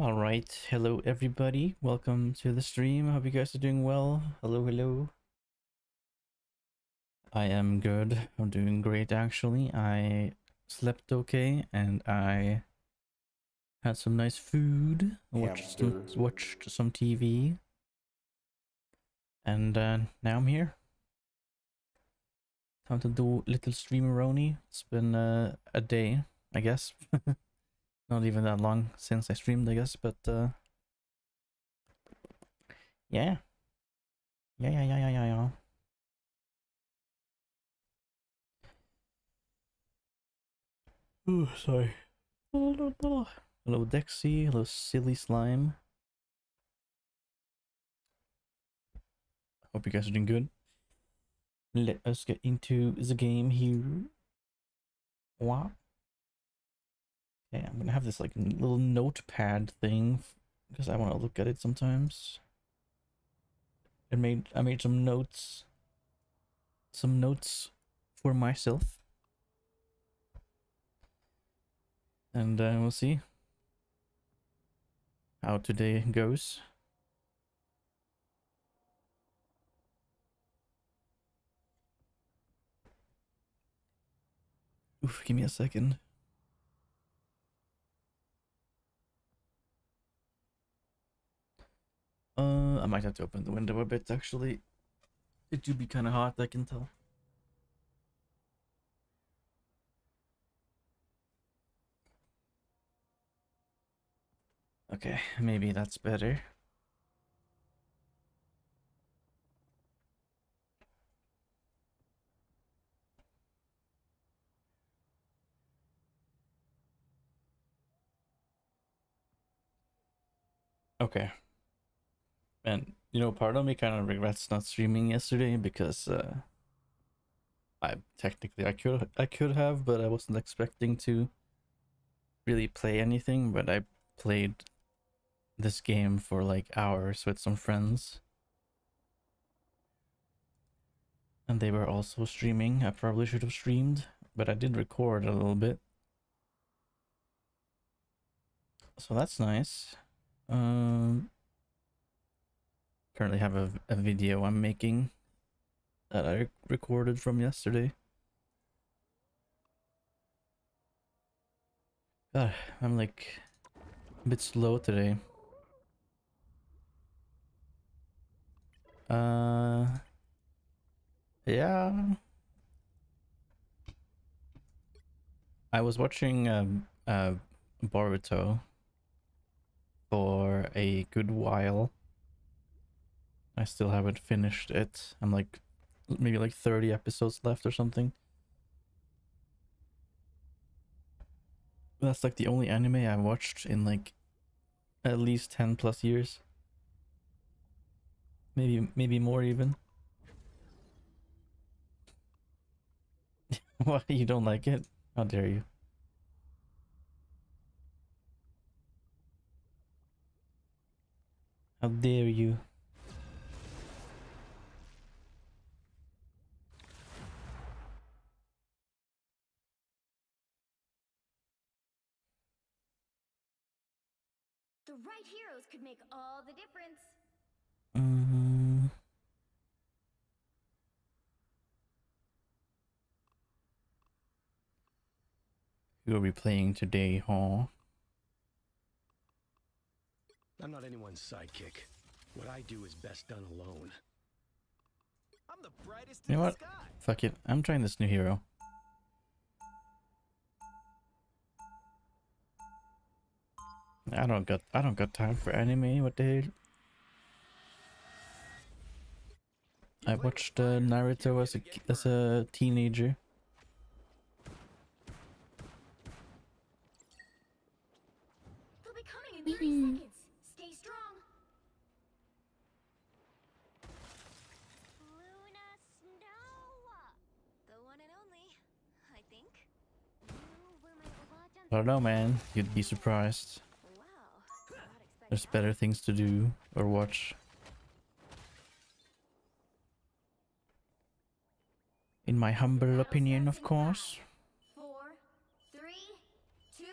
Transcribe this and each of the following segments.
All right, hello everybody. Welcome to the stream. I hope you guys are doing well. Hello, hello. I am good. I'm doing great actually. I slept okay and I had some nice food. Watched some TV. And now I'm here. Time to do little streameroni. It's been a day, I guess. Not even that long since I streamed, I guess, but yeah. Yeah. Oh, sorry. Hello, Dexy. Hello, Silly Slime. Hope you guys are doing good. Let us get into the game here. Wow. Okay, I'm gonna have this like little notepad thing because I want to look at it sometimes. I made some notes. Some notes for myself. And we'll see how today goes. Oof, give me a second. I might have to open the window a bit actually. It do be kind of hot, I can tell. Okay, maybe that's better. Okay. And you know, part of me kind of regrets not streaming yesterday because I could have, but I wasn't expecting to really play anything, but I played this game for like hours with some friends. And they were also streaming. I probably should have streamed, but I did record a little bit. So that's nice. Currently have a video I'm making that I recorded from yesterday. God, I'm like a bit slow today. Yeah. I was watching Boruto for a good while. I still haven't finished it. I'm like maybe like 30 episodes left or something. That's like the only anime I've watched in like at least 10 plus years. Maybe more even. Why you don't like it? How dare you? How dare you? The right heroes could make all the difference. Who are we playing today, huh? I'm not anyone's sidekick. What I do is best done alone. I'm the brightest You know in the what? sky. Fuck it. I'm trying this new hero. I don't got time for anime. What the hell? I watched Naruto as a teenager. They'll be coming in 30 seconds. Stay strong. Luna Snow, the one and only, I think. I don't know, man. You'd be surprised. Wow. There's better things to do or watch. In my humble opinion, of course. 4, 3, 2,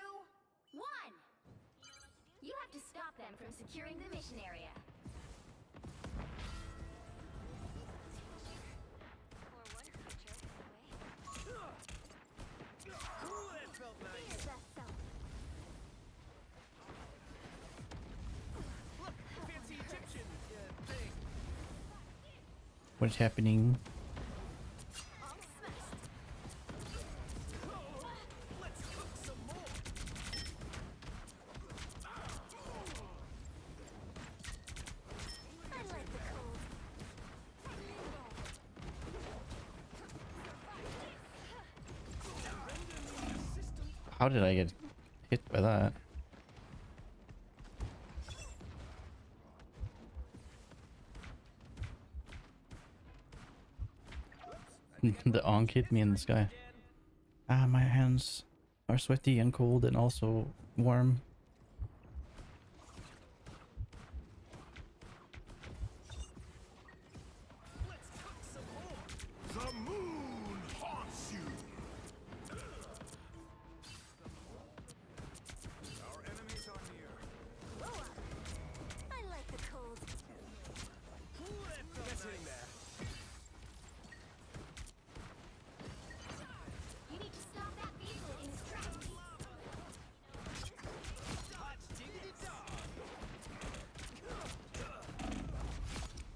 1. You have to stop from securing the mission area. Or one creature, anyway. Ooh, that felt Be nice. your best self. Look, fancy Egyptian thing. What's happening? All smashed. Let's cook some more. I like the cold. How did I get hit by that? The onk hit me in the sky. Ah, my hands are sweaty and cold and also warm. Let's cook some more. The moon haunts you. Our enemies are near. Whoa. I like the cold. Ooh, that felt nice. You need to stop that vehicle in its tracks. Hot diggity dog.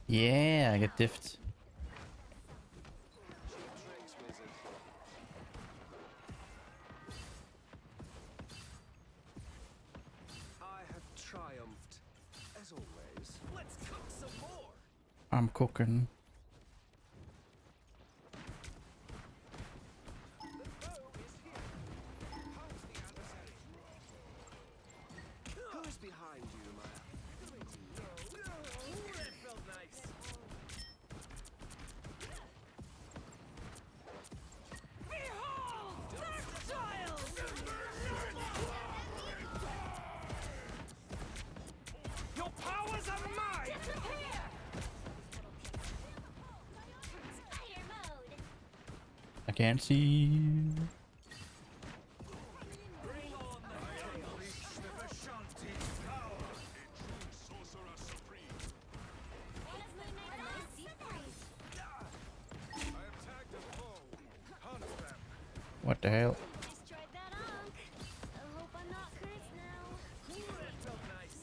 Yeah, I get diffed. I have triumphed, as always. Let's cook some more. I'm cooking. The foe is here. How's the adversary? Who is behind you, Maya? Ooh, that felt nice. Behold, Dark Child! Your powers are mine! Spider mode. I can't see. Bring on the unleash the Vishanti's power! Sorcerer Supreme! A nice deep freeze. I have tagged a foe. Hunt them! What the hell? Destroyed that onk. I hope I'm not cursed now. Ooh, that felt nice.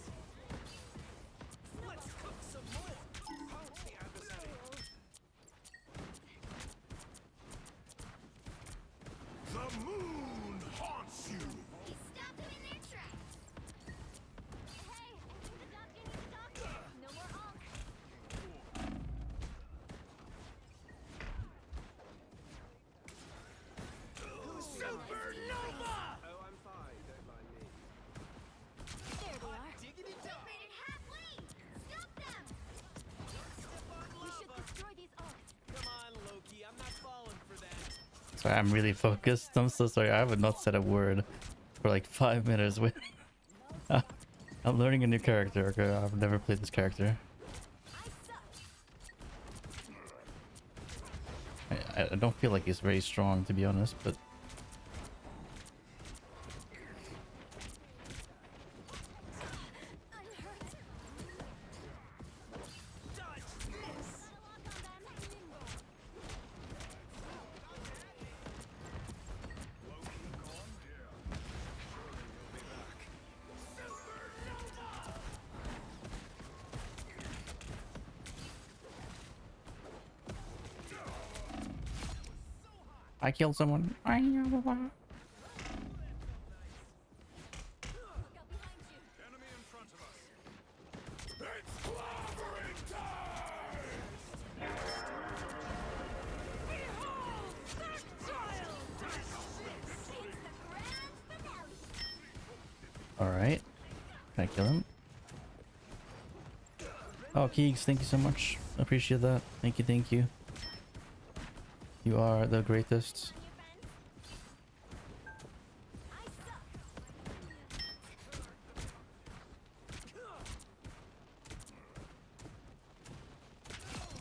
Let's cook some more. How's the adversary? The moon haunts you. He stopped them in their tracks. Hey, I think the doctor needs a doctor. No more onk. Supernova! Oh, I'm fine. Don't mind me. There they are. Diggity dog. Made it halfway. Stop them. Step on We should lava. destroy these onks. Come on, Loki. I'm not falling for that. Sorry, I'm really focused. I'm so sorry. I have not said a word for like 5 minutes. Wait. I'm learning a new character. Okay, I've never played this character. I suck. I don't feel like he's very strong, to be honest, but I'm hurt. Dodge this. Got a lock on them. I killed someone. Look out behind you. Enemy in front of us. It's clobbering time! Behold, that child! It's the grand finale. Alright. Can I kill him? Oh, Keegs, thank you so much. Appreciate that. Thank you, thank you. You are the greatest. On your fence. I suck.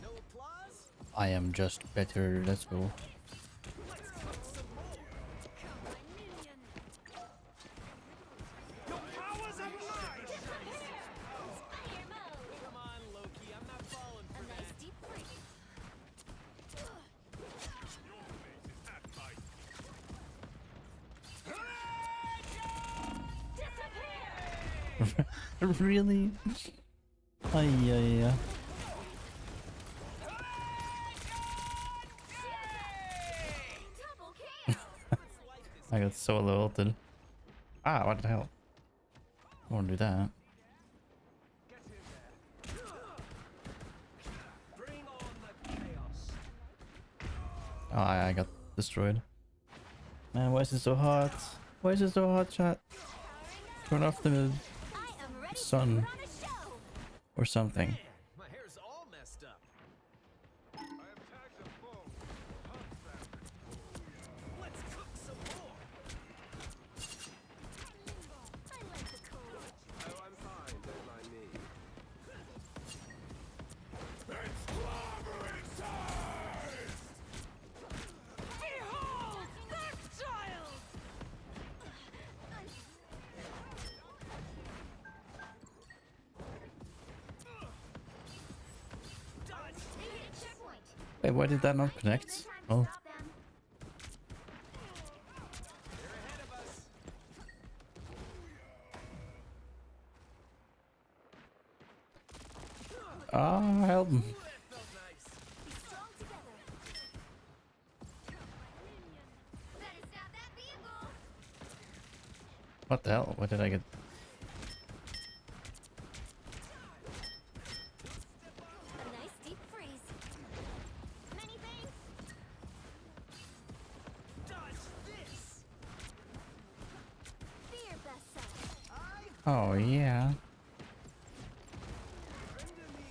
No applause? I am just better. Let's go. Let's cook some more. Come on, minion. Your powers are mine! Really? Ay, ay, ay. Double KO. I got so ulted. Ah, what the hell? I won't do that. Bring on the chaos. Oh, I got destroyed. Man, why is it so hot? Why is it so hot, chat? Turn off the I am ready sun to put on a show. or something. My hair's all messed up. I have tagged a foe. Let's cook some more. I like the cold. Oh, I'm fine. Don't mind me. Behold, that child! They hit a checkpoint. Wait, why did that not connect? Oh, Stop them. They're ahead of us. ah, help me. Ooh, that felt nice. Be strong together. Better stop that vehicle. What the hell? What did I get? A nice deep freeze. Many thanks. Dodge this. Be your best self. Oh, yeah.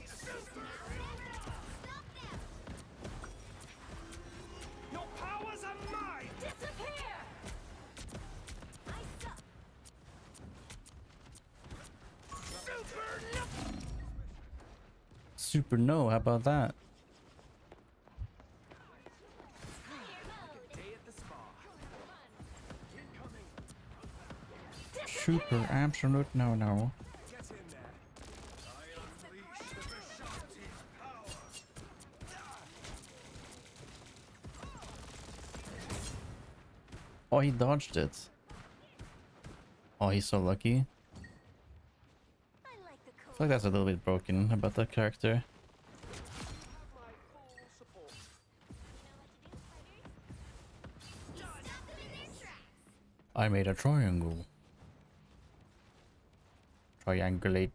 Stop them. Your powers are mine. Disappear. I suck. Super no, how about that? Fire mode. Day at the spa. Super absolute no no. Get in there. I unleash the Vishanti's power. Oh, he dodged it. Oh, he's so lucky. I like the I cold. feel like that's a little bit broken about that character. Have my full support. You stop them in their tracks. I made a triangle. Triangulate.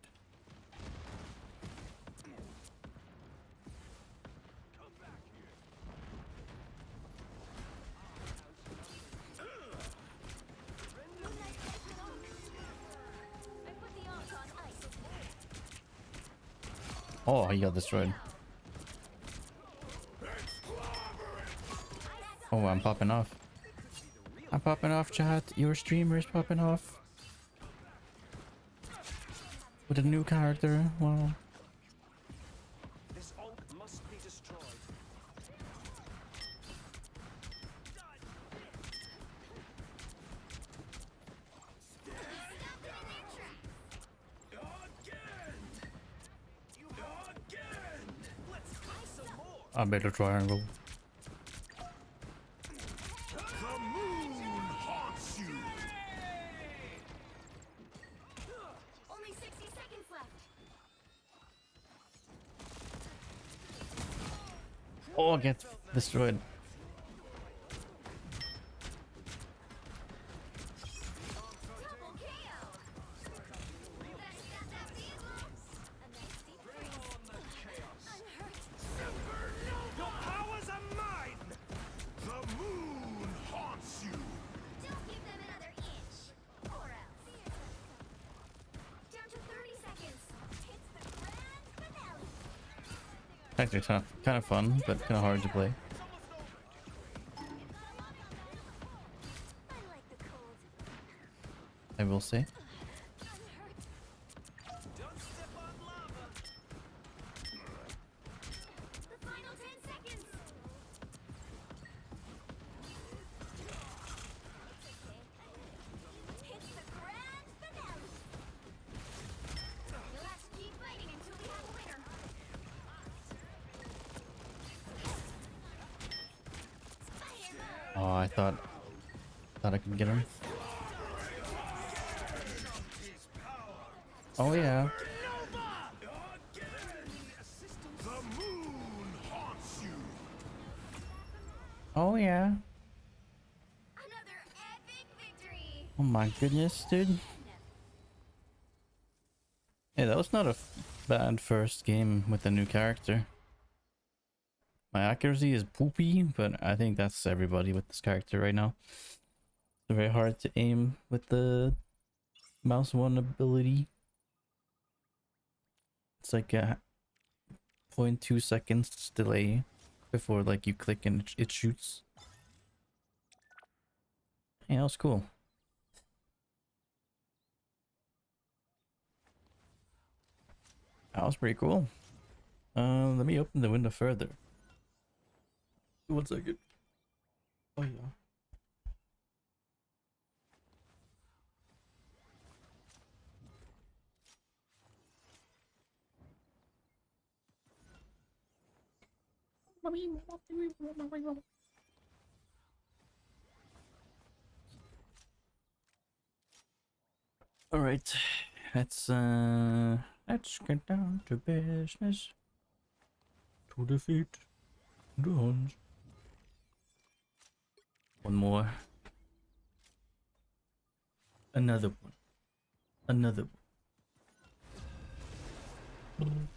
I put the odds on ice. Oh, he got destroyed. Oh, I'm popping off. I'm popping off, chat. Your streamer is popping off. With a new character. Wow. This ult must be destroyed. Let's cook some more. I made a triangle. The moon haunts you. Only 60 seconds left. Oh, get destroyed. Double KO. Better stop that vehicle. A nice deep freeze. I'm hurt. Your powers are mine. The moon haunts you. Don't give them another inch. Or else. Down to 30 seconds. It's the grand finale. Actually, kind of fun, but kind of hard to play. I like the cold. I will say. I'm hurt. Don't step on lava. The final 10 seconds. It's the grand finale. You'll have to keep fighting until we have a winner. Fire mode. Oh, I thought I could get him. Oh yeah. The moon haunts you. Oh yeah. Another epic victory. Oh my goodness, dude. Yeah, that was not a bad first game with a new character. My accuracy is poopy, but I think that's everybody with this character right now. It's very hard to aim with the mouse one ability. It's like a 0.2 seconds delay before like you click and it shoots. Yeah, that was cool. That was pretty cool. Let me open the window further. 1 second. Oh yeah. All right, let's get down to business to defeat the Huns. One more. Another one. Another one.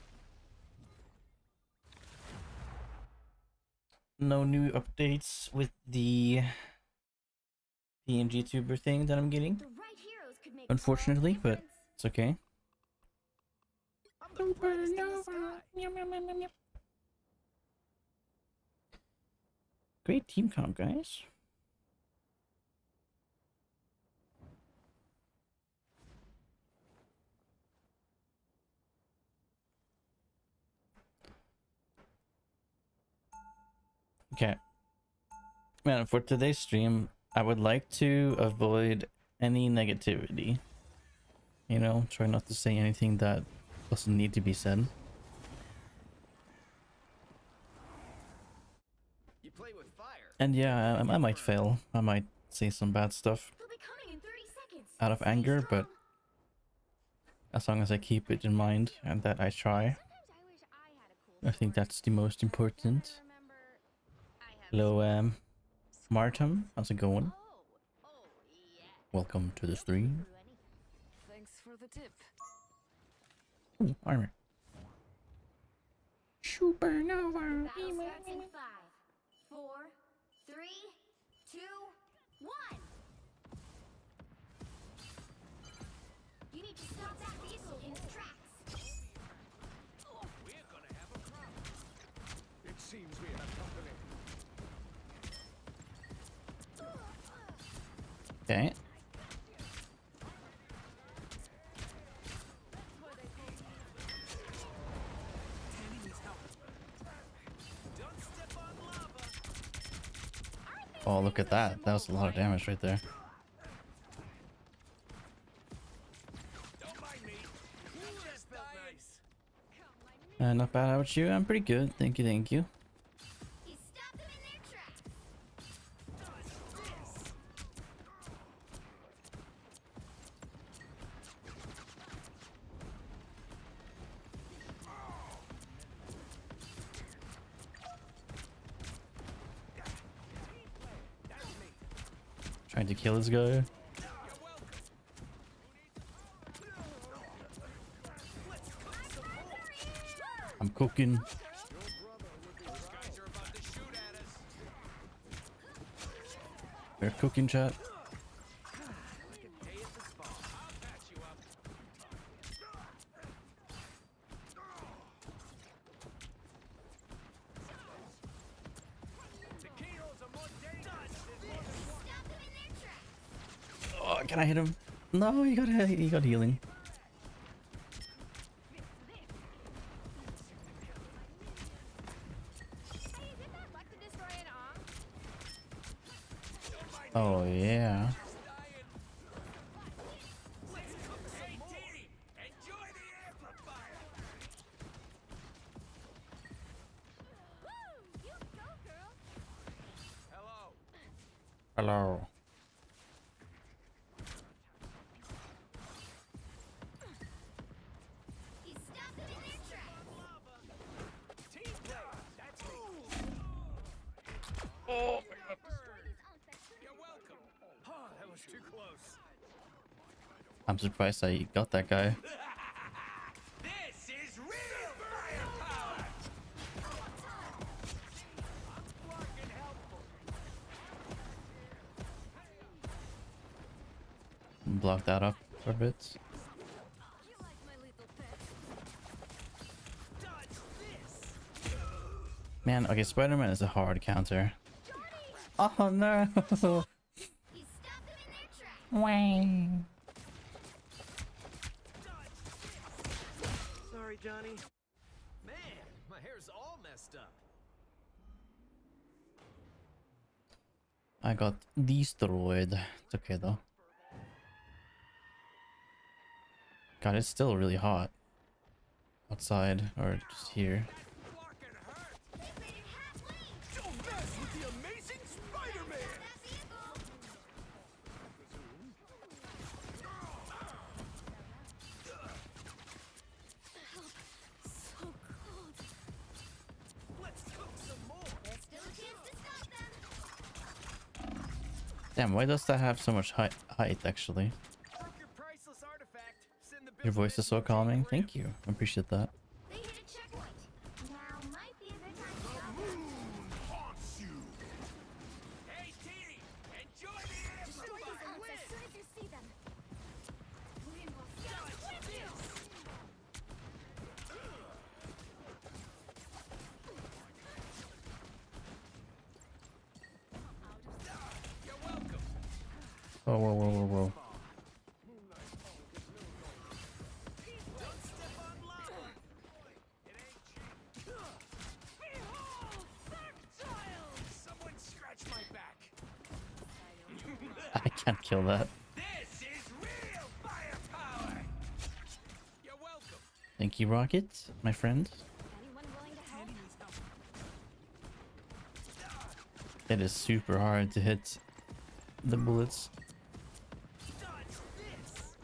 No new updates with the PNG tuber thing that I'm getting, The right heroes could make unfortunately, all the but difference. it's okay. I'm the brightest in the sky. Great team comp, guys. Okay. Man, for today's stream, I would like to avoid any negativity. You know, try not to say anything that doesn't need to be said. You play with fire. And yeah, I might fail. I might say some bad stuff They'll be coming in 30 seconds. out of Stay anger, but strong. as long as I keep it in mind and that I try, Sometimes I wish I had a cool I think sword. that's the most But then I important. remember I have Hello, swords. Martam, how's it going? Oh, yeah. Welcome to the stream. Thanks for the tip. Ooh, armor. Supernova. Battle starts in 5, 4, 3, 2, 1. You need to stop that vehicle in its tracks. We're gonna have a problem. It seems we have company. Okay. Don't step on lava. Oh, look at that. That was a lot of damage right there. Don't mind me. That just felt nice. Not bad. How about you? I'm pretty good. Thank you, thank you. He stopped them in their tracks. Trying to kill this guy. I'm cooking. These guys are about to shoot at us. We're cooking, chat. Like a day at the spa. I'll patch you up. Taquitos are more dangerous than more than one. Stop them in their tracks. Oh, can I hit him? No, he got healing. Hey, did that like to destroy an arm? Oh yeah. Let's cook some more. Enjoy the amplifier. Woo! You go, girl. Hello. Hello. I'm surprised I got that guy. This is real firepower! Fucking helpful. Block that up for a bit. You like my little pet? Dodge this! Man, okay, Spider-Man is a hard counter. Oh no! You stopped them in their tracks. Wang. Sorry, Johnny. Man, my hair's all messed up. I got destroyed. It's okay though. God, it's still really hot outside, or just here. Fucking hurt! They made it halfway. Don't mess with the amazing Spider-Man! That vehicle. So cold. Let's cook some more! There's still a chance to stop them. Damn, why does that have so much height actually? Work your priceless artifact. Send the Your bill voice to is so Mitch calming. for you. Thank you. I appreciate that. They hit a checkpoint. Now might be a good time to stop them. Moon haunts you! Hey, Teeny! Enjoy the Destroy these amplifier! ants as soon as you see them. Dodge this! You're welcome! Oh, whoa, whoa, whoa, whoa. Don't step on lava! It ain't cheap. Behold, Child! Someone scratch my back! I can't kill that. This is real firepower! You're welcome! Thank you, Rocket, my friend. Anyone willing to help? It is super hard to hit the bullets. Dodge this!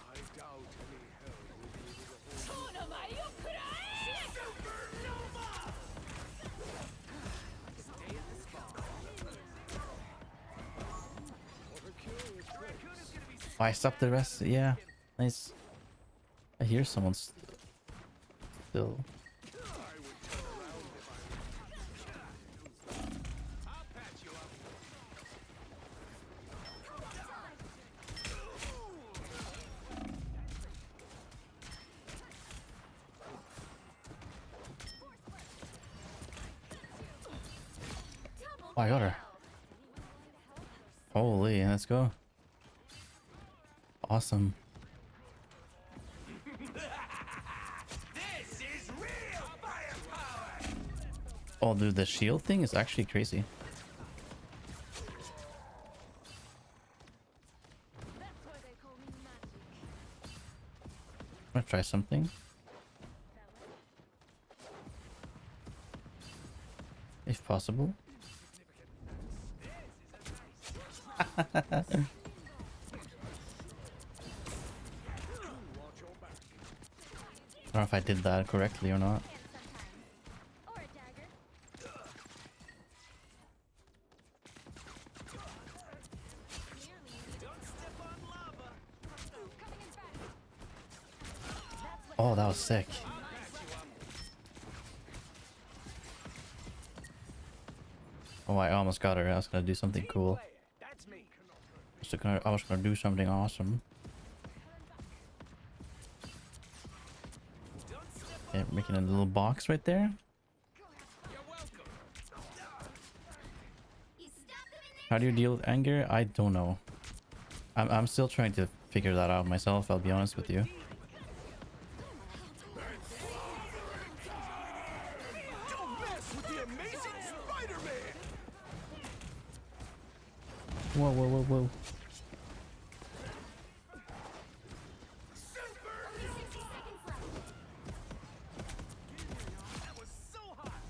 I doubt any hell will be able to hold Supernova! Stay at the spawn. Raccoon is gonna be Oh, I stopped the rest. Yeah, nice. I hear someone still. I'll patch you up. Oh, I got her. Holy, let's go. Awesome. This is real firepower! Oh, dude, the shield thing is actually crazy. That's why they call me magic. I'm gonna try something. If possible. I don't know if I did that correctly or not. Or a dagger. Don't step on lava! Oh, that was sick. Oh, I almost got her. I was gonna do something cool. That's me. I was gonna do something awesome. Okay, making a little box right there. You're welcome. You stopped them in their How do you deal with anger? I don't know. I'm still trying to figure that out myself, I'll be honest with you. Don't mess with the amazing Spider-Man! Whoa, whoa, whoa, whoa. only 60 seconds left. That was so hot!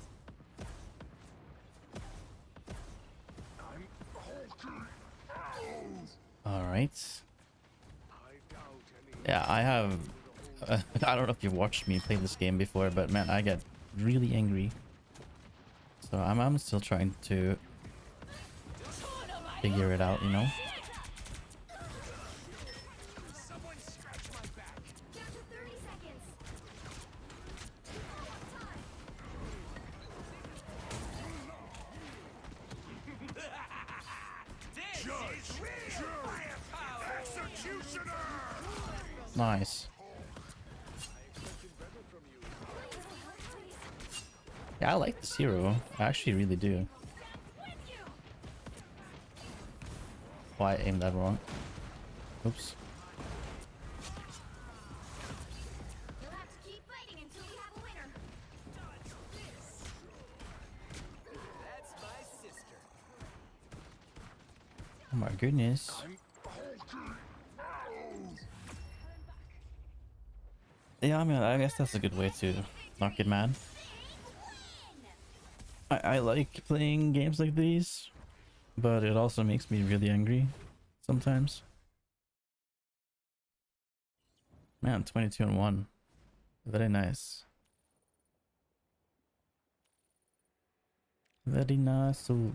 I'm hulking. Alright. I doubt any Yeah, I have I don't know if you've watched me play this game before, but man, I get really angry. So I'm still trying to figure it out, you know? Someone scratch my back. Down to 30 seconds. One more time. This is real firepower. Executioner. Nice. Yeah, I like this hero. I actually really do. Why I aimed that wrong? Oops. You'll have to keep fighting until we have a winner. That's my sister. Oh my goodness. Yeah, I mean, I guess that's a good way to not get mad. I like playing games like these, but it also makes me really angry sometimes. Man, 22-1. Very nice. Very nice. So,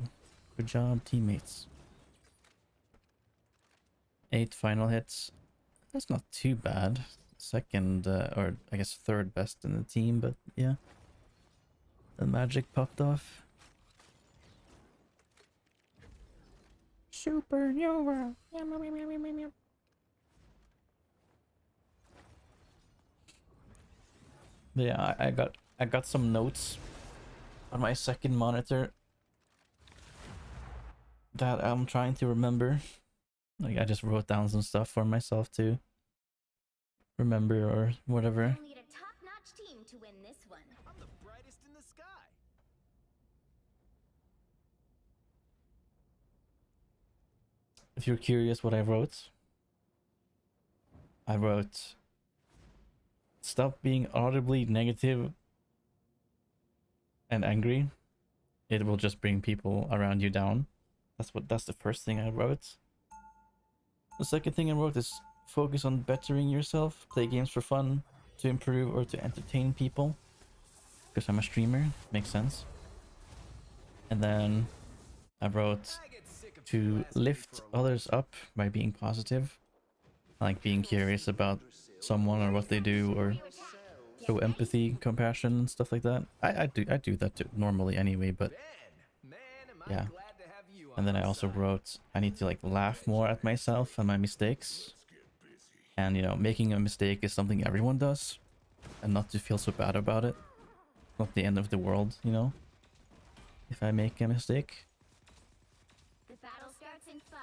good job, teammates. 8 final hits. That's not too bad. Second, or I guess third best in the team, but yeah. The magic popped off. Supernova. But yeah, I got some notes on my second monitor that I'm trying to remember. Like I just wrote down some stuff for myself to remember or whatever. We'll need a top-notch team to win this one. I'm the brightest in the sky. If you're curious what I wrote stop being audibly negative and angry. It will just bring people around you down. That's the first thing I wrote. The second thing I wrote is focus on bettering yourself. Play games for fun, to improve or to entertain people. Because I'm a streamer, makes sense. And then I wrote I get sick of to lift others up by being positive. Like being curious about someone or what they do, or show empathy, compassion, and stuff like that. I do that too, normally anyway, but man, am I yeah. glad to have you on And then my I also side. wrote I need to like laugh more at myself and my mistakes. And you know, making a mistake is something everyone does, and not to feel so bad about it. Not the end of the world, you know, if I make a mistake. The battle starts in 5.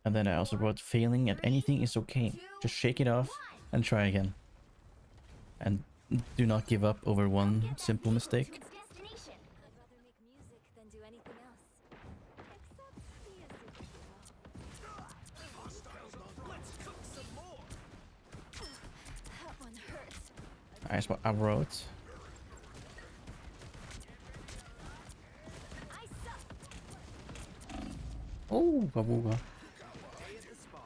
And then I also wrote failing at anything is okay. Just shake it off and try again. And do not give up over one simple mistake. Destination. I'd rather make music than do anything else. Except be a superhero. Let's cook some more. That one hurts. That's what I wrote. I suck. Oh, Babuga. Day at the spa.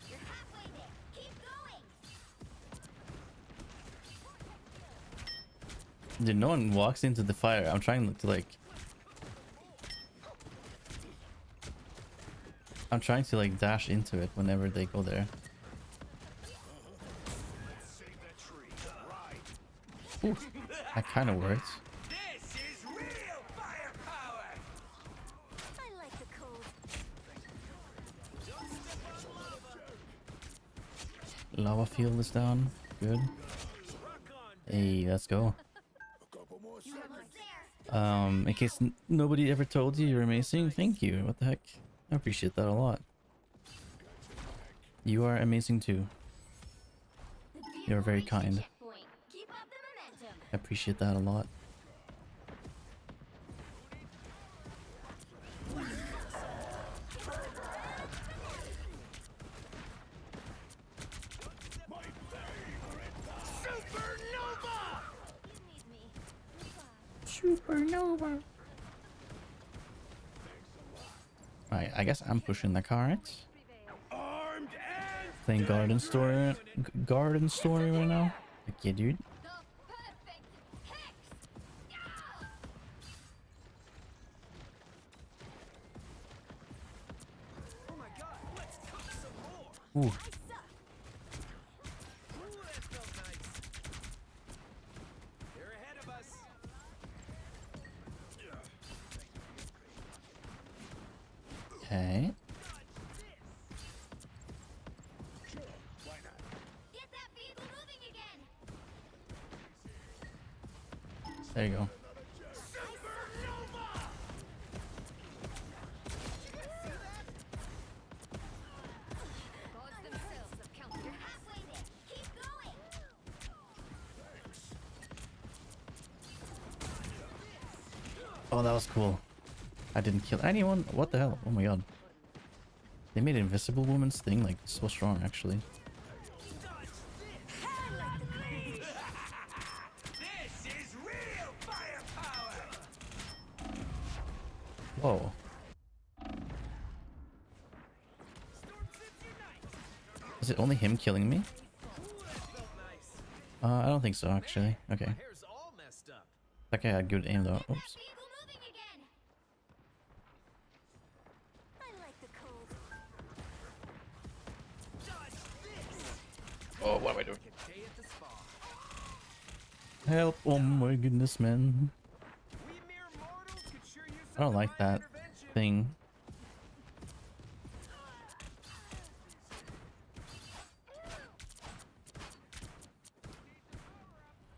You're halfway there. Keep going. Dude, no one walks into the fire. I'm trying to like... I'm trying to like dash into it whenever they go there. Save that tree. Right. Ooh, that kind of worked. This is real firepower. I like the cold. Don't step on lava. Lava field is down. Good. Rock on. Hey, let's go. You almost there. In case nobody ever told you, you're amazing. Thank you. What the heck? I appreciate that a lot. You are amazing too. You're very kind. Point. Keep up the momentum. I appreciate that a lot. Supernova. You need me. Supernova. Alright, I guess I'm pushing the carts. Armed and Playing garden story right now. Like, yeah, dude. The perfect hex! Oh my god, let's cook some more! Ooh. Ooh, that felt nice. You're ahead of us. Okay. Get that vehicle moving again! There you go. Gods themselves have counted. You're halfway there. Keep going! Oh, that was cool. I didn't kill anyone. What the hell? Oh my god. They made Invisible Woman's thing like so strong actually. This is real firepower! Whoa. Is it only him killing me? Ooh, that felt nice. I don't think so actually. Okay. My hair's all messed up. That guy had good aim though. Get that Oops. vehicle moving again! I like the cold. Dodge this! Oh, what am I doing? Like a day at the spa. Help. Oh my goodness, man. We mere mortals could sure use I don't some like divine that intervention. thing.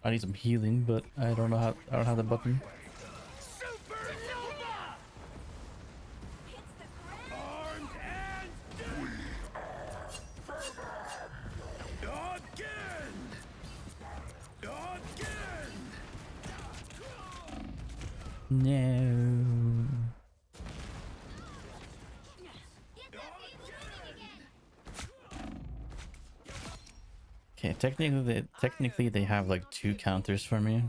I need some healing, but I don't know how. I don't have the button. Supernova! Hits the ground. Armed and again! Again! No. Get that vehicle moving again! Okay, technically they have like 2 counters for me.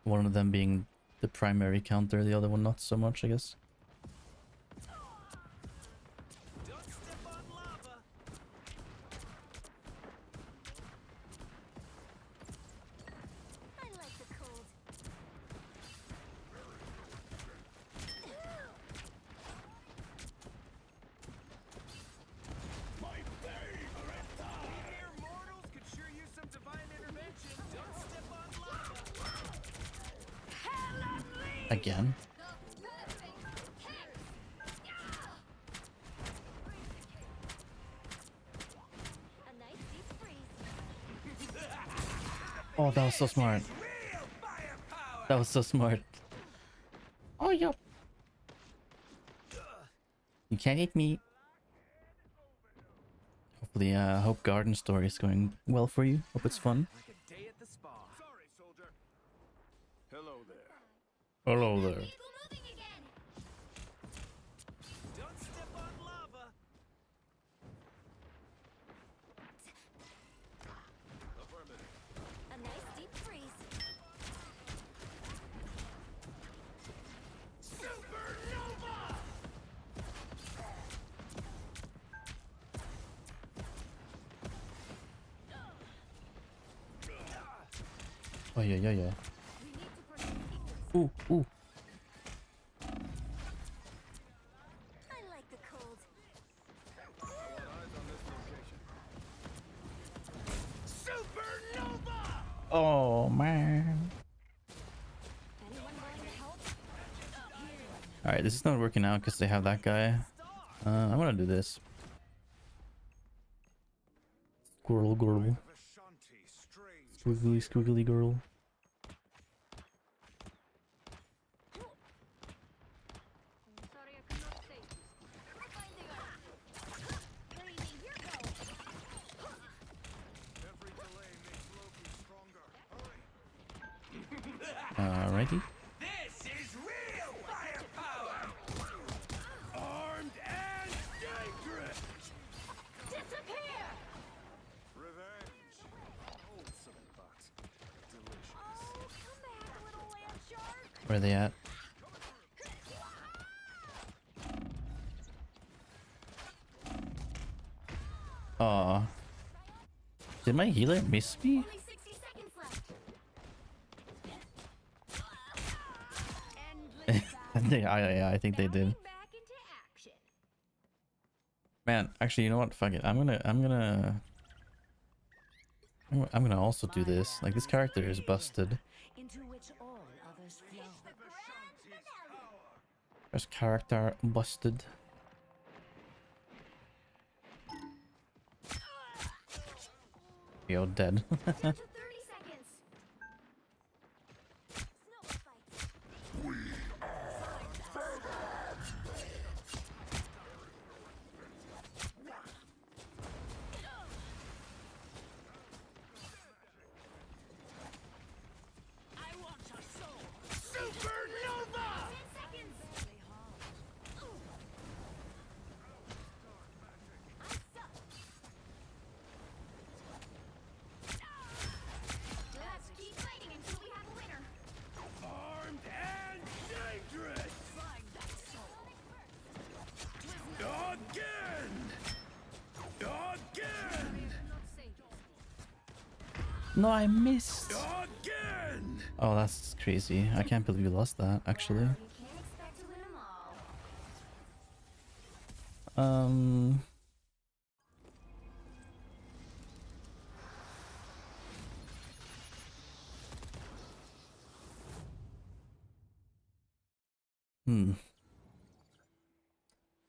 One of them being the primary counter, the other one not so much, I guess. Don't step on lava! I like the cold. Mere mortals could sure use some divine intervention. Don't step on lava! Again. The perfect hex! A nice deep freeze. Oh, that was so smart. Real firepower! That was so smart. Oh, yup. You can't eat me. Hopefully, hope Garden Story is going well for you. Hope it's fun. Like a day at the spa. Sorry, soldier. Hello there. Hello there. Vehicle moving again! Don't step on lava! A nice deep freeze. Supernova! Oh yeah, yeah, yeah. We need to proceed equals. Ooh, ooh. I like the cold. Supernova! Oh man. Anyone willing to help? All right, this is not working out because they have that guy. I'm gonna do this. Squirrel girl. Vashanti, strange. Squiggly, squiggly girl. I'm sorry I cannot save you. We're finding out. Lady, here goes! Every delay makes Loki stronger. Hurry! Alrighty. This is real firepower! Armed and dangerous! Disappear! Revenge! Wholesome but delicious. Where are they at? Aw. Did my healer miss me? Only 60 seconds left. I think they did. Back into action. Man, actually, you know what? Fuck it. I'm gonna also do this. Like, this character is busted. Into which all others flow. This character busted. Yo, dead. To 30 seconds. Supernova! 10 seconds. Let's keep fighting until we have a winner. Armed and dangerous! Again! Again! No, I missed. Again! Oh, that's crazy. I can't believe you lost that, actually. You can't expect to win them all.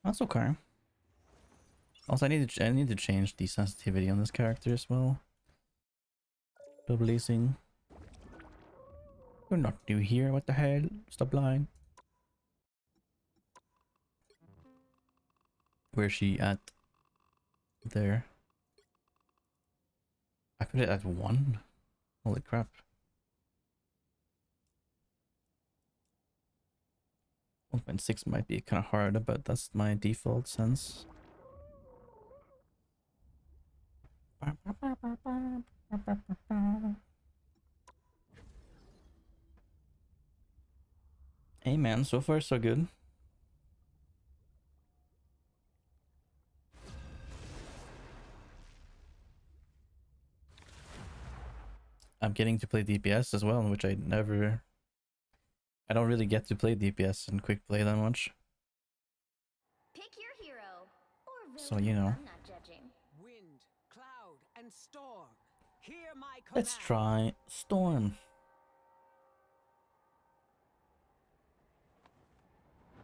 That's okay. Also, I need to change the sensitivity on this character as well. Blazing. You're not new here. What the hell? Stop lying. Where's she at? There. I put it at 1. Holy crap. 1.6 might be kind of hard, but that's my default sense. Hey man, so far so good. I'm getting to play DPS as well, which I don't really get to play DPS and quick play that much. Pick your hero. Or villain. So, you know. I'm not judging. Wind, cloud, and storm. Hear my command. Let's try Storm.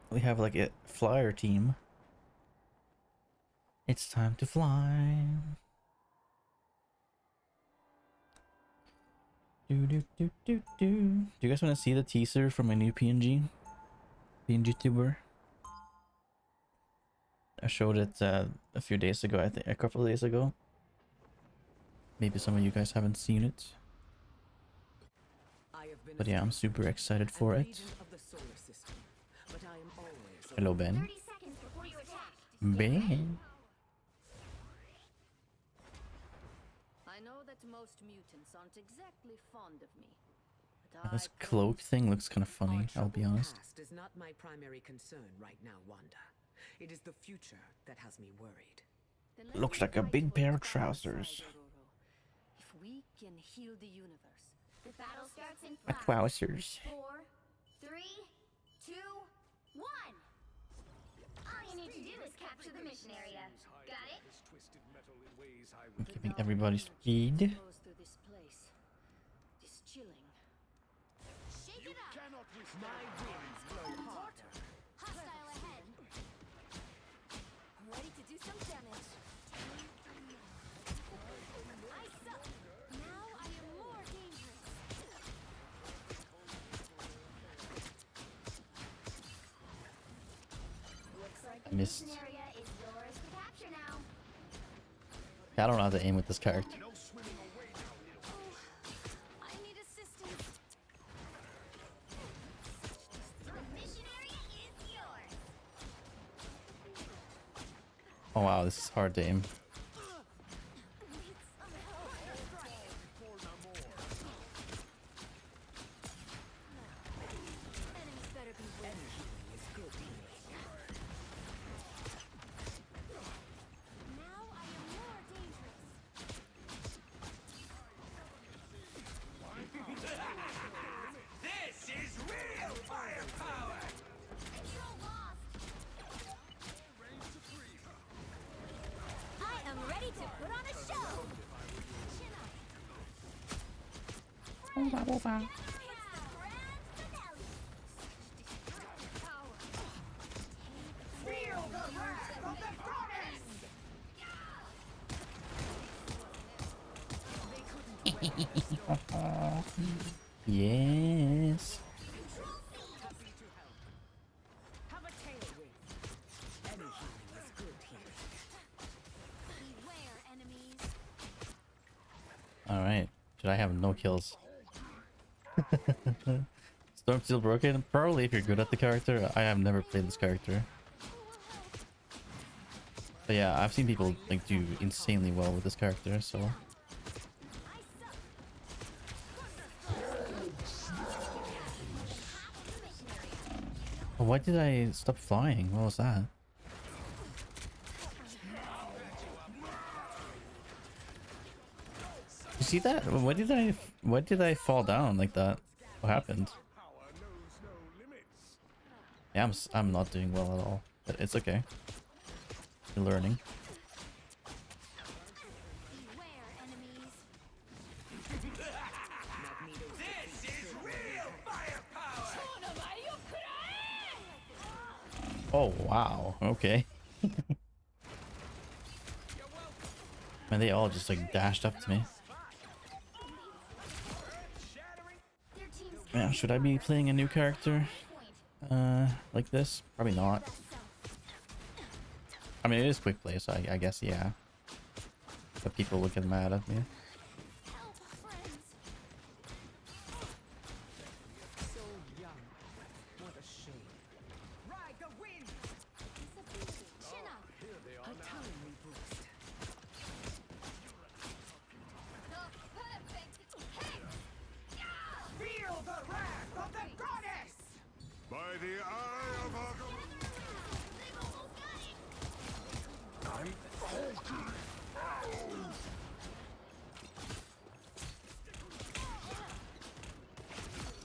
We have like a flyer team. It's time to fly. Do. Do you guys want to see the teaser for my new PNG tuber? I showed it a few days ago, I think a couple of days ago. Maybe some of you guys haven't seen it. But yeah, I'm super excited for it. Hello, Ben. 30 seconds before you attack. Ben. I know that most mutants aren't exactly fond of me. But This cloak thing looks kind of funny, I'll be honest. Past is not my primary concern right now, Wanda. It is the future that has me worried. Then let Looks me like a fight big for pair the of dark trousers. side, Aurora. If we can heal the universe, The battle starts in My 5, trousers. 4, 3, 2, 1. All you need to do is capture the mission area. Got it? This twisted metal in ways I I'm would giving dark everybody energy speed. that flows through this place is chilling. Shake it up. cannot withstand. My winds blow harder. Hostile ahead. Ready to do some damage. I suck. Now I am more dangerous. Looks like the Missed. mission area is yours to capture now. I don't know how to aim with this character. No swimming away now, little Oh, I need assistance. The mission area is yours. Oh wow, this is hard to aim. Yes. Have a tailwind. Any healing is good here. Beware, enemies. Alright. Should I have no kills? Storm Steel Broken? Probably if you're good at the character. I have never played this character. But yeah, I've seen people like do insanely well with this character, so. Oh, why did I stop flying? What was that? You see that? Why did I fall down like that? What happened? Yeah, I'm not doing well at all. But it's okay. You're learning. Beware, enemies. This is real firepower! Oh wow. Okay. Man, they all just like dashed up to me. Their team's Man, should I be playing a new character? point. Like this? Probably not. I mean, it is quick play, so I guess, yeah. But people will get mad at me. Help, friends. So young. What a shame. Ride the wind. Chin up. A timely boost. The perfect hit. Feel the wrath of the goddess! By the eye of our...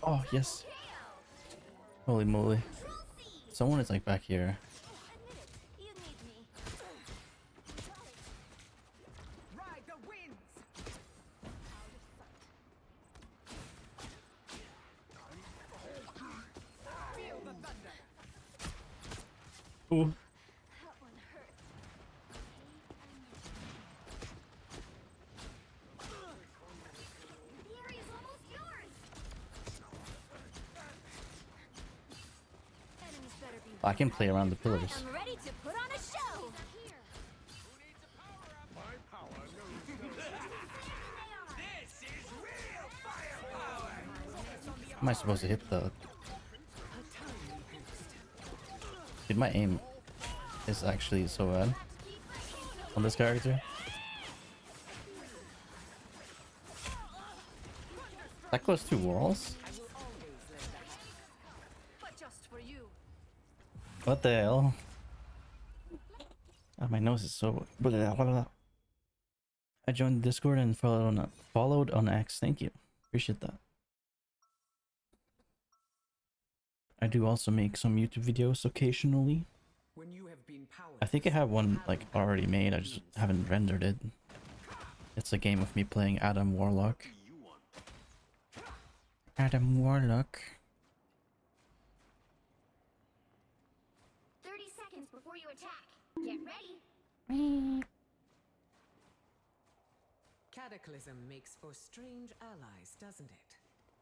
Oh, yes. Holy moly. Someone is like back here. Admit it. You need me. Ride the winds. Feel the thunder. Ooh. That one hurt. The area's almost yours. Enemies better be. I can play around the pillars. I'm ready to put on a show. My power knows no... This is real firepower! Am I supposed to hit the... Dude, my aim is actually so bad on this character. That close to walls? But just for you. What the hell? Oh, my nose is so... I joined the Discord and followed on X. Thank you. Appreciate that. I do also make some YouTube videos occasionally. When you have been powered. I think I have one like already made. I just haven't rendered it. It's a game of me playing Adam Warlock. Adam Warlock. 30 seconds before you attack. Get ready. Cataclysm makes for strange allies, doesn't it?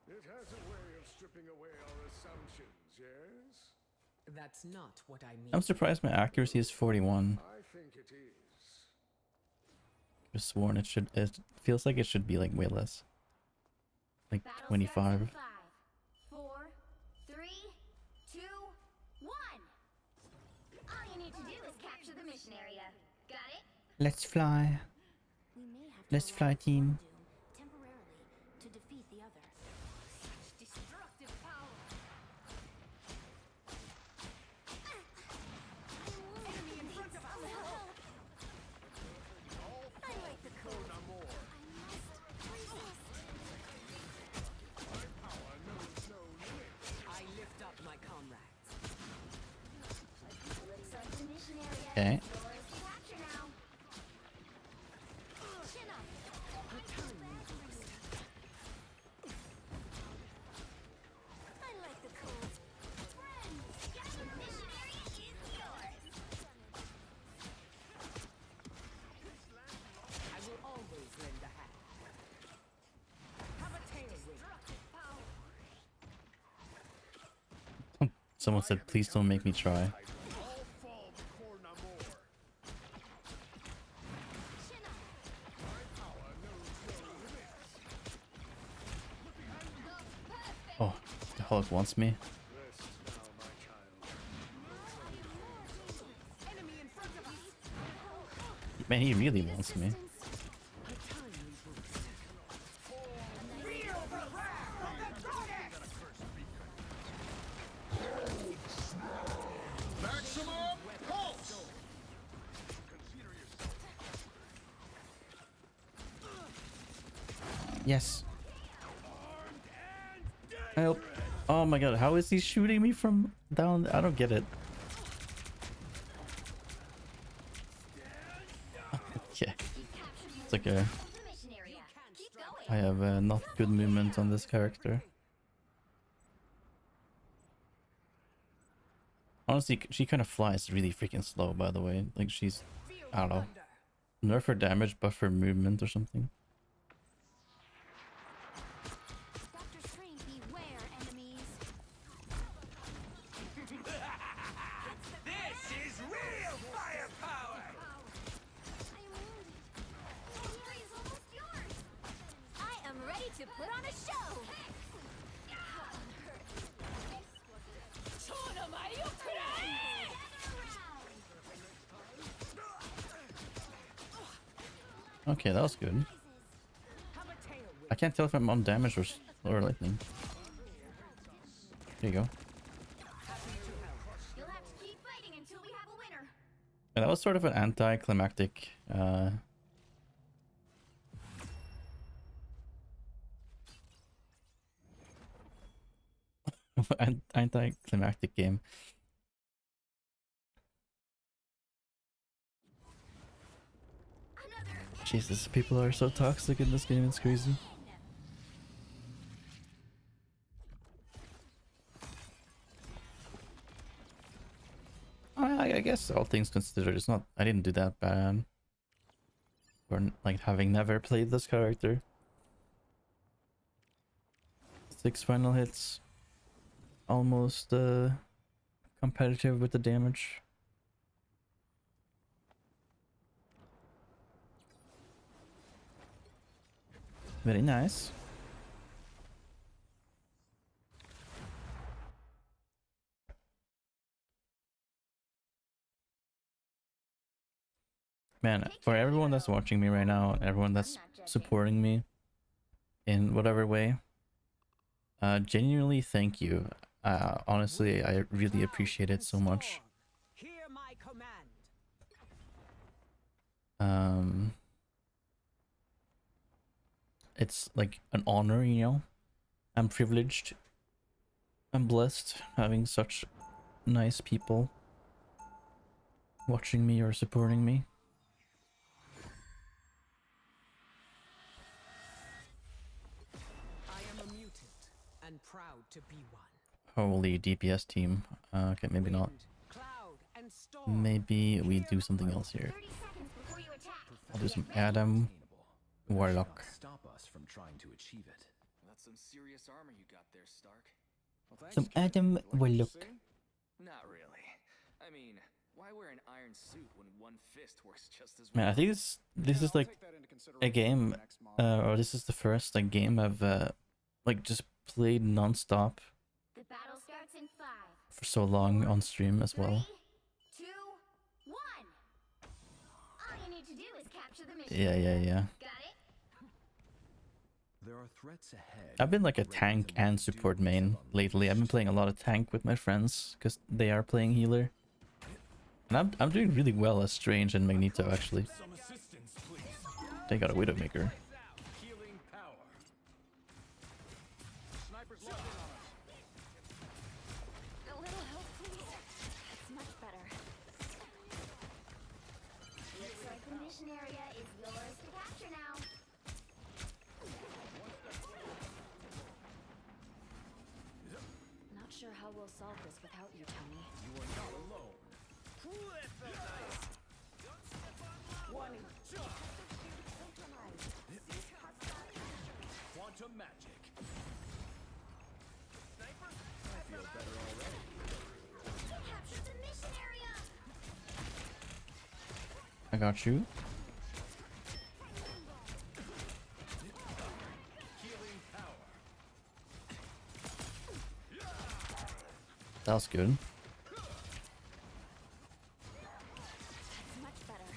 It has a way of stripping away our assumptions, yes? That's not what I mean. I'm surprised my accuracy is 41. I think it is. I've sworn it should. It feels like it should be like way less. Like Battle 25. starts in 5, 4, 3, 2, 1. All you need to do is capture the mission area. Got it? Let's fly. We may have Let's fly, team. temporarily to defeat the other. Destructive power. Enemy in front of us. Help. I like the code. I must resist. I lift up my comrades. Looks like the mission area. Okay. Yours to capture now. Chin up. A timely boost. Someone said, please don't make me try. All fall before Namor. Chin up. My power knows no limits. Oh, the Hulk wants me. Rest now, my child. Enemy in front of us. Man, he really wants me. Maximum pulse. Yes. Help. Oh my god, how is he shooting me from down? I don't get it. Yeah. It's like a... Mission area. Keep going. I have not good movement on this character. Honestly, she kind of flies really freaking slow, by the way. Like she's... I don't know. Nerf her damage, buff her movement or something. Dr. Strange, beware enemies. This is real firepower! I'm wounded. The area's almost yours. I am ready to put on a show. Okay, that was good. I can't tell if I'm on damage or lightning. There you go. You'll have to keep fighting until we have a winner. Yeah, that was sort of an anticlimactic anticlimactic game. Jesus, people are so toxic in this game, it's crazy. I guess all things considered, it's not... I didn't do that bad. For like having never played this character. 6 final hits. Almost competitive with the damage. Very nice. Man, for everyone that's watching me right now, and everyone that's supporting me in whatever way, genuinely thank you. Honestly, I really appreciate it so much. Hear my command. It's like an honor, you know. I'm privileged. I'm blessed having such nice people watching me or supporting me. I am a mutant and proud to be one. Holy DPS team. Okay, maybe not. Wind, cloud, and storm. Maybe we do something else here. 30 seconds before you attack. I'll do some Adam Warlock. Stop us from trying to achieve it. That's some serious armor you got there, Stark. Well, thanks, Some kid. Adam Like to Warlock. sing? Not really. I mean, why wear an iron suit when one fist works just as well? Man, I think this Yeah, is I'll like take that into a consideration game, for next model. or this is the first like game I've like just played non-stop The battle starts in 5, for so long on stream as 3, well. 2, 1. All you need to do is capture the mission. Yeah. Got it? There are threats ahead. I've been like a tank and support main lately. I've been playing a lot of tank with my friends because they are playing healer. And I'm doing really well as Strange and Magneto actually. Some assistance, please. They got a Widowmaker. Healing power. Snipers locked in on us. A little help, please. That's much better. Looks like the mission area is yours to capture now. Not sure how we'll solve this without you, Tony. You are not alone. Ooh, that felt nice. Quantum magic. Sniper? I feel better already. I got you. That was good. Much better.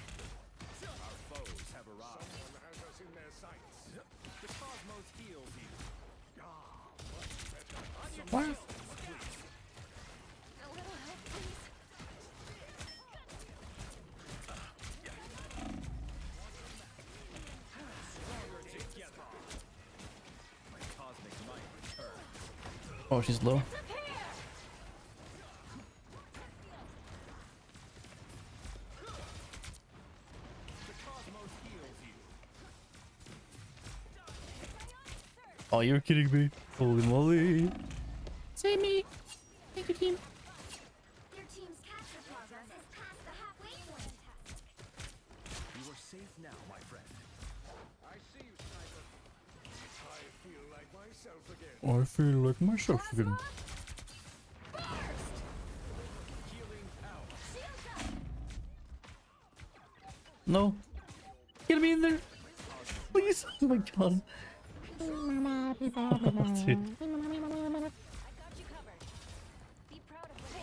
Our foes have arrived. Someone has us in their sights. The cosmos heals you. What? A little help, please. My cosmic might returns. Oh, she's low. The cosmos heals you. Oh, you're kidding me. Holy moly. Save me. Thank you, team. Your team's capture progress is past the halfway point. You are safe now, my friend. I see you, sniper. I feel like myself again. I feel like myself again. Healing power. No. Get me in there. Please. Oh my god. Dude. I got you covered. Be proud of the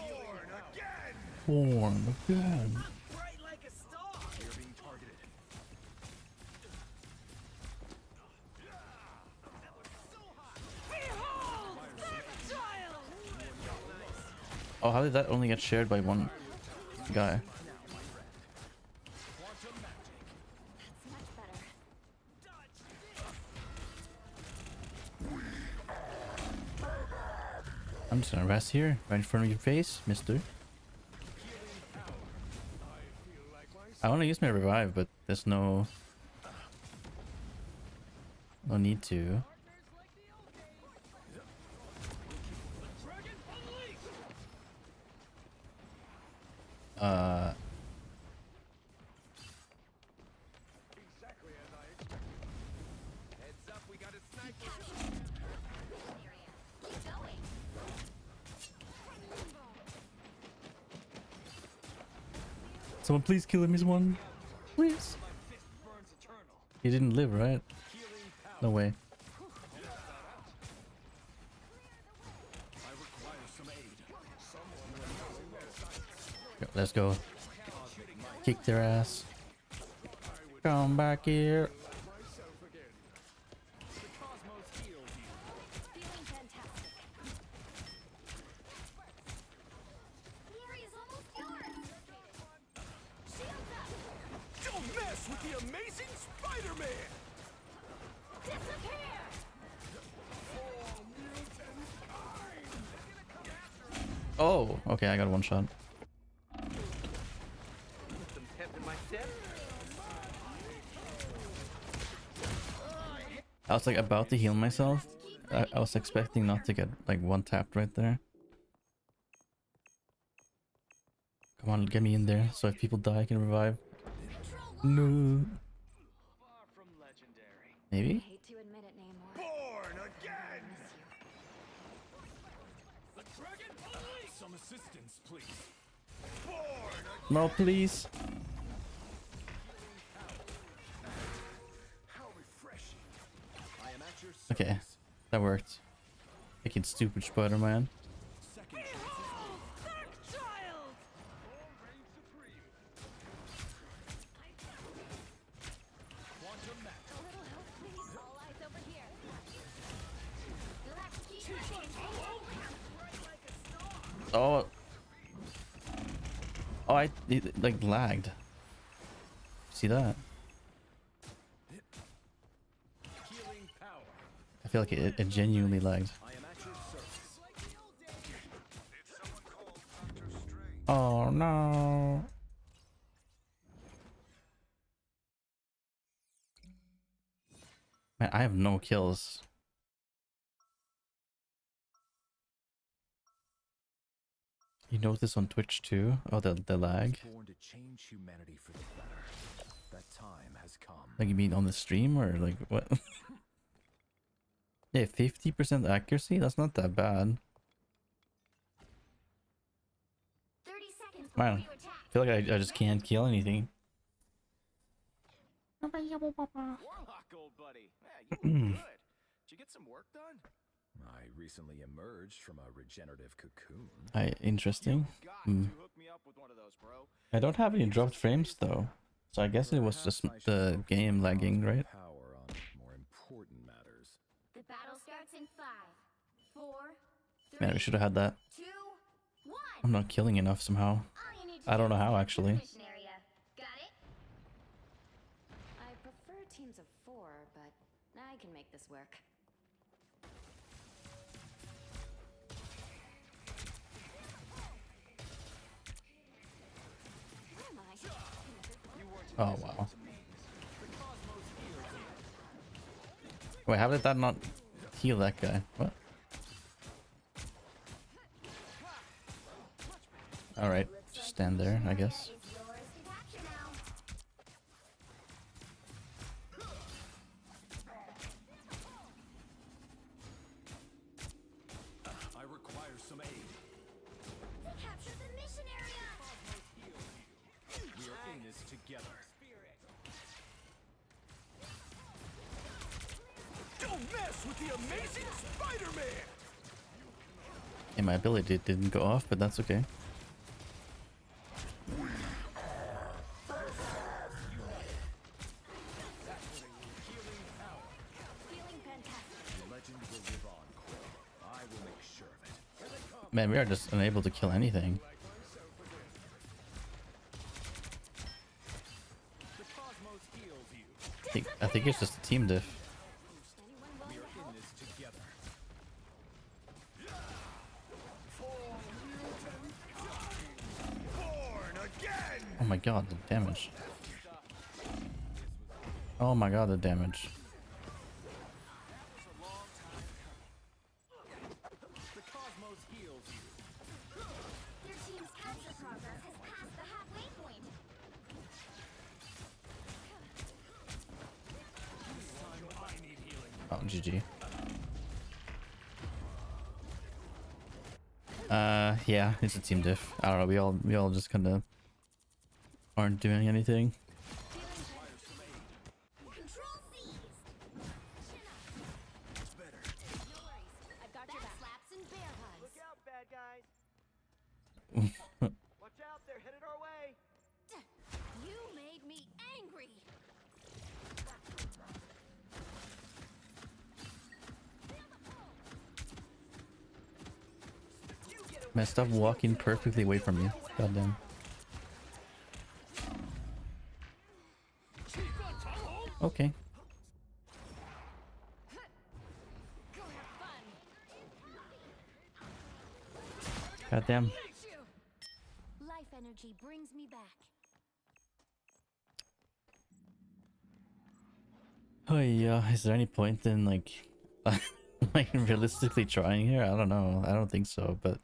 Born again. Bright like a star. You're being targeted. Oh, how did that only get shared by one guy? Quantum magic. That's much better. I'm just gonna rest here, right in front of your face, mister. I want to use my revive, but there's no need to. Exactly as I expected. Heads up, we got a sniper. Keep going. Someone please kill him, is one. Please. My fist burns eternal. He didn't live, right? Healing power. No way. I require some aid. Let's go. Kick their ass. Come back here. Myself again. The cosmos heals you. Feeling fantastic. The area's almost yours. Shields up. Don't mess with the amazing Spider-Man. Disappear. Oh, okay, I got one shot. Put some pep in my step. I was like about to heal myself. I was expecting not to get like one tapped right there. Come on, get me in there so if people die I can revive. No. Far from legendary. I Maybe? hate to admit it, Namor. Born again. The dragon police. Some assistance, please. No, please. How refreshing. I am at your service. Okay, that worked. Making stupid Spider-Man. Second choice is Child. quantum magic. A little help, please. All eyes over here. Let's keep pushing. Oh. Oh, it like lagged. See that? Healing power. I feel like it genuinely lagged. I am at your service. Oh no. Man, I have no kills. You notice this on Twitch too? Oh, the lag. Born to change humanity for the better. That time has come. Like you mean on the stream or like what? Yeah, 50% accuracy? That's not that bad. 30 seconds before Man, you attack. I feel like I just can't kill anything. Warlock, old buddy. Yeah, you look good. Did you get some work done? I recently emerged from a regenerative cocoon. Interesting. Got to hook me up with one of those, bro. I don't have any dropped frames though, so I guess it was just Perhaps I should the focus game my lagging, cosmic right? Power on more important matters. The battle starts in 5, 4, 3, Man, we should have had that. 2, 1. I'm not killing enough somehow. All you need to I don't do know is how, get to the actually. mission area. Got it? I prefer teams of 4, but I can make this work. Where am I? Oh wow. Wait, how did that not heal that guy? What? Alright, just stand there, I guess. It's yours to capture now. I require some aid. Capture the mission area. We are in this together. Don't mess with the amazing Spider-Man! And my ability didn't go off, but that's okay. Feeling fantastic. The legend will live on, Quill. I will make sure of it. Man, we are just unable to kill anything. The cosmos heals you. I think it's just a team diff. Anyone We willing are to help? in this together. Born again! Oh my god, the damage. Oh my god, the damage. The cosmos heals you. Your team's capture progress has passed the halfway point. I need healing. Oh, GG. Yeah, it's a team diff. I don't know, we all just kinda aren't doing anything. Control seized. Better. No worries. I've got your back. Slaps and bear hugs. Look out, bad guys. Watch out, they're headed our way. You made me angry. Man, stop walking perfectly away from me. Goddamn. Okay. Go have fun. Goddamn. Life energy brings me back. Oh yeah, is there any point in like like realistically trying here? I don't know. I don't think so, but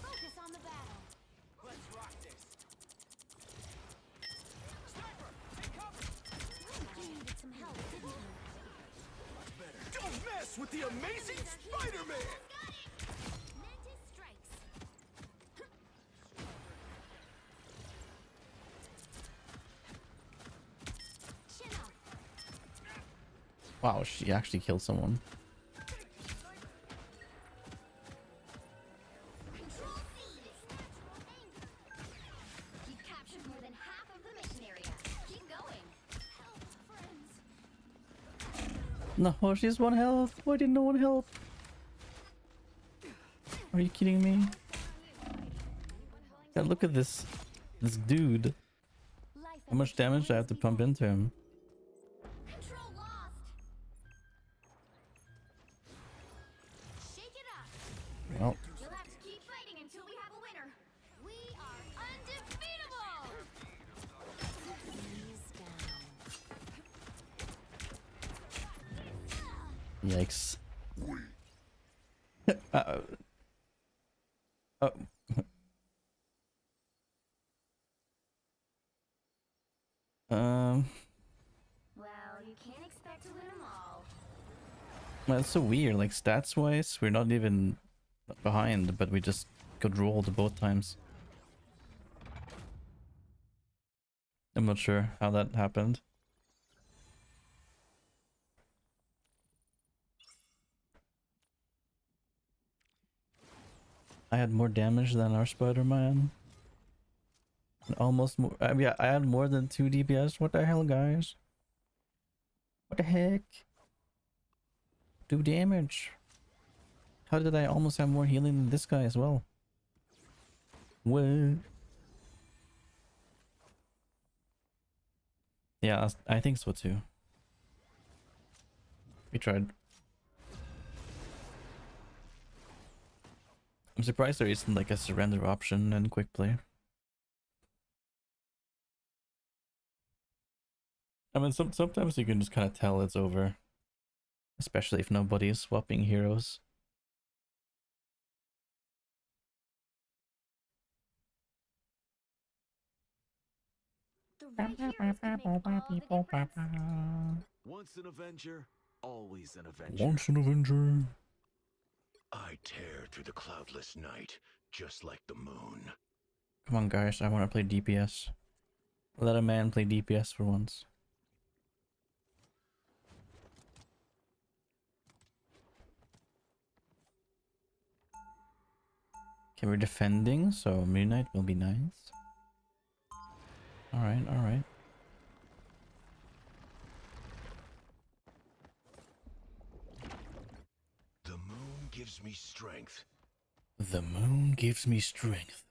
Focus on the battle. Let's rock this. Sniper, take cover. You needed some help, didn't you? Don't mess with the amazing Spider-Man! Mantis strikes. Chin up. wow, she actually killed someone. Control seized. You've captured more than half of the mission area. Keep going. Help, friends. No, she's one health. Why didn't no one help? Are you kidding me? God, look at this dude. Life How much energy damage do I have to brings me pump back. into him? Control lost. Shake it up. Well, You'll have to keep fighting until we have a winner. We are undefeatable. Ease down. yikes. Oh. Well, you can't expect to win them all. Well, that's so weird. Like stats wise, we're not even behind, but we just got rolled both times. I'm not sure how that happened. I had more damage than our Spider-Man. Almost more. Yeah, I had more than 2 DPS. What the hell, guys? What the heck? 2 damage. How did I almost have more healing than this guy as well? What? Yeah, I think so too. We tried. I'm surprised there isn't like a surrender option in quick play. I mean, sometimes you can just kind of tell it's over. Especially if nobody is swapping heroes. The right heroes can make all the difference. Once an Avenger, always an Avenger. Once an Avenger. I tear through the cloudless night, just like the moon. Come on, guys, I want to play DPS. Let a man play DPS for once. Okay, we're defending, so Midnight will be nice. Alright, alright. The moon gives me strength. The moon gives me strength.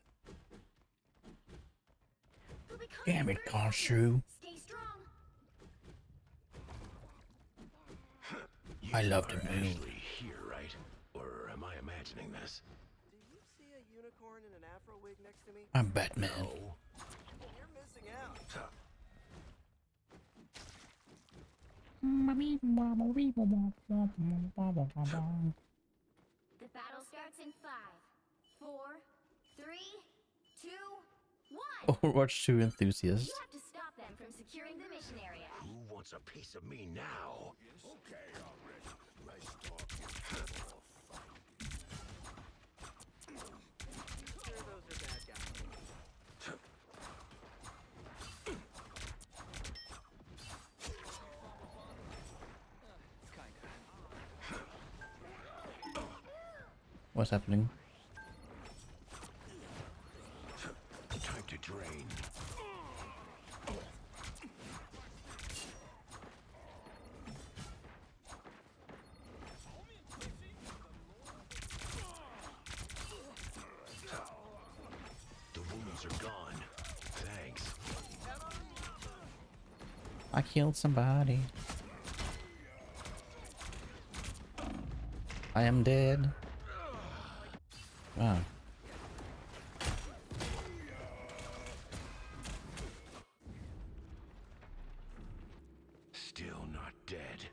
We'll be Damn it, coming for you. Khonshu. Stay strong. You I love the are moon. actually here, right? Or am I imagining this? Do you see a unicorn in an afro wig next to me? I'm Batman. No. You're missing out. The battle starts in 5, 4, 3, 2, 1. Overwatch 2 enthusiast. You have to stop them from securing the mission area. Who wants a piece of me now? Okay, already. Nice talk. Sure, those are bad guys. What's happening? Time to drain. The wounds are gone. Thanks. I killed somebody. I am dead. Wow. Still not dead.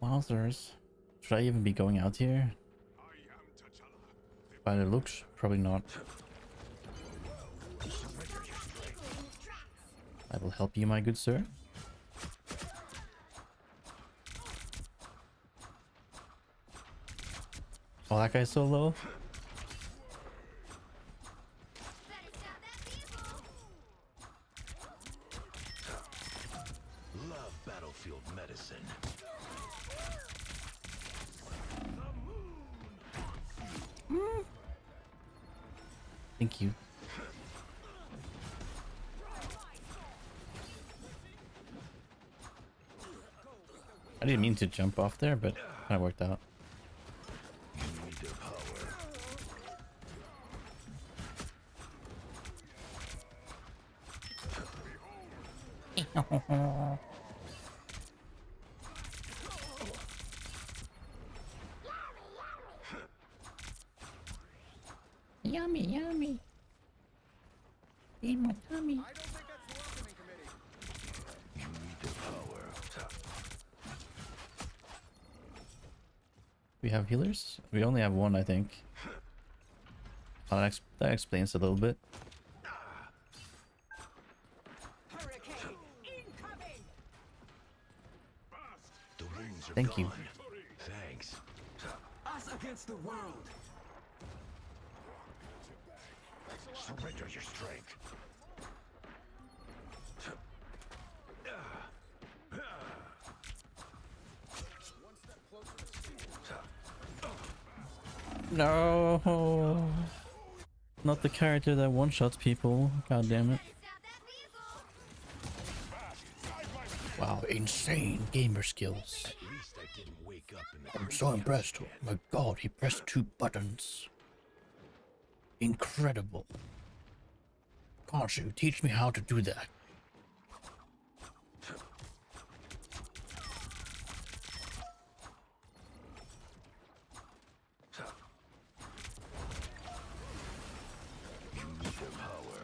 Wowzers. Should I even be going out here? By the looks, probably not. I will help you, my good sir. Oh, that guy's so low. Better stop that vehicle. Love battlefield medicine. Thank you. I didn't mean to jump off there, but kind of worked out. You need the power. Yummy, yummy. In my tummy. I don't think that's the welcoming committee. You need the power. We have healers? We only have one, I think. Oh, that explains a little bit. Hurricane incoming! The wounds are Thank you. gone. Thanks. Us against the world. Surrender your strength. No, not the character that one-shots people. God damn it. Stop that weasel! Wow, insane gamer skills. At least I didn't wake up in the I'm so impressed. My god, he pressed 2 buttons. Incredible. Can't you teach me how to do that? You need the power.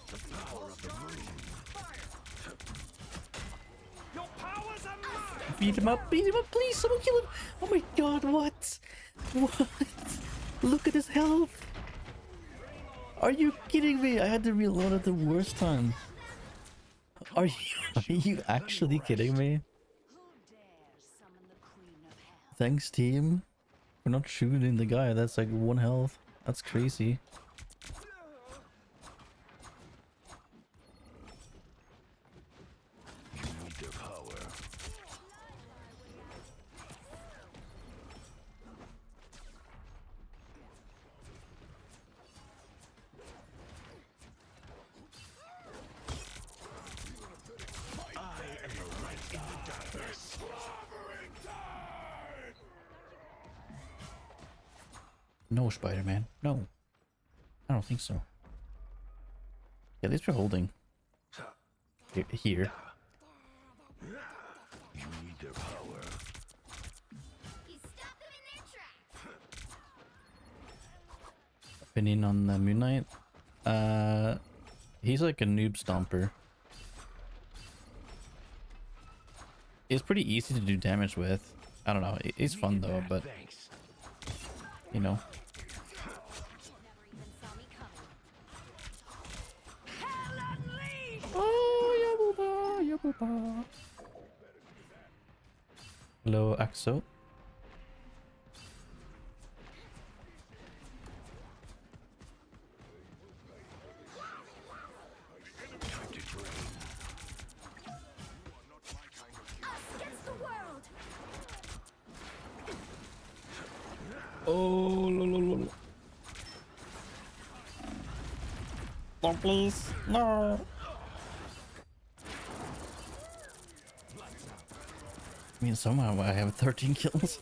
The power of the moon. Your powers are mine! Beat him up, please, someone kill him. Oh my god, what? What? Look at his health. Are you kidding me? I had to reload at the worst time. Are you actually kidding me? Thanks, team. We're not shooting the guy. That's like 1 health. That's crazy. You need their power. I am the light in the darkness. No, Spider-Man. No. I don't think so. Yeah, at least we're holding. Here. You need their power. You stop them in their tracks! Opinion on the Moon Knight? He's like a noob stomper. It's pretty easy to do damage with. I don't know. It's fun though, but Thanks. you know. Oh, yabuba. Hello, Axo. Time to drain. Us against the world! Oh, lol. Don't please. No. I mean, somehow I have 13 kills.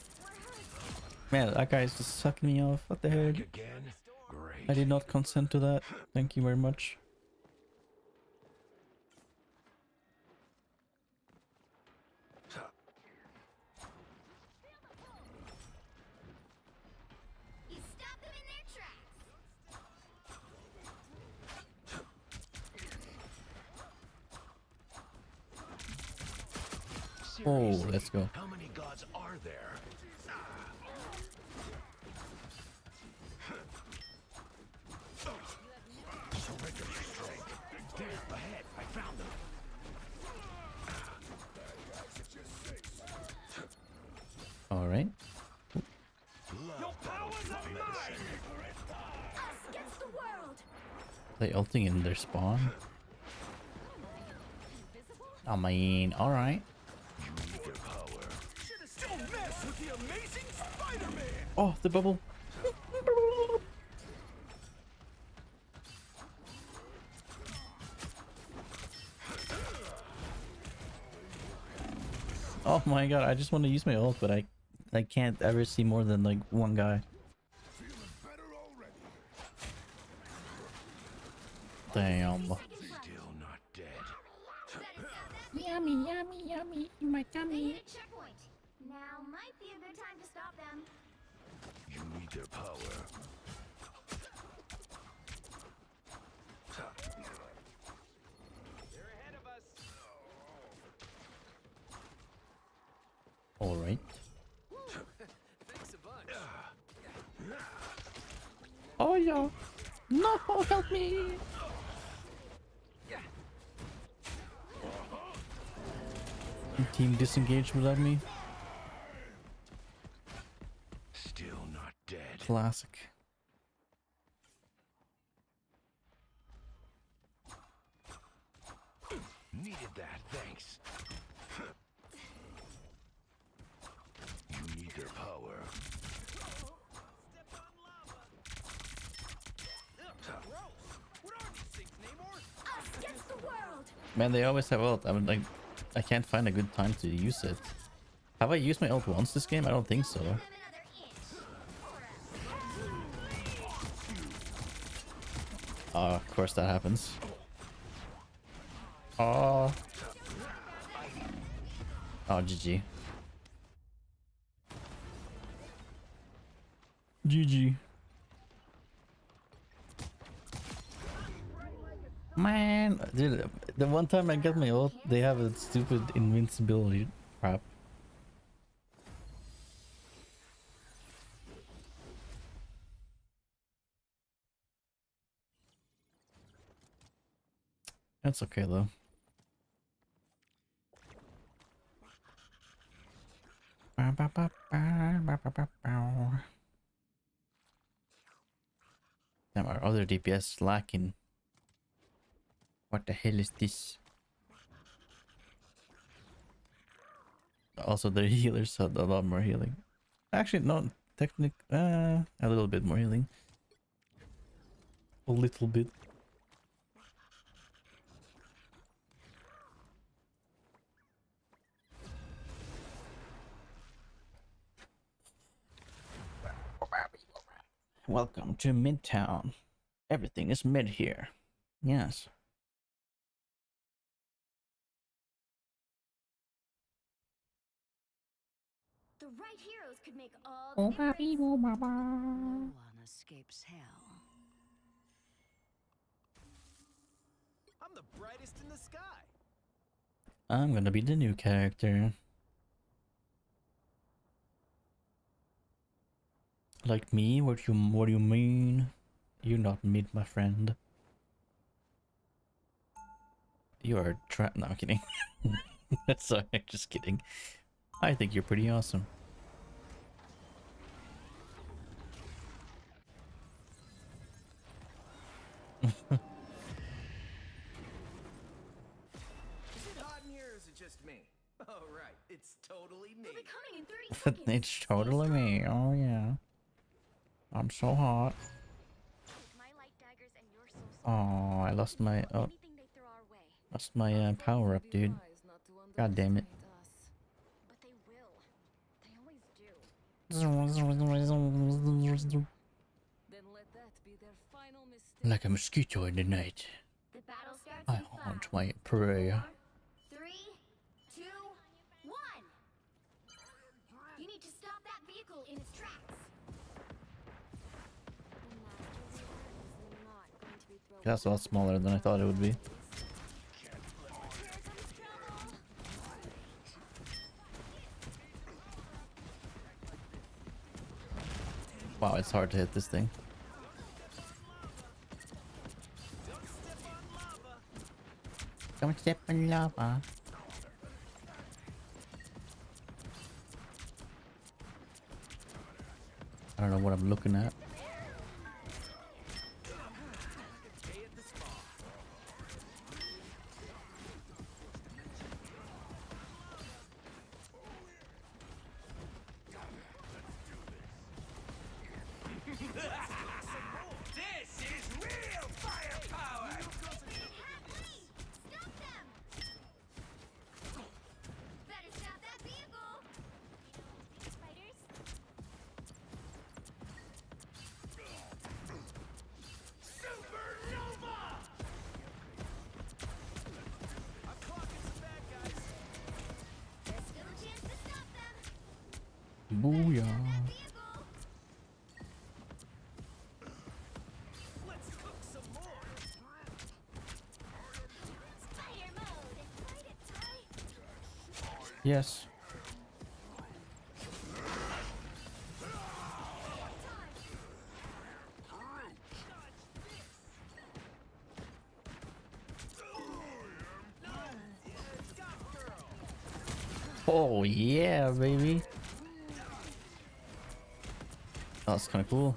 Man, that guy's just sucking me off. What the heck? Again? Great. I did not consent to that. Thank you very much. You stop them in their tracks! Oh, Seriously, let's go. How many gods are there? Surrender your strength. There, ahead. I found them. All right. Your powers are mine. Us against the world! They ulting in their spawn. I mean, all right. You need their power. Don't mess with the amazing Spider-Man! Oh, the bubble. Oh my god, I just want to use my ult, but I can't ever see more than like 1 guy. Damn. Still not dead. Yummy, yummy, yummy in my They tummy. hit a checkpoint. Now might be a good time to stop them. You need their power. They're ahead of us. All right. Thanks a bunch. Oh yeah. No, help me. Team disengaged without me. Still not dead. Classic. Needed that, thanks. You need their power. Step on lava. Ugh, gross. What are these things, Namor? Us against the world. Man, they always have ult. I'm like, I can't find a good time to use it. Have I used my ult once this game? I don't think so. Give them another inch. Or else. Of course that happens. Oh. Oh, GG. GG. Man, dude, the one time I get my ult, they have a stupid invincibility crap. That's okay though. Damn, our other DPS is lacking. What the hell is this? Also, the healers had a lot more healing. Actually, not technic. A little bit more healing. A little bit. Welcome to Midtown. Everything is mid here. Yes. The right heroes could make all the difference. No one escapes hell. I'm the brightest in the sky. I'm gonna be the new character. Like me? What do you mean? You're not mid, my friend. You are no, I'm kidding. Sorry, just kidding. I think you're pretty awesome. Is it hot in here or is it just me? Oh, right. It's totally me. They'll be coming in 30 seconds. It's totally me. Oh yeah. I'm so hot. With my light daggers and your soul Oh, I lost my anything they throw our way. lost my power up, dude. God damn it. But they will. They always do. Then let that be their final mistake. Like a mosquito in the night, The battle starts I in haunt 5, my prey. 4, 3, 2, 1. You need to stop that vehicle in its tracks. That's a lot smaller than I thought it would be. Wow, it's hard to hit this thing. Don't step on lava. I don't know what I'm looking at. This is real firepower! Stop them! Better stop that vehicle! Spiders? Supernova! I'm clocking some bad guys. There's still a chance to stop them! Booyah. Vehicle! Let's cook some more. Spider mode! Fight it, Ty! Yes. Oh yeah, baby. That's kind of cool.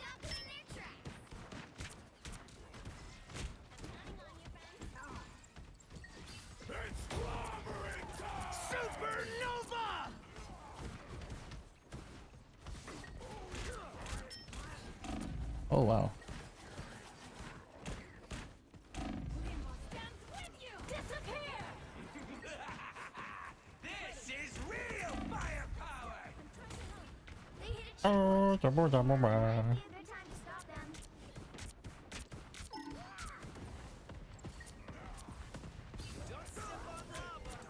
Oh wow. This is real firepower! They hit a Oh, no time to stop them. Don't step on lava!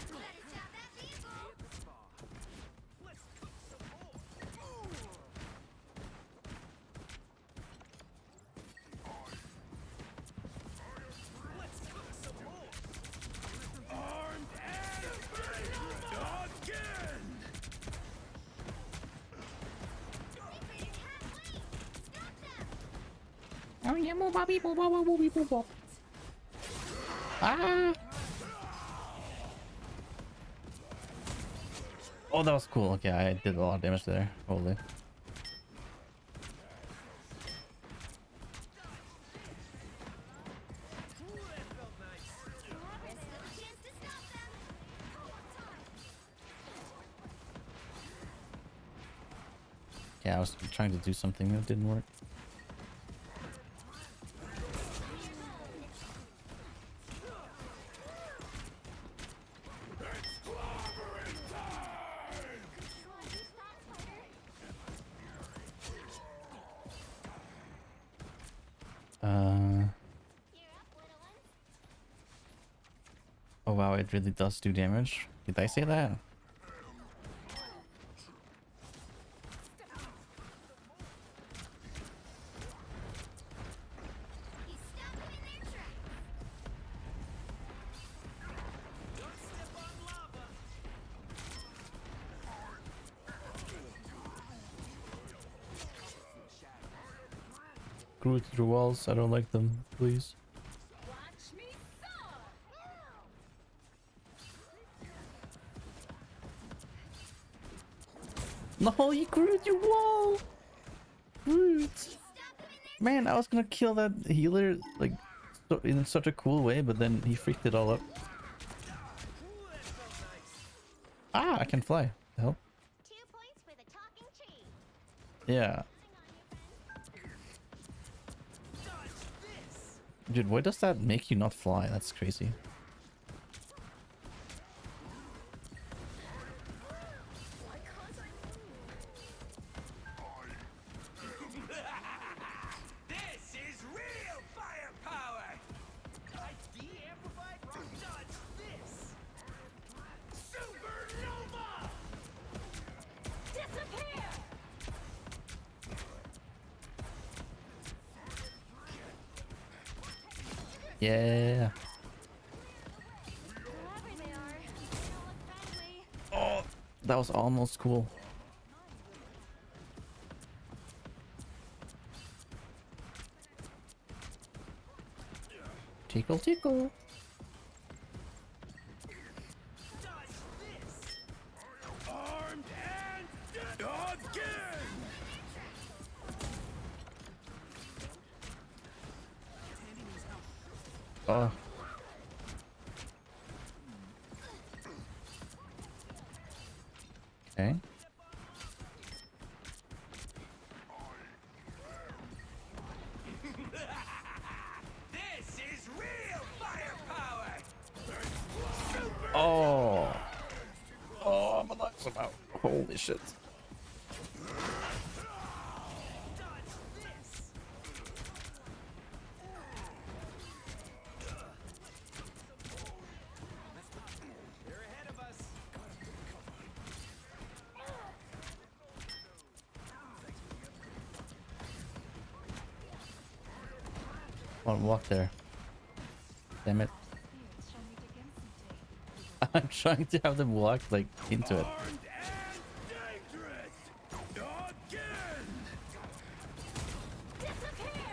Better tap that vehicle. Let's cook some more! Let's cook some more! Armed and dangerous! Again! Defeated halfway. Stop them. Oh yeah, bobby, bop. Ah. Oh, that was cool. Okay, I did a lot of damage there. Holy. Ooh, that felt nice! There's still a chance to stop them. Yeah, I was trying to do something that didn't work. Oh wow, it really does do damage. Did I say that? He stopped them in their tracks. Don't step on lava! Screw it through walls. I don't like them. Please. Watch me thaw. No, you grew through wall. Rude. Stop them in their Man, I was gonna kill that healer like in such a cool way, but then he freaked it all up. Ooh, that felt nice! Ah, I can fly. The hell? 2 points for the talking tree. Yeah. Hang on, your friend. Dodge this! Dude, why does that make you not fly? That's crazy. This is real firepower! I de-amplified rock dodge this! Supernova! Disappear. Yeah. Wherever they are, they don't look friendly. Oh, that was almost cool. Tickle, tickle. Dodge this! Armed and again! Oh. Okay. This is real firepower! Oh. Oh, my life's about. Holy shit. Dodge this! They're ahead of us! Come on, walk there. Damn it. I'm trying to have them walk like into it. Armed and dangerous! Again! Disappear.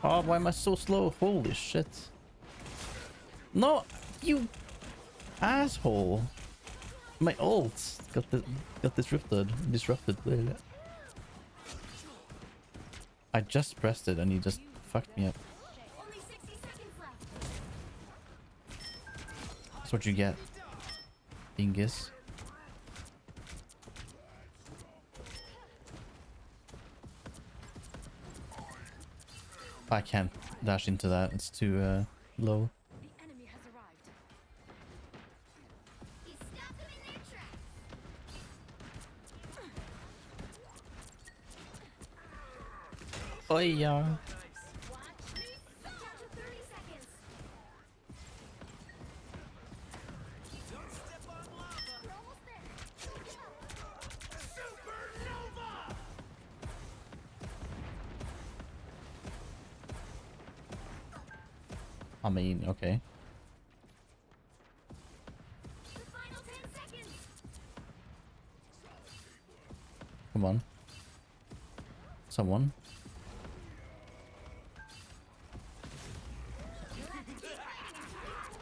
Oh, why am I so slow? Holy shit. No, you asshole. My ult got disrupted. I just pressed it and you just fucked me up. Only 60 seconds left. That's what you get. Dingus. I can't dash into that. It's too low. The enemy has arrived. You stopped them in their tracks. Oh yeah. Watch me. Down to 30 seconds. Don't step on lava. We're almost there. I mean, okay. The final 10 seconds. Come on. Someone.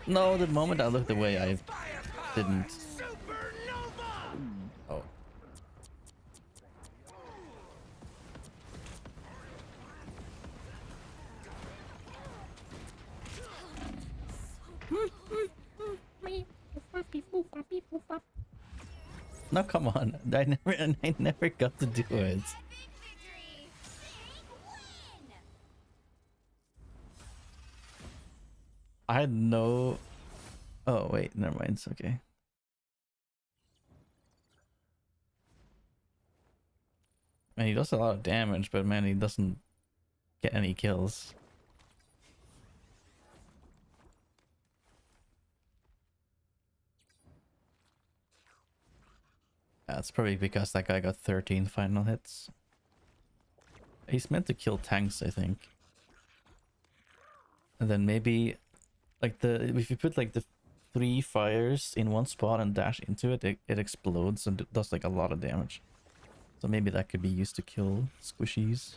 No, the moment I looked away, I didn't. Oh. No, come on. I never got to do it. Victory. Big win. I had no... Oh, wait. Never mind. It's okay. Man, he does a lot of damage, but man, he doesn't get any kills. That's probably because that guy got 13 final hits. He's meant to kill tanks, I think. And then maybe like if you put like the 3 fires in one spot and dash into it, it explodes and it does like a lot of damage. So maybe that could be used to kill squishies.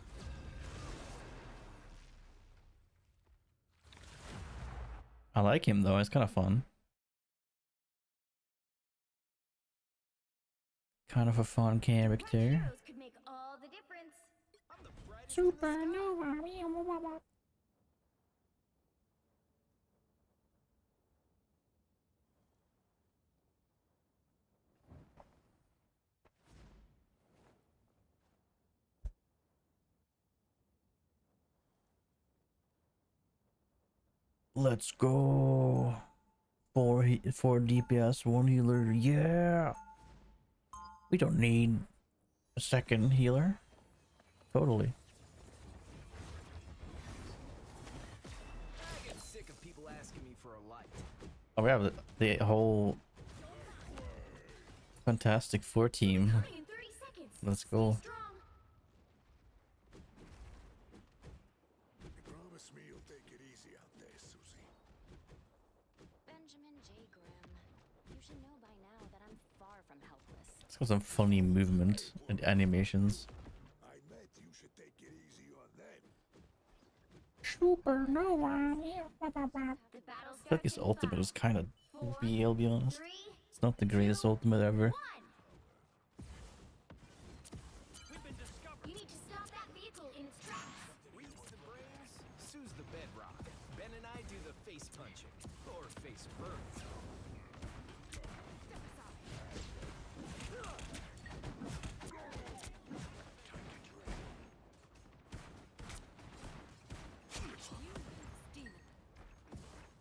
I like him though, it's kind of fun. Kind of a fun character. Heroes could make all the difference. I'm the brightest in the sky. Supernova. Let's go. 4 DPS, 1 healer. Yeah. We don't need a second healer. Totally. I get sick of people asking me for a light. Oh, we have the whole Fantastic Four team. Counting in 30 seconds. Let's go. Strong. Promise me you'll take it easy out there, Susie. Benjamin J. Grimm. You should know by now that I'm far from helpless. It's got some funny movement and animations. I meant you should take it easy on them. Supernova. The battle I feel like his ultimate is kind of goofy, I'll be honest. 3, It's not the greatest ultimate ever. 1. We've been discovered. You need to stop that vehicle in its tracks. We's the brains, Sue's the bedrock. Ben and I do the face punching. Or face burns.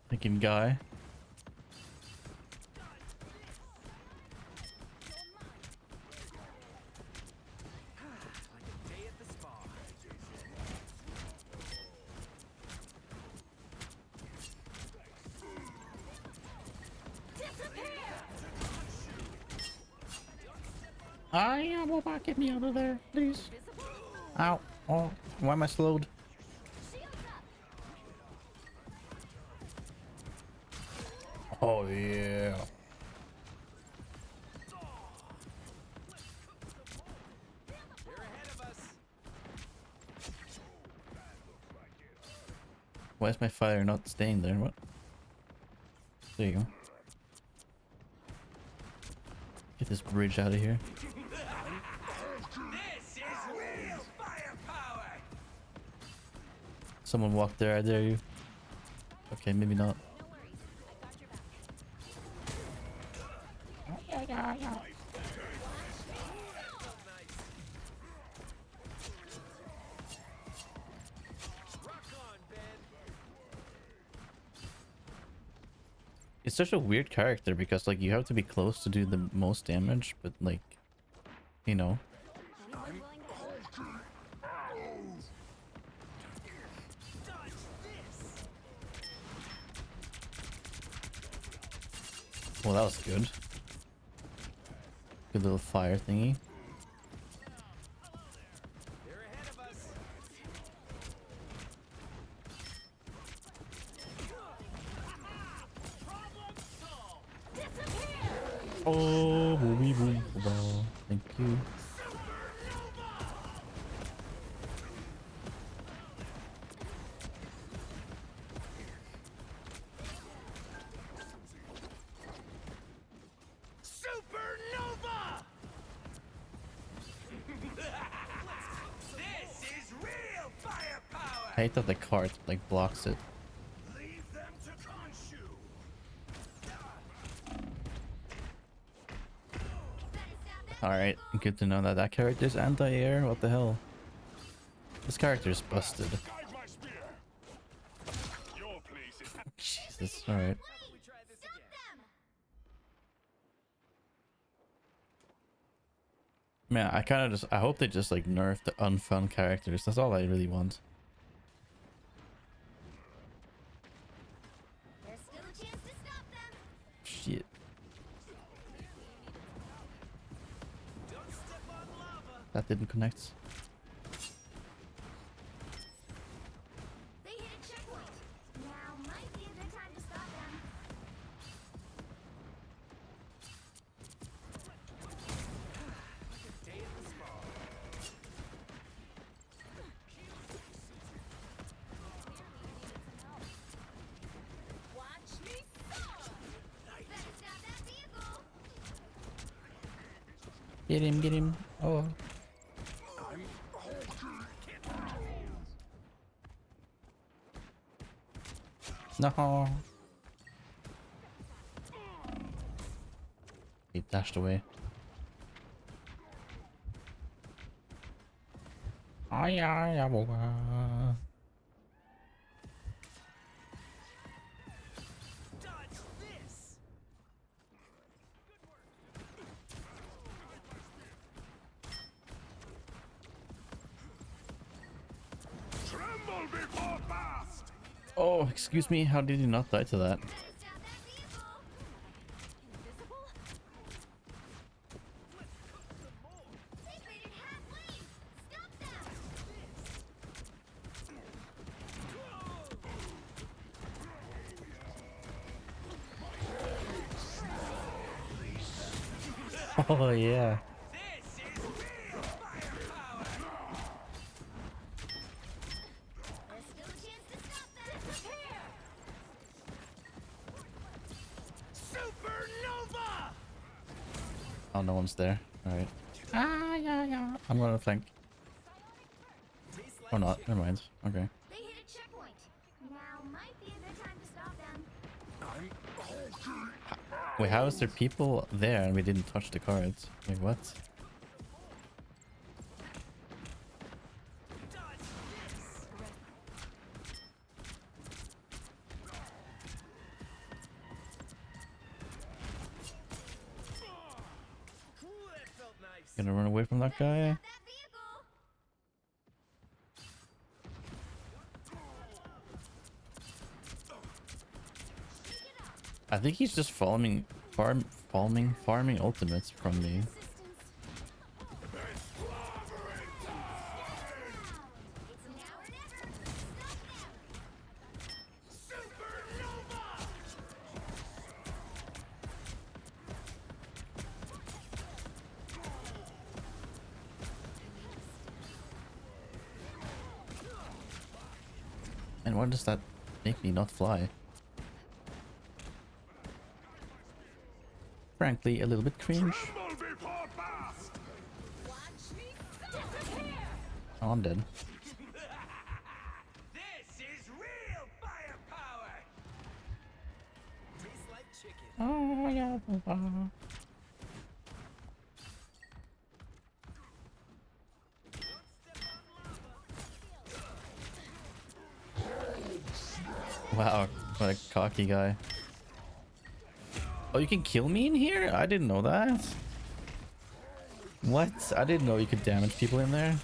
Thinking guy. Like a day at the spa. I am about get me out of there, please. Ow. Oh, why am I slowed? Shields up. Oh yeah. They're ahead of us. Why is my fire not staying there? What? There you go. Get this bridge out of here. This is real firepower. Someone walk there, I dare you. Okay, maybe not. No worries. I got your back. It's such a weird character because like you have to be close to do the most damage, but like, you know. Anyone willing to help? Well, that was good. Good little fire thingy. They're ahead of us. Oh, boom, boom, boom. Thank you. Supernova! This is real firepower! I hate that the cart like blocks it. Leave them to Khonshu. Alright, good to know that that character's anti-air. What the hell? This character's busted. Guide my spear. Your place is Jesus, alright. We try this again. Man, I kind of just, I hope they just like nerf the unfun characters. That's all I really want. There's still a chance to stop them. Shit. Don't step on lava. That didn't connect. They hit a checkpoint. Now might be a good time to stop them. Day at the spa. Watch me soar. Better stop that vehicle. Get him, get him. Oh. No. He dashed away. Oh yeah, yeah, Dodge this. tremble before blast. Oh, excuse me. How did you not die to that? Better stop that vehicle. Invisible? They've made it halfway. Stop them. Oh yeah. This is real firepower. There's still a chance to stop them. Disappear. Supernova! Oh, no one's there. All right. Ah, yeah, yeah. I'm gonna flank. Tastes like Or not. chicken. Never mind. Okay. They hit a checkpoint. Now might be a good time to stop them. Wait, how is there people there and we didn't touch the cards? Like what? Dodge this. Ooh, that felt nice. Gonna run away from that guy? Stop that vehicle. I think he's just farming ultimates from me. Assistance. It's now or never. Stop them. Supernova! And why does that make me not fly? Frankly, a little bit cringe. Tremble before blast. Watch me disappear. Oh, I'm dead. This is real firepower. Tastes like chicken. Oh, yeah. Wow, what a cocky guy. Oh, you can kill me in here? I didn't know that. What? I didn't know you could damage people in there.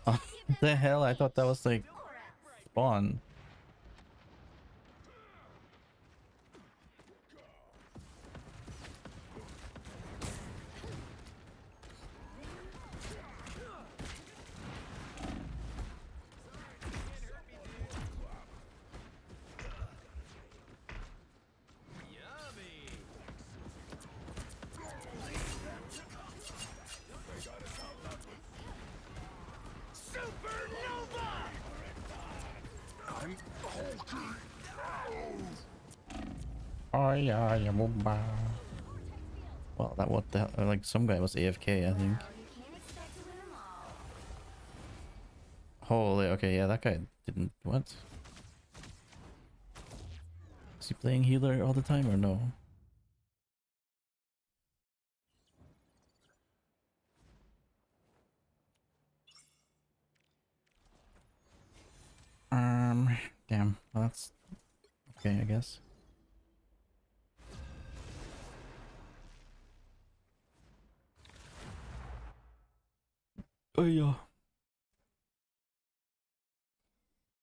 Oh, what the hell? I thought that was like spawn. Oh yeah, yeah, boomba. Well, that what the hell? Like some guy was AFK, I think. Well, you can't expect to win them all. Holy, okay, yeah, that guy didn't. What? Is he playing healer all the time or no? Damn, well, that's okay, I guess. Oh yeah.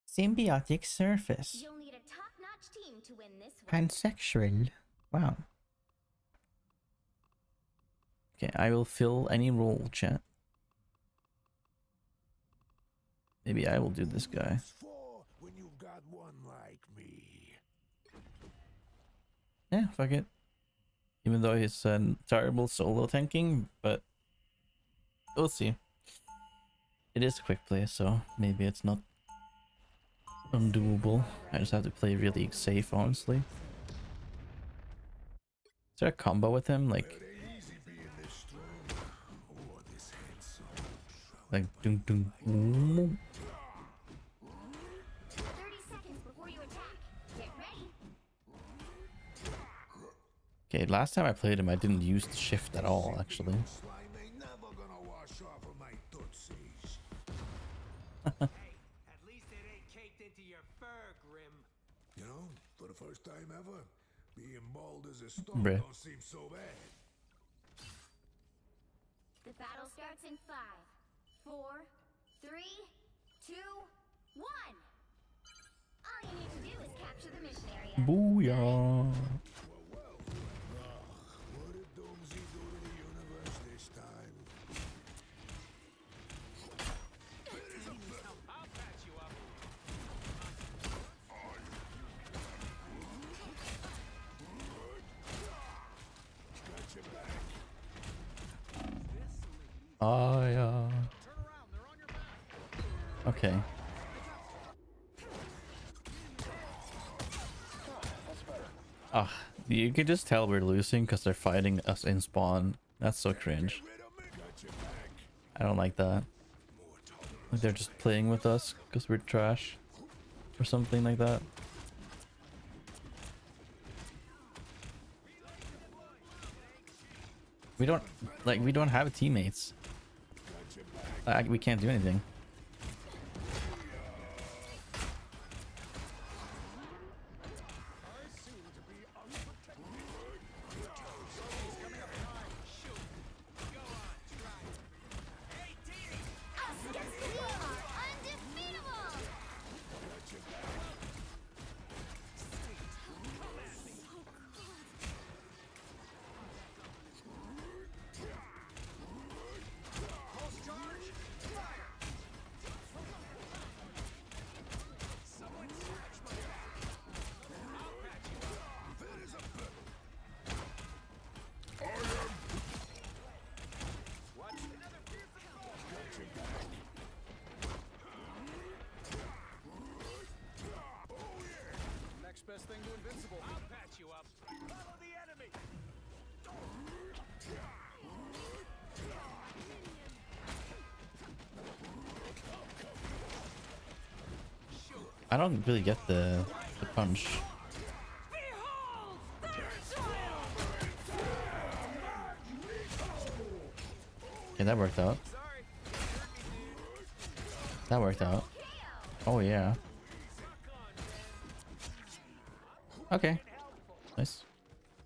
Symbiotic surface. You'll need a top-notch team to win this one. Pansexual. Wow. Okay, I will fill any role, chat. Maybe I will do this guy. For when you've got one like me. Yeah, fuck it. Even though he's terrible solo tanking, but we'll see. It is a quick play, so maybe it's not undoable. I just have to play really safe, honestly. Is there a combo with him? Like doom doom. 30 seconds before you attack. Get ready. Okay, last time I played him, I didn't use the shift at all, actually. Slime ain't never gonna wash off of my tootsies. Hey, at least it ain't caked into your fur, Grim. You know, for the first time ever, being bald as a stone Bruh. don't seem so bad. The battle starts in 5, 4, 3, 2, 1. All you need to do is capture the mission area. Booyah! What did Doomsy do to the universe this time? I'll patch you up. Got your back. Oh yeah. Okay. Ah, you could just tell we're losing because they're fighting us in spawn. That's so cringe. Rid of me. Got your back. I don't like that. Like they're just playing with us because we're trash or something like that. We don't have teammates. We can't do anything. Us against the wall are undefeatable. Next best thing to invincible. I'll patch you up. Follow the enemy. I don't really get the punch. Okay, that worked out. That worked out. Oh yeah. Okay. Nice.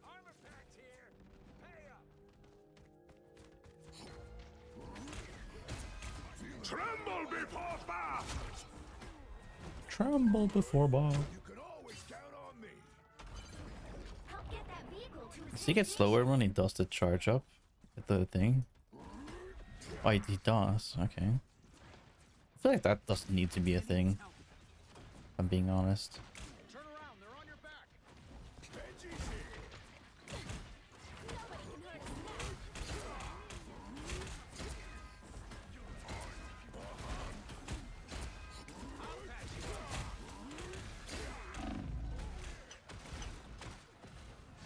Artifact here. Pay up. Tremble before Bath! Tremble before Bob. You can always count on me. Help get that vehicle to its Does he get slower when he does the charge up at the thing? Oh, he does. Okay. I feel like that doesn't need to be a thing. If I'm being honest. Turn around. They're on your back. Benji's here. Nobody can hurt us now.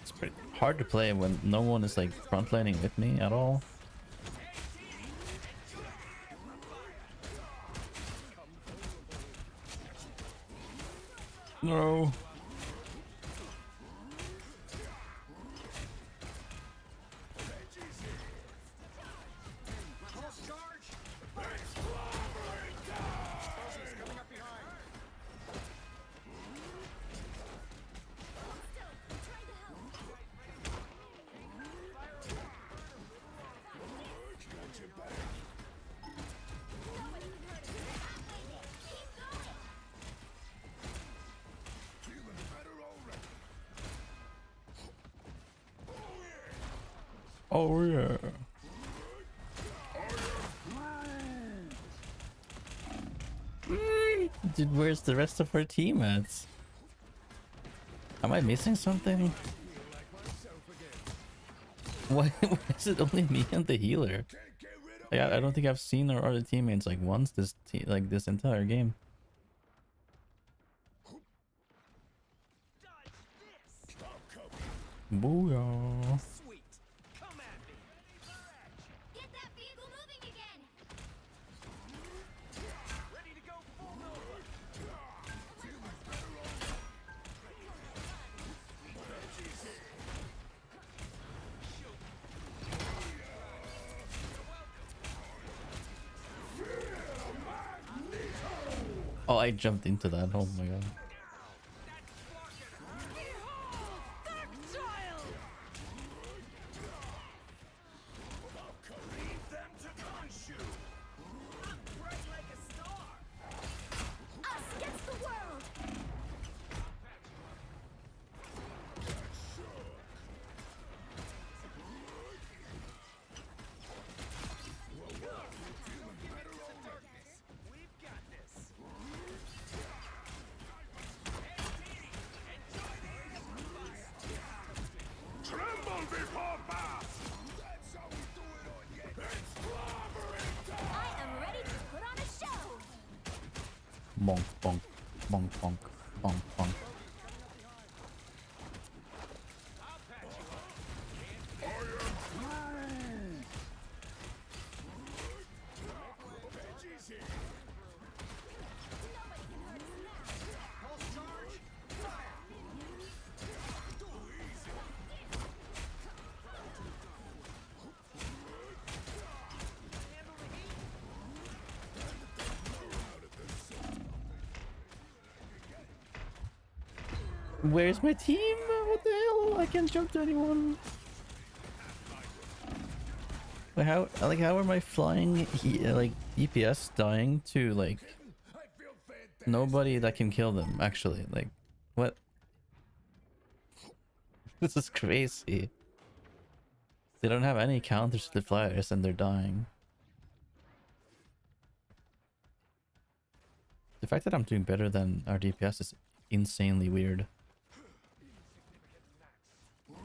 It's pretty hard to play when no one is like frontlining with me at all. No. Pulse charge. Coming up behind. Still, I'm trying to help. Nobody can hurt us now. Keep going. Feeling better already. Oh yeah. Dude, where's the rest of our team at? Am I missing something? Why is it only me and the healer? Can't get rid of Yeah, I don't think I've seen our other teammates like once this this entire game. Dodge this. Booyah. Sweet. Come at me. Get that vehicle moving again. Ready to go full Nova. Oh, I jumped into that. Oh my god. Leave them to punch you. Bright like a star. Us against the world. We've got this. Tremble before Bath! That's how we do it on Yet. It's clobbering time! I am ready to put on a show. Bonk, bonk, bonk, bonk, bonk, bonk. Benji's here. Nobody can hurt us now. Pulse charge. Fire. Handle the heat. Where's my team? What the hell? I can't jump to anyone. Wait, how are my flying like DPS dying to like I feel fantastic. nobody that can kill them? Actually, like what? This is crazy. They don't have any counters to the flyers and they're dying. The fact that I'm doing better than our DPS is insanely weird. Look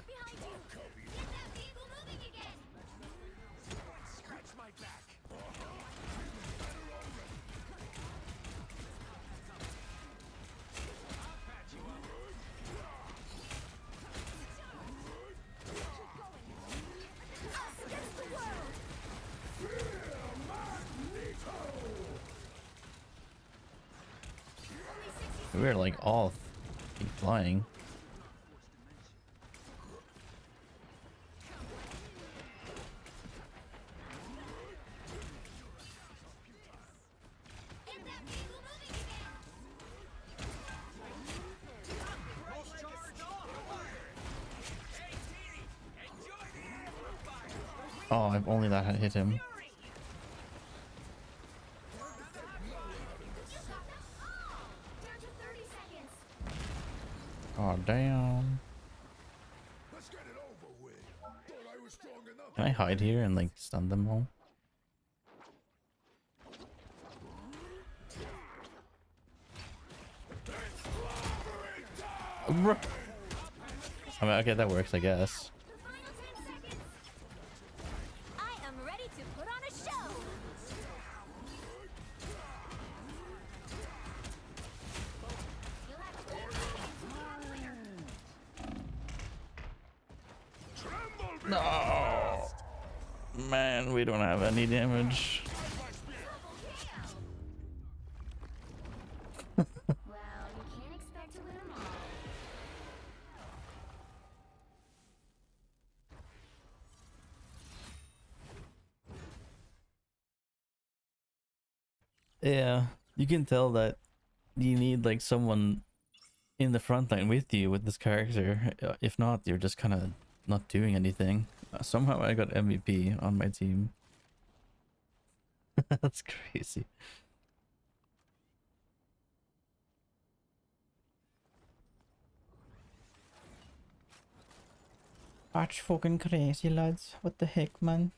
behind you. Get that vehicle moving again. Scratch my back. Us against the world. We're like all flying. Get that vehicle moving again. Oh, if only that had hit him. Down to 30 seconds. Oh, damn. Let's get it over with. Thought I was strong enough. Can I hide here and like stun them all? I mean, okay, that works, I guess. The final 10 seconds. I am ready to put on a show. You'll have 10 seconds to get clear. No, man, we don't have any damage. Well, you can't expect to win them all. Yeah, you can tell that you need like someone in the front line with you with this character. If not, you're just kind of not doing anything. Somehow I got MVP on my team. That's crazy. That's fucking crazy, lads. What the heck, man?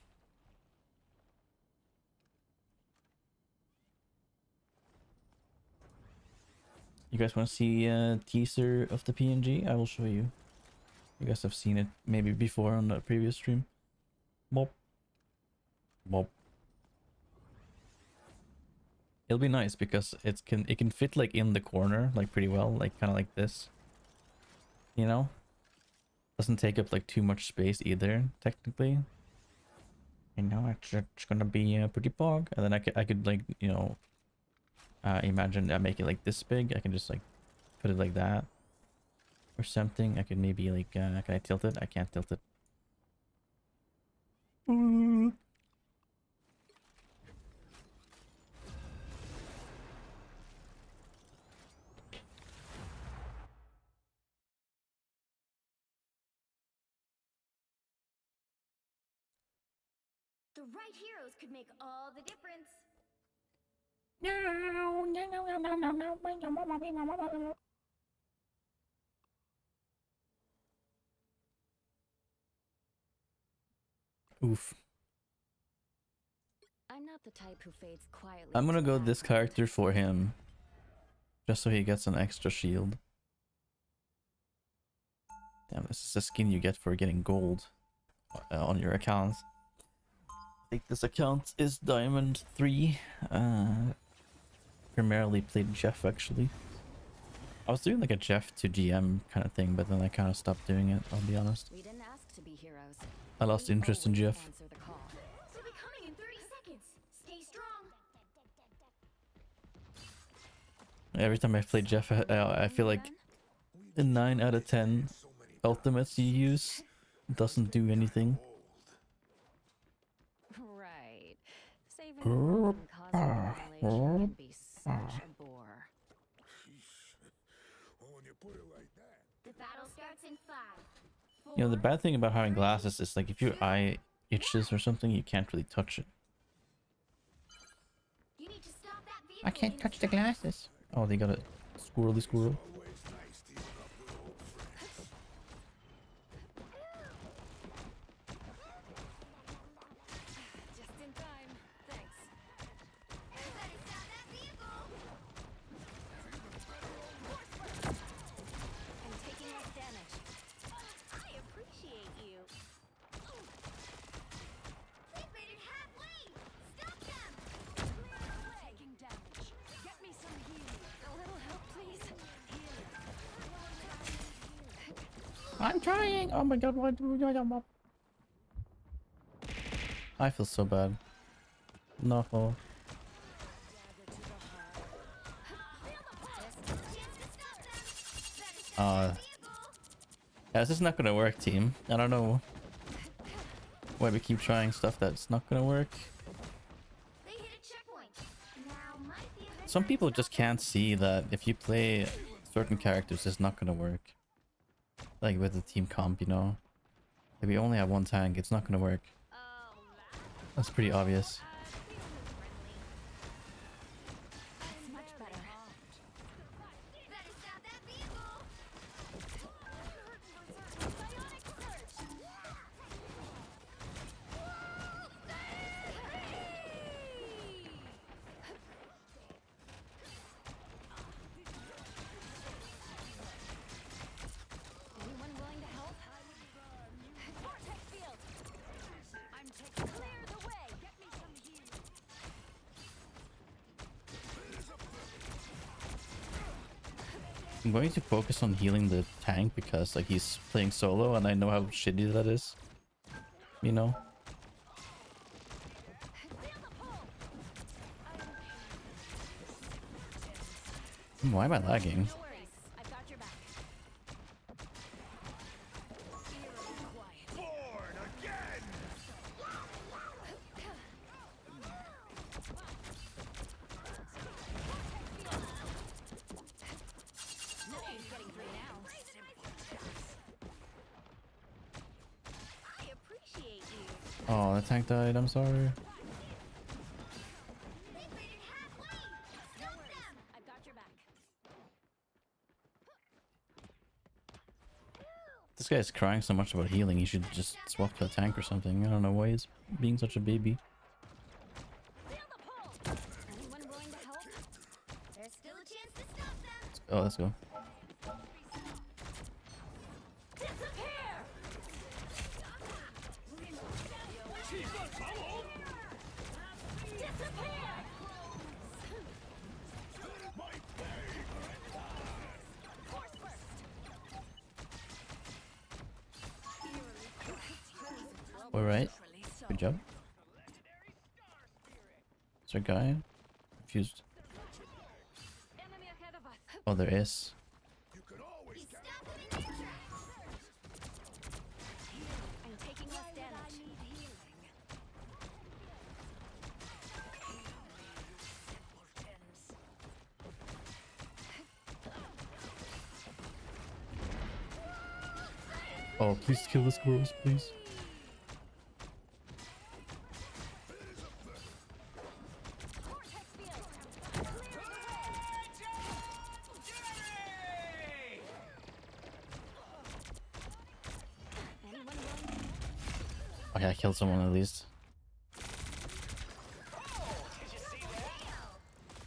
You guys want to see a teaser of the PNG? I will show you. You guys have seen it maybe before on the previous stream. Mop. Mop. It'll be nice because it can fit like in the corner like pretty well, like kind of like this. You know? Doesn't take up like too much space either, technically. You know, it's gonna be pretty bog. And then I could like, you know, imagine I make it like this big. I can just like put it like that or something. I could maybe like can I tilt it? I can't tilt it. The right heroes could make all the difference. Oof. I'm not the type who fades quietly. I'm gonna into go the this background. character for him. Just so he gets an extra shield. Damn, this is a skin you get for getting gold on your account. I think this account is Diamond 3. Primarily played Jeff, actually. I was doing like a Jeff to GM kind of thing, but then I kind of stopped doing it, I'll be honest. We didn't ask to be heroes. I lost We interest in always Jeff. answer the call. They'll be coming in 30 seconds. Stay strong. Every time I play Jeff, I feel like a 9 out of 10 ultimates you use doesn't do anything. Right. Saving the world and causing annihilation can be such a bore. Well, when you put it like that. The battle starts in 5. 4, You know, the bad thing about having glasses is like if your eye itches or something, you can't really touch it. You need to stop that vehicle. I can't touch the glasses. Oh, they got a squirrely squirrel. Always nice teaming up with old friends. Just in time. Thanks. Everybody stop that vehicle. I'm taking less damage. I appreciate you. They've made it halfway. Stop them. Taking damage. Get me some healing. A little help, please. Healing. I'm trying. Oh my god, what? I feel so bad. No. Yeah, this is not gonna work, team. I don't know why we keep trying stuff that's not gonna work. They hit a checkpoint. Now might be a good Some time people to just stop can't see that if you play certain characters, it's not gonna work. Like with the team comp, you know. If we only have one tank, it's not gonna work. Oh That's pretty obvious. That's much better. Better stop that vehicle! Bionic surge! Anyone willing to help? Vortex field! I'm taking clear the way! Get me some healing! I'm going to focus on healing the tank because like he's playing solo and I know how shitty that is. You know? Why am I lagging? No worries, I've got your back. Born again! Nothing's getting through now. I appreciate you. Oh, the tank died. I'm sorry. They made it halfway! Stop them! I've got your back. This guy's crying so much about healing. He should just swap to a tank or something. I don't know why he's being such a baby. Feel the pull! Anyone willing to help? There's still a chance to stop them! Oh, let's go. Disappear! Disappear! Force burst! All right. Good job. Is there a guy? Confused. Enemy ahead of us! Oh, there is. You could always Stop count. them in their tracks! I'm taking less damage. Oh, please kill the squirrels, please. Vortex field! Clear the way! Anyone willing to Oh yeah, I killed someone at least.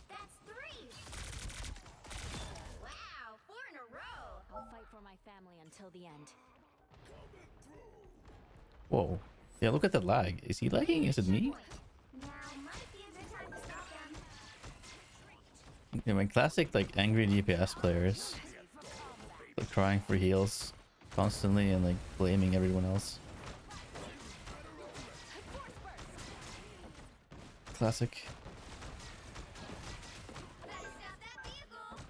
That's 3! Wow, 4 in a row! I'll fight for my family until the end. Whoa. Yeah, look at the lag. Is he lagging? Is it me? Now might be a good time to stop them. Yeah, my classic like angry DPS players. Like crying for heals constantly and like blaming everyone else. Classic. Better stop that vehicle!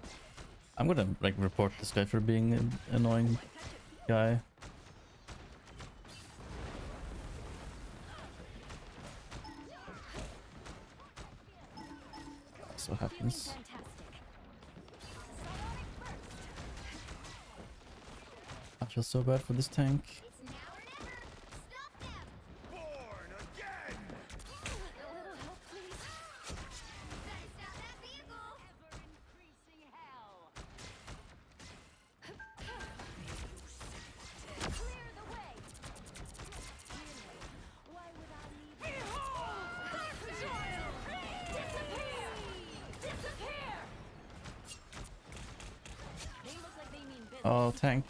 I'm gonna like report this guy for being an annoying guy. That's what happens. Fantastic. I feel so bad for this tank. It's now or never! Stop them! Born again! A little help, please. Better stop that vehicle! Ever-increasing hell! Clear the way! Why would I need Disappear! Disappear! They look like they mean business. Oh, tank.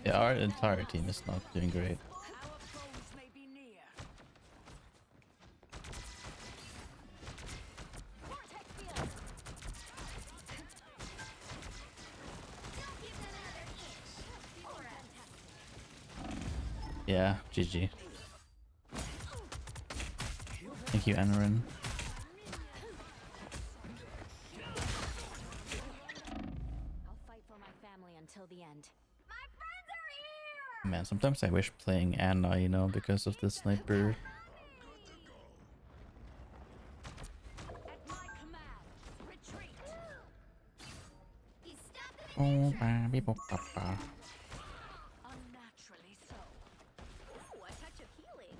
Yeah, our entire team is not doing great. Our foes may be near. Vortex field! Don't give them another inch! Or Yeah, GG. Thank you, Anarin. I'll fight for my family until the end. My friends are here! Man, sometimes I wish playing Anna, you know, because of the sniper. At my command, retreat! He stopped them Oh, baby, papa. Unnaturally so. Ooh, a touch of healing.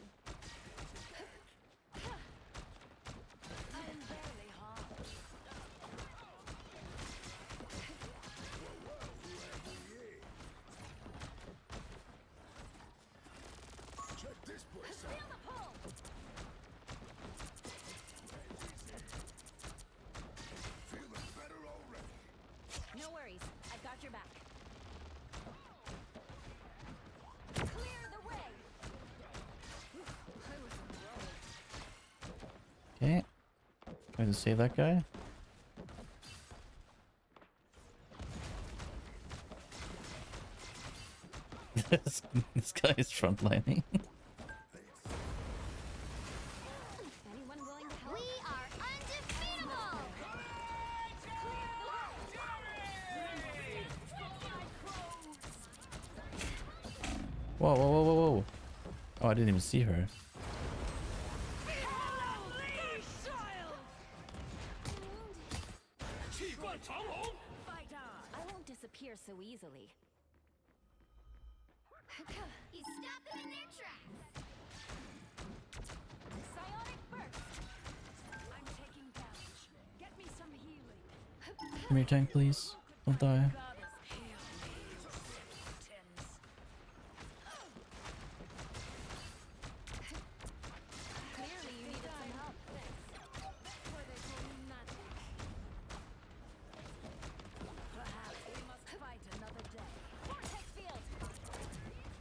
your back. Clear the way. Okay. Trying to save that guy. this guy is frontlining. Anyone willing to help? We are undefeatable. Whoa, whoa, whoa, whoa, whoa. Oh, I didn't even see her. I won't disappear so easily. You stop them in their tracks. Psionic burst. I'm taking damage. Get me some healing. Come here, tank, please. Don't die. Clearly you needed some help. Before they told me nothing. Perhaps we must fight another day. Vortex field.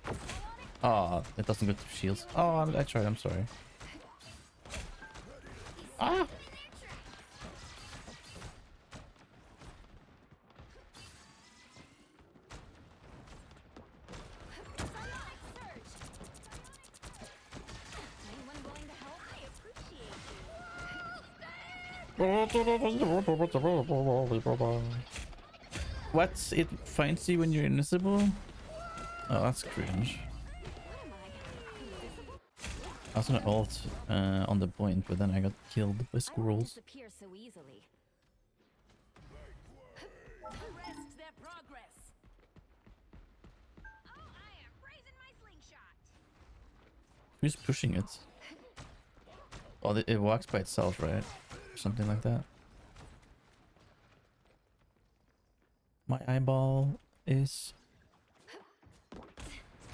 Psionic Ah, it doesn't go through shields. Oh, I tried. I'm sorry. Ah! Psionic surge. Anyone willing to help? I appreciate you. What? It finds you when you're invisible? Oh, that's cringe. What am I? Invisible? I was gonna ult on the point, but then I got killed by I won't squirrels. disappear so easily. Arrest their progress. Oh, I am raising my slingshot. Who's pushing it? Oh, it walks by itself, right? Something like that. My eyeball is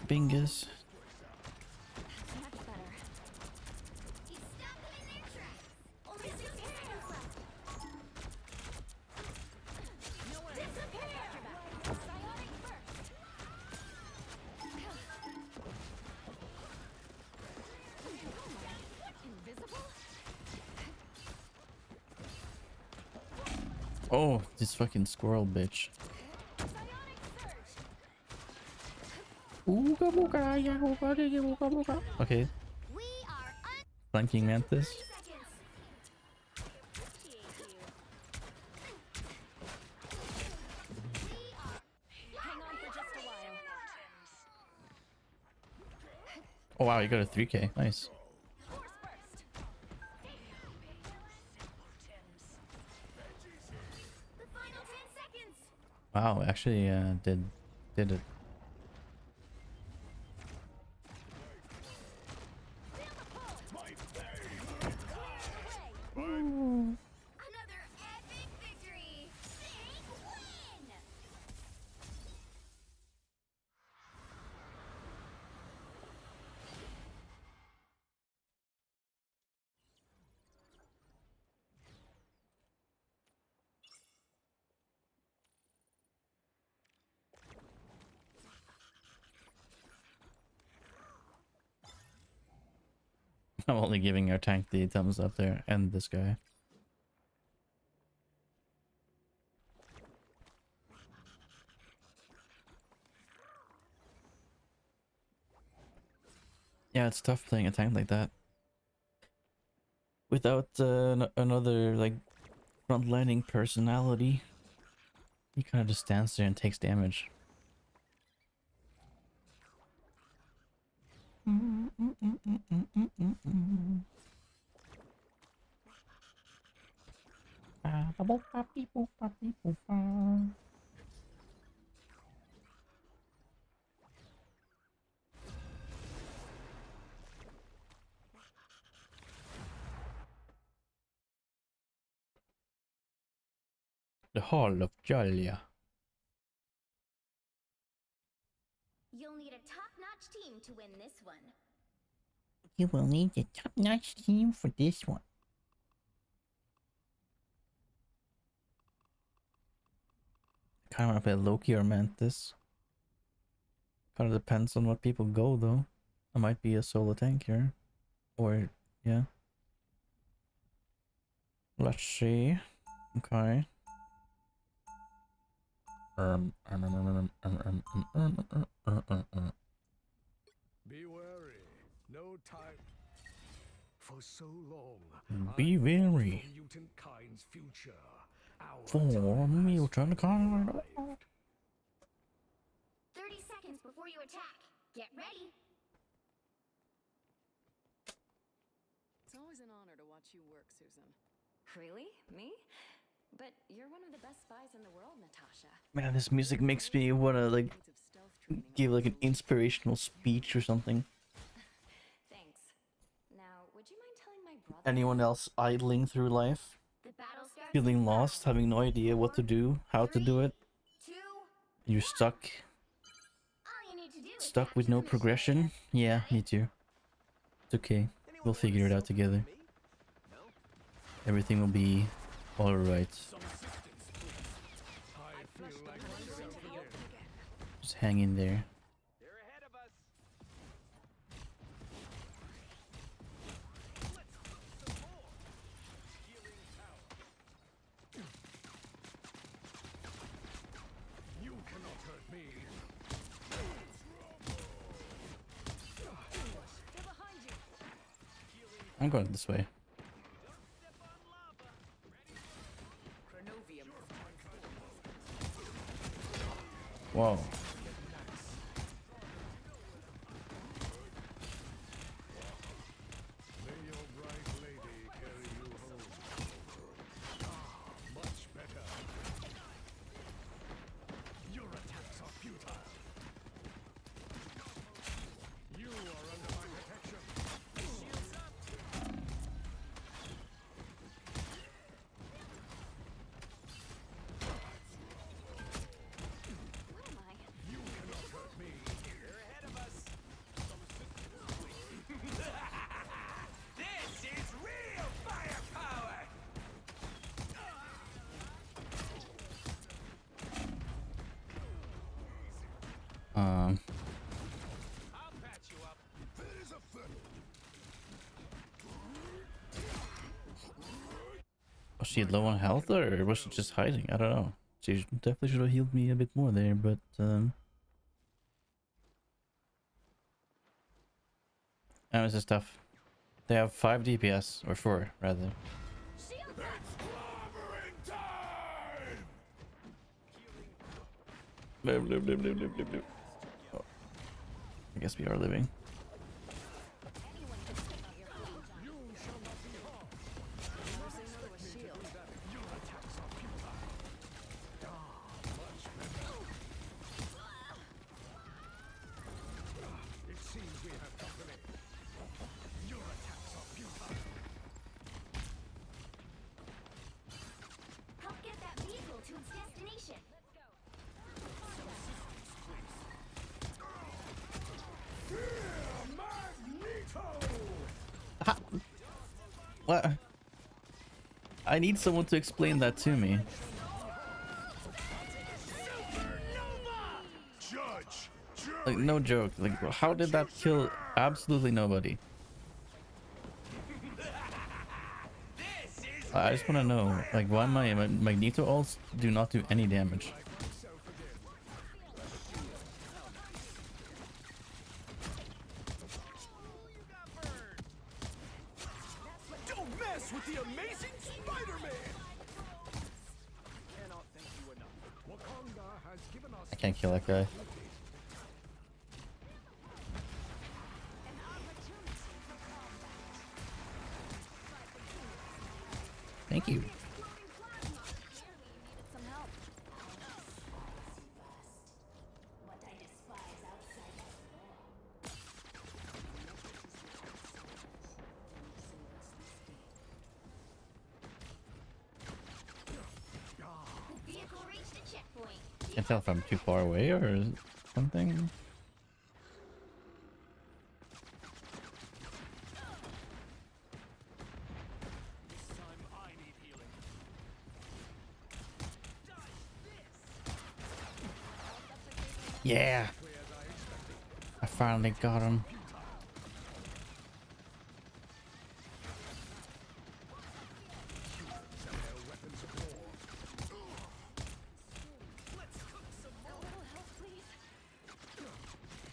bingus. That's much better. You stop them in their tracks. Only 60 seconds left. Disappear! Psionic burst. Invisible? Oh, this fucking squirrel bitch. Psionic surge. Okay, We are flanking mantis. seconds. Appreciate you. We are. Hang on for just a while. Oh wow, you got a 3k. Nice. Force burst. The final 10 seconds. Wow, actually did it. Feel the pull. Clear the way. Another epic victory. Big win. I'm only giving our tank the thumbs up there, and this guy. Yeah, it's tough playing a tank like that. Without another, like, frontlining personality. He kind of just stands there and takes damage. The Hall of Jalia. You'll need a top-notch team to win this one. You will need a top-notch team for this one. I don't know if I Loki or Mantis. Kind of depends on what people go though. I might be a solo tank here. Or yeah. Let's see. Okay. Be wary. No time. For so long, Be I've fought wary. for mutant kind's future. Our For time has mutant kind. arrived. 30 seconds before you attack. Get ready. It's always an honor to watch you work, Susan. Really? Me? But you're one of the best spies in the world, Natasha. Man, this music makes me wanna like Decades of stealth training give like an allows solutions. inspirational speech or something. Thanks. Now, would you mind telling my brother? Anyone else idling through life? The battle starts. Feeling in lost, 5, having no idea what to do, how to do it? 2. You're stuck. All you need to do is Stuck with capture no the mission progression? area. Yeah, Got me it? too. It's okay. Anyone We'll want a figure it out selfie together. with me? No? Everything will be alright. I feel like myself again. Just hang in there. They're ahead of us. Let's cook some more. Healing tower. You cannot hurt me. They're behind you. I'm going this way. Step on lava. Chronovium. Whoa. May your bright lady carry you home. Much better. Your attacks are futile. You are under my protection. Shields up. What am I? You cannot hurt me. They're ahead of us. This is real firepower. Um, I'll patch you up. was she low on health or was she just hiding? I don't know. She definitely should have healed me a bit more there, but and this is tough. They have 5 DPS, or 4 rather. Shield Clobbering time! Blip, blip, blip, blip, blip, blip, blip. Oh. I guess we are living. Anyone can take out your fleet. You shall not be harmed. Never say no to a shield. Your attacks are futile. Much better. It seems we have company. Your attacks are futile. help get that vehicle to its destination. Magneto! What? I need someone to explain that to me. Judge! Like, no joke. Like, how did that kill absolutely nobody? I just want to know, like, why my Magneto ults do not do any damage. Don't mess with the amazing Spider-Man. Cannot thank you enough. Wakanda has given us I can't kill that guy. Thank you. Some help. What I despise outside the vehicle reached a checkpoint. Can't tell if I'm too far away or something. This time I need healing. Dodge this. Yeah. I finally got him.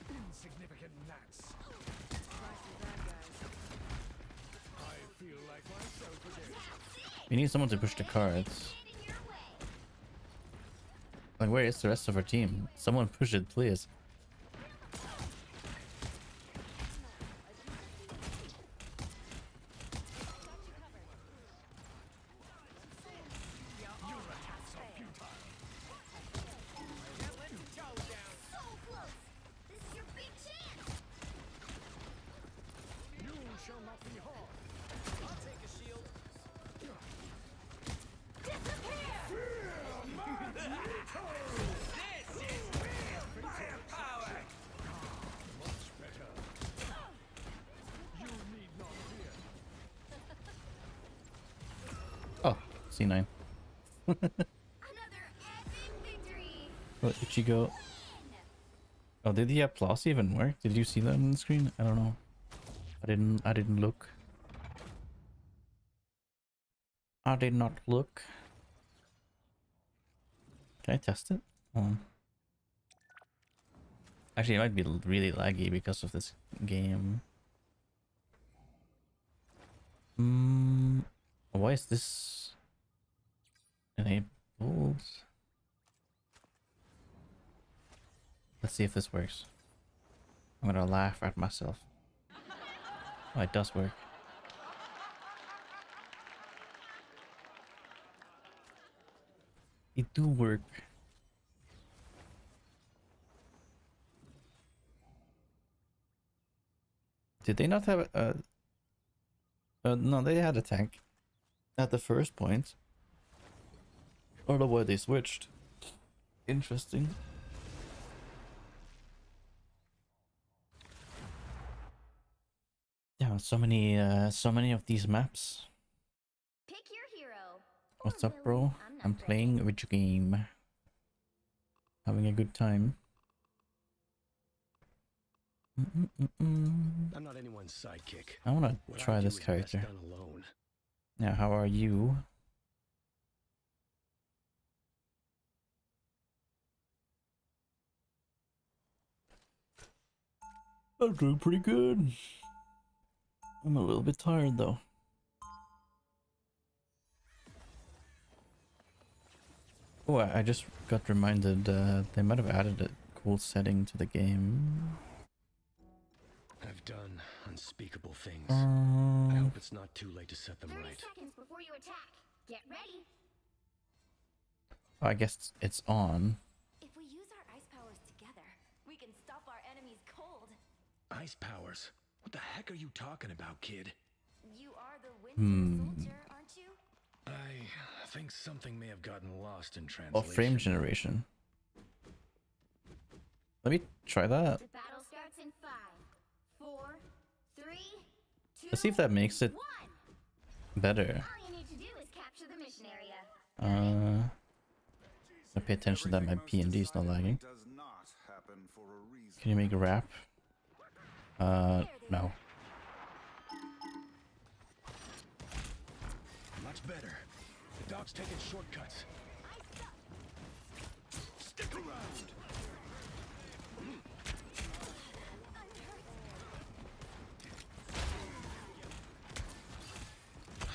Insignificant gnats. I feel like myself again. We need someone to push the cards. Like, where is the rest of our team? Someone push it, please. Oh, C9. Another epic victory. Where did she go? Oh, did the applause even work? Did you see that on the screen? I don't know. I didn't look. I did not look. Can I test it? Actually, it might be really laggy because of this game. Why is this enabled? Let's see if this works. I'm gonna laugh at myself. Oh, it does work. It do work. Did they not have a... no, they had a tank at the first point. I don't know why they switched. Interesting. Yeah, so many of these maps. Pick your hero. What's Or up, bro? villain. I'm not playing a video game. Having a good time. I'm not anyone's sidekick. I wanna What try I do this is best character. done alone. Now, how are you? I'm doing pretty good. I'm a little bit tired though. Oh, I just got reminded they might have added a cool setting to the game. I've done unspeakable things. I hope it's not too late to set them 30 right. seconds before you attack. Get ready. I guess it's on. If we use our ice powers together, we can stop our enemies cold. Ice powers? What the heck are you talking about, kid? You are the winter soldier, aren't you? I think something may have gotten lost in translation. Oh, frame generation. Let me try that. The battle starts in 5, 4, 3, 2, Let's see if that makes it 1. better. All you need to do is capture the mission area. I pay attention that my P&D is not lagging. Does not happen for a reason. Can you make a rap? No. Much better. The dog's taking shortcuts. Stick around.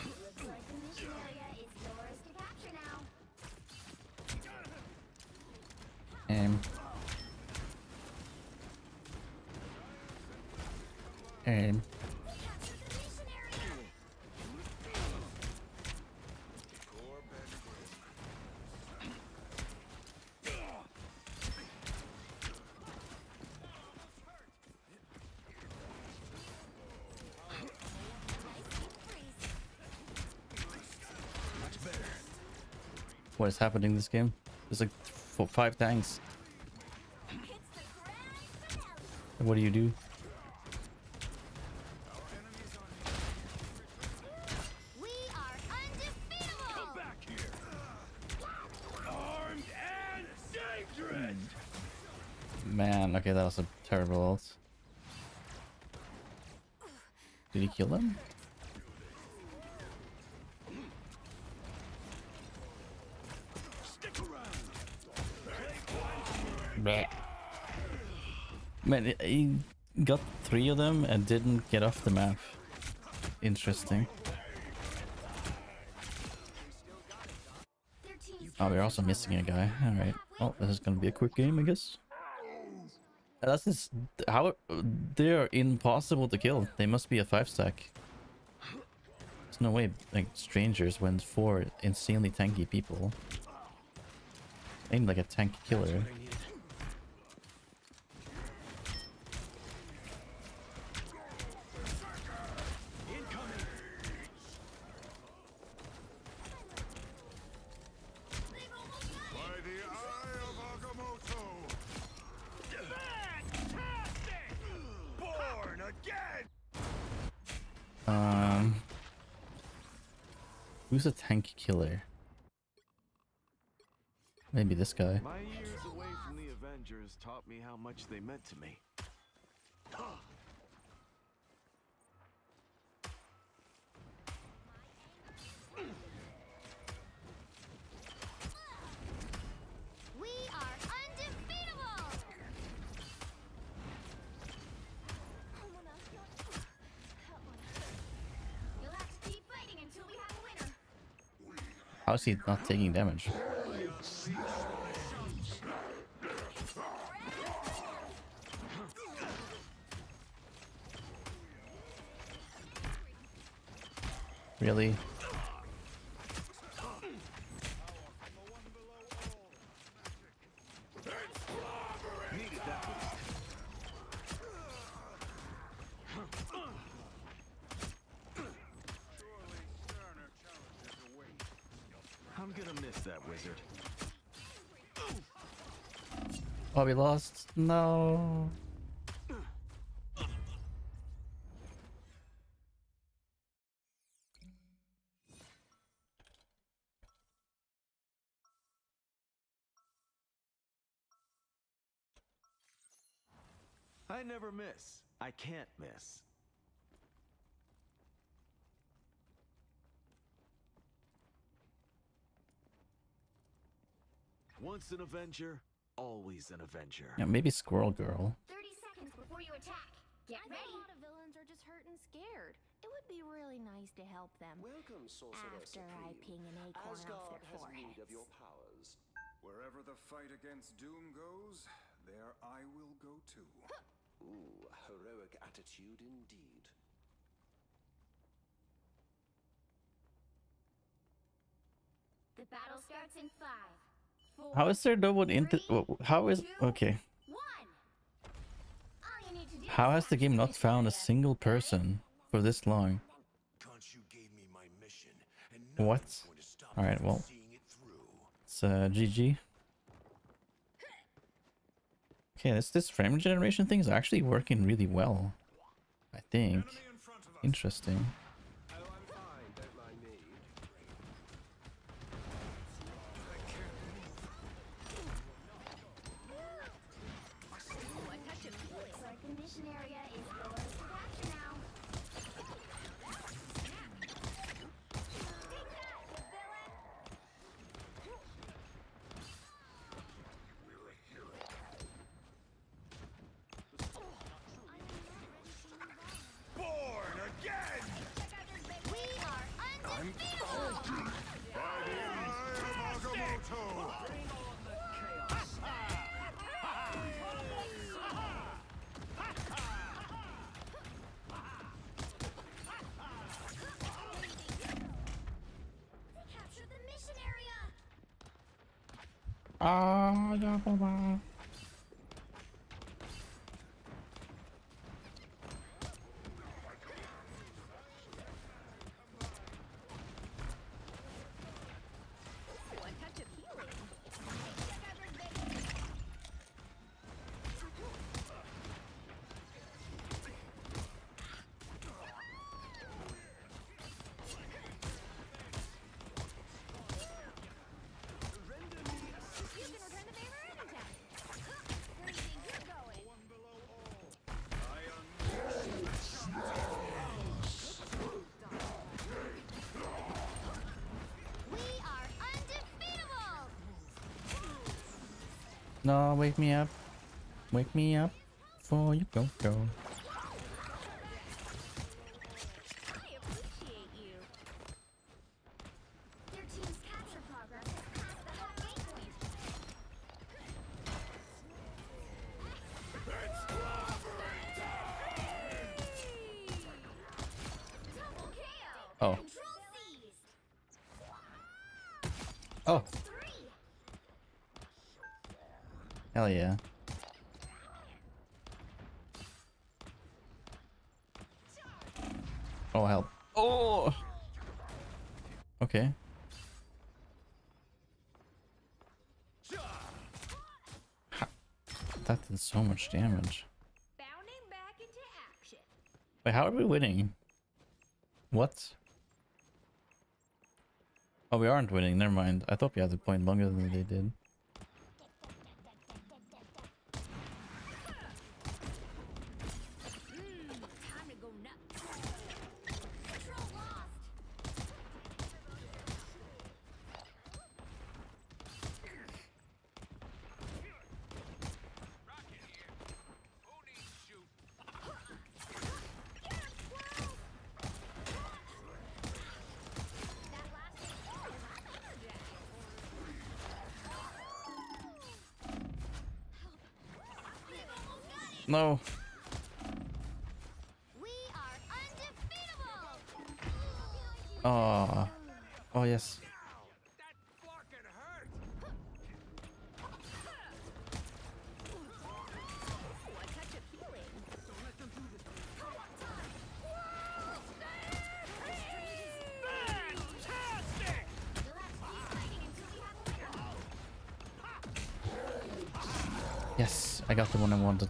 Looks like the mission area is yours to capture now. Aim. Aim. Capture the mission area. Poor Ben Grimm. Much better. What is happening in this game? There's like 5 tanks. It's the grand finale. What do you do? We are undefeatable. Back here. Armed and dangerous. man. Okay, that was a terrible ult. Did he kill them? Bleh. Man, he got 3 of them and didn't get off the map. Interesting. Oh, we're also missing a guy. Alright. Well, this is gonna be a quick game, I guess. That's just how they're impossible to kill. They must be a 5-stack. There's no way like strangers went 4 insanely tanky people. Ain't like a tank killer. Who's a tank killer? Maybe this guy. My years away from the Avengers taught me how much they meant to me. We are undefeatable! You'll have to keep fighting until we have a winner. How is he not taking damage? Really? I'm gonna miss that wizard. Oh, we lost? No. I never miss. I can't miss. Once an Avenger, always an Avenger. Yeah, maybe Squirrel Girl. 30 seconds before you attack. Get I ready. think a lot of villains are just hurt and scared. It would be really nice to help them. Welcome, Sorceress After I Supreme. ping an acorn off Asgard their has need of foreheads. your powers. Wherever the fight against Doom goes, there I will go too. Ooh, heroic attitude indeed. The battle starts in 5, 4, How is there no one in the... How is... Okay. 1. All you need to do How is has the game not capture found a this area. single person for this long? Khonshu gave me my mission, and What? nothing's going to stop Alright, me well. from seeing it through. It's GG. Okay, this frame generation thing is actually working really well. I think. Interesting. Oh, I'm fine, don't mind me. Looks like the mission area is yours to capture now. Take that, villain! Born again! We are undefeatable! By the eye of Agamotto! They captured the mission area! Ah, yeah, bye-bye. Ooh, a touch of healing. You can return the favor anytime. No, wake me up. Wake me up before you go. I appreciate you. Their team's capture progress has passed the halfway point. Double KO. Oh. Control seized. Oh. 3. Hell yeah. Oh, help. Oh! Okay. Ha. That did so much damage. Bounding back into action. Wait, how are we winning? What? Oh, we aren't winning. Never mind. I thought we had a point longer than they did. Time to go nuts. Control lost. Rocket here. Who needs shoot? That last No. We are undefeatable. Oh. Oh, yes. That fucking hurt. Ooh, a touch of healing. Don't let them do this. Come on, time. Fantastic! We'll have to keep fighting until we have a winner. Yes, I got the one I wanted.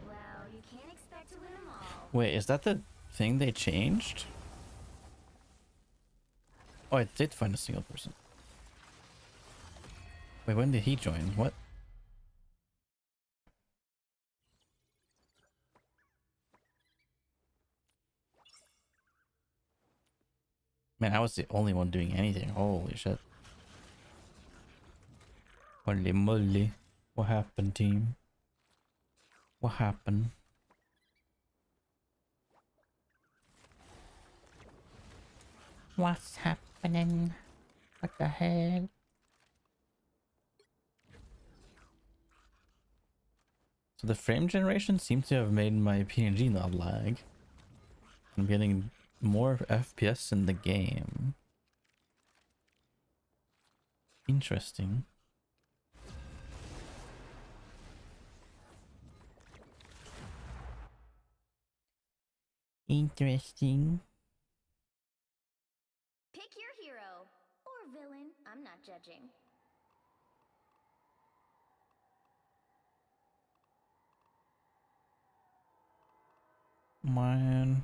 Well, you can't expect to win them all. Wait, is that the thing they changed? Oh, I did find a single person. Wait, when did he join? What? Man, I was the only one doing anything. Holy shit. Holy moly. What happened, team? What happened? What's happening? What the hell? So the frame generation seems to have made my PNG not lag. I'm getting more FPS in the game. Interesting. Interesting. Pick your hero or villain. I'm not judging. Man.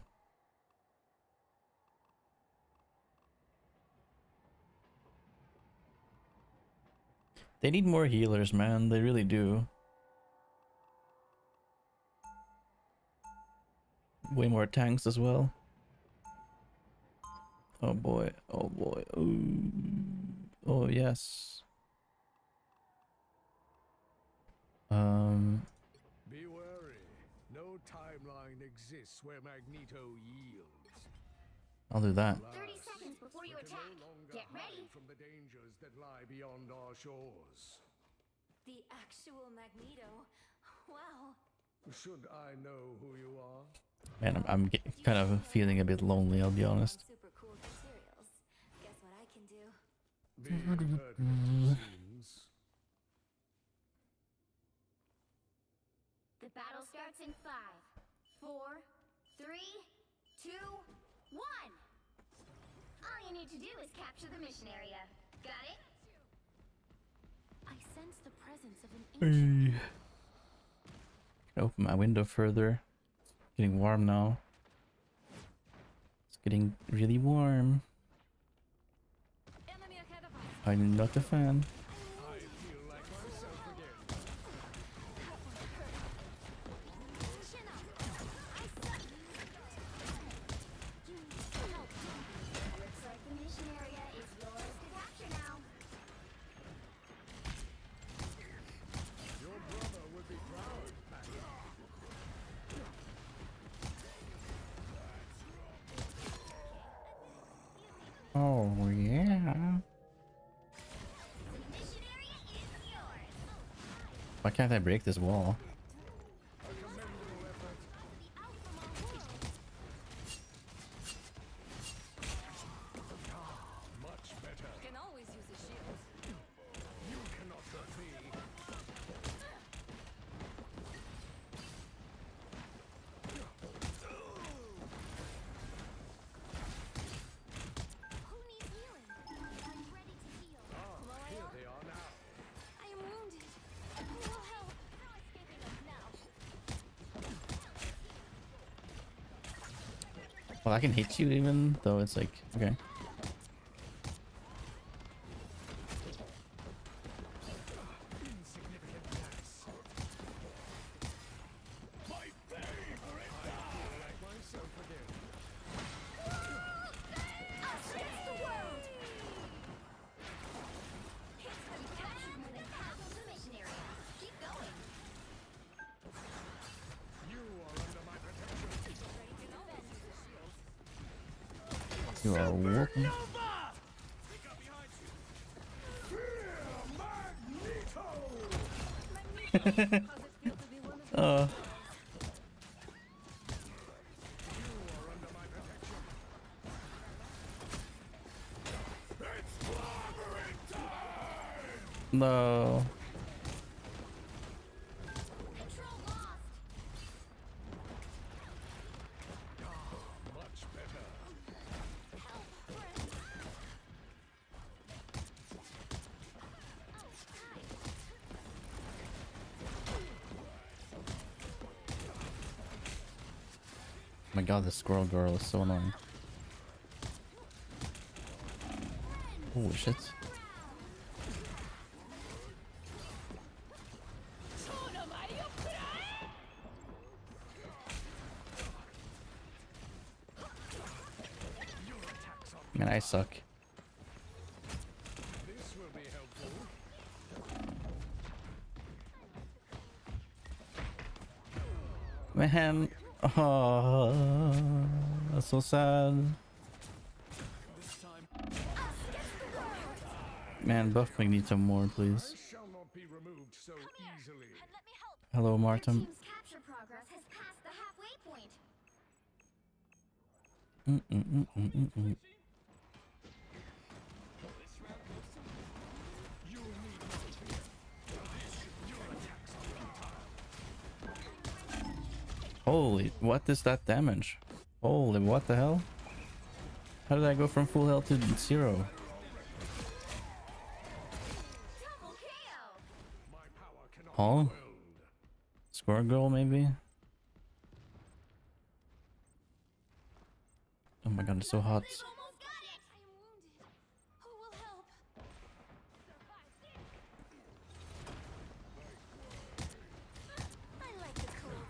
They need more healers, man. They really do. Way more tanks as well. Oh boy. Oh boy. Ooh. Oh yes. Be wary. No timeline exists where Magneto yields. I'll do that. 30 seconds before you We can attack. no longer Get ready. hide from the dangers that lie beyond our shores. The actual Magneto. Wow. Should I know who you are? Man, I'm kind of feeling a bit lonely, I'll be honest. Super cool materials. Guess what I can do? Being hurt, it seems. The battle starts in 5, 4, 3, 2, 1. All you need to do is capture the mission area. Got it? I sense the presence of an ancient. Open my window further. Getting warm now. It's getting really warm. Enemy ahead of us. I'm not a fan. I feel like myself again. Chin up. I suck. Help. Looks like the mission area is yours to capture now. Your brother would be proud, Patty. Oh yeah. The mission area is yours. Why can't I break this wall? A commendable effort. The alpha mode. Much better. Can always use a shield. You cannot hurt me. Who needs healing? I'm ready to heal. Here they are now. I am wounded. Who will help? No escaping us now. Well, I can hit you even though it's like okay. Insignificant mass. My favorite! Like myself again. Us against the world! You captured more than half of the mission area. Keep going. You are under my protection. You are welcome. Pick up behind you! Fear Magneto! How's it feel to be one of Uh, You are under my protection. It's clobbering time! no. Control lost. Much better. Help. Friend. Oh my god, this squirrel girl is so annoying. Holy shit. Man, I suck. This will be helpful. Man, oh, that's so sad. This time Man, buff Magneto more, please. I shall not be removed so easily. And let me help. Hello, Your Martin. team's capture progress has passed the halfway point. Mm-mm-mm-mm-mm-mm. You need not fear. Your attacks are futile. Holy, what is that damage? Holy, what the hell? How did I go from full health to 0? Double KO. My power cannot Huh? be quelled. Squirrel girl, maybe? Oh my god, it's so hot. They've almost got it. I am wounded. Who will help? I like the cold.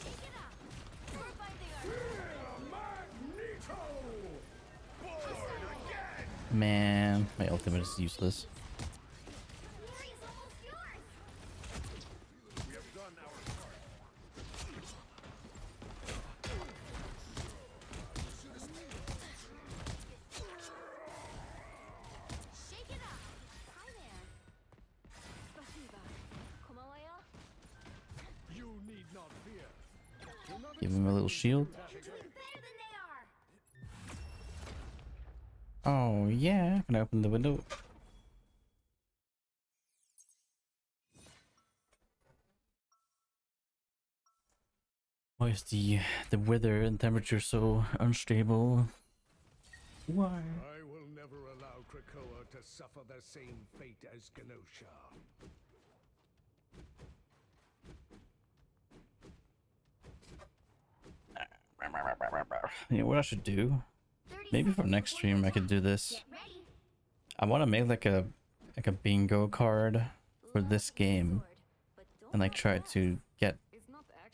Shake it up. We're finding our Magneto! Born again! Man, my ultimate is useless. glory is almost yours. We have done our part. Shake it up. Hi there. Spasiba. Komawaya? You need not fear. Do not Give him a little shield. You're doing better than they are. Oh yeah, can I open the window? Why is the weather and temperature so unstable? Why? I will never allow Krakoa to suffer the same fate as Genosha. You know what I should do? 30 Maybe for seconds next before stream I your could do time. this. Get ready. I want to make like a bingo card for this game and like try to get,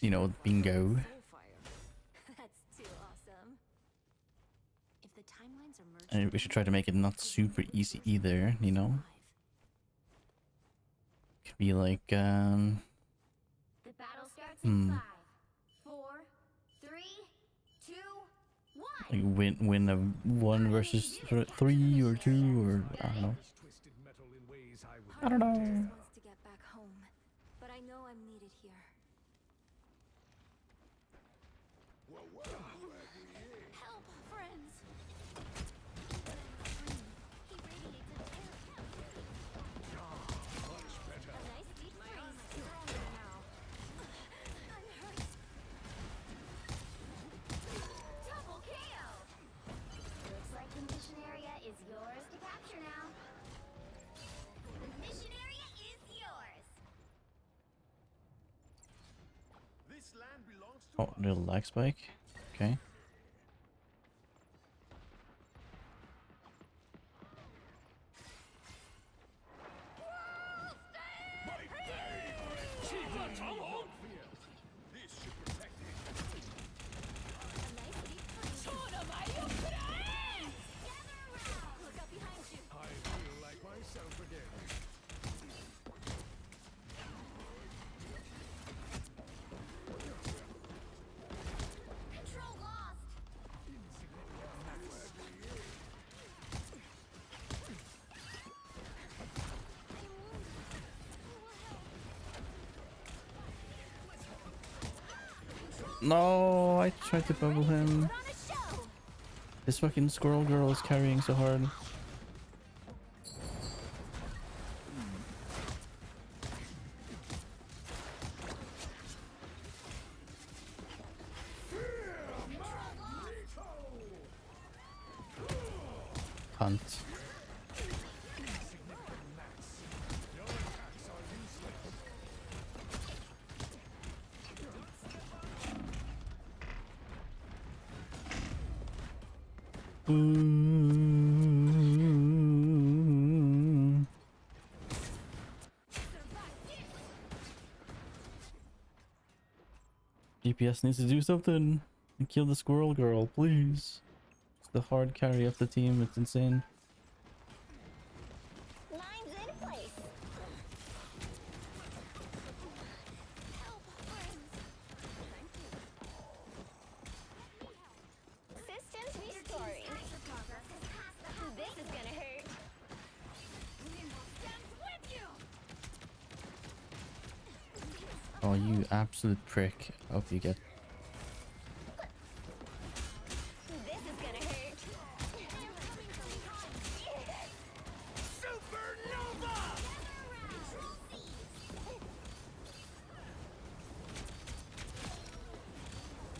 you know, bingo. That's too awesome. If the timelines are merged, And we should try to make it not super easy either, you know? Could be like The battle starts in 5, 4, 3, 2, 1. like win a 1 versus 3 or 2 or I don't know. Twisted metal in ways I would I don't know. wants to get back home, but I know I'm needed here. Help, friends. He radiates a nice deep freeze. Stronger now. I'm hurt. Double KO. Looks like the mission area is yours to capture now. The mission area is yours. This land belongs to Oh, little lag spike. Okay. This should protect it. A nice deep freeze. Look up behind you. I feel like myself again. Control lost. No, I tried to bubble him. Put on a show. This fucking squirrel girl is carrying so hard. Cunt. DPS needs to do something and kill the squirrel girl, please. It's the hard carry of the team. It's insane. Lines in place. Help, friends. Systems restoring. This is gonna hurt. With you. Oh, you absolute prick. I hope you get. This is gonna hurt. Supernova!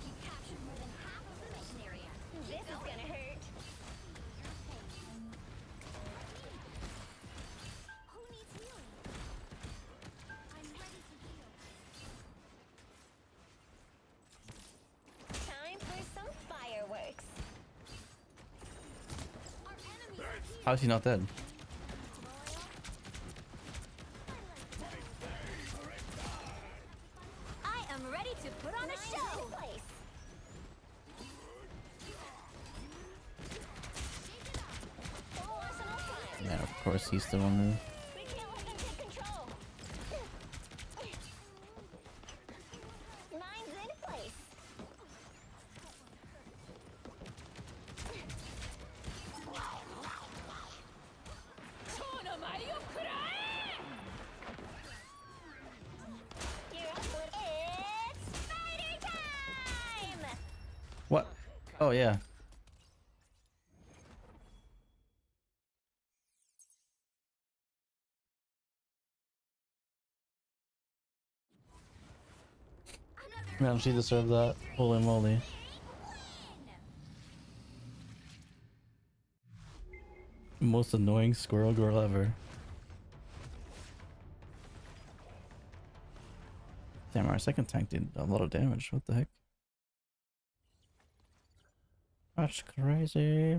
You captured more than half of the mission area. This is gonna hurt. Who needs healing? I'm ready to heal. Time for some fireworks. Our enemy is here. How's he not dead? I am ready to put on a show. Yeah, of course he's the one who. We can't let them take control. Lines in place. You're up with it's spider time. What? Oh yeah. Man, she deserved that. Holy moly. Most annoying squirrel girl ever. Damn, our second tank did a lot of damage. What the heck? That's crazy.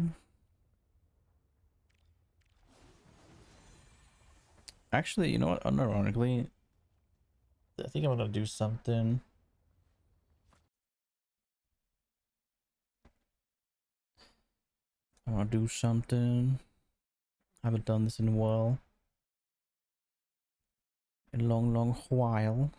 Actually, you know what? Unironically, I think I'm gonna do something. I wanna do something. I haven't done this in a while. A long, long while.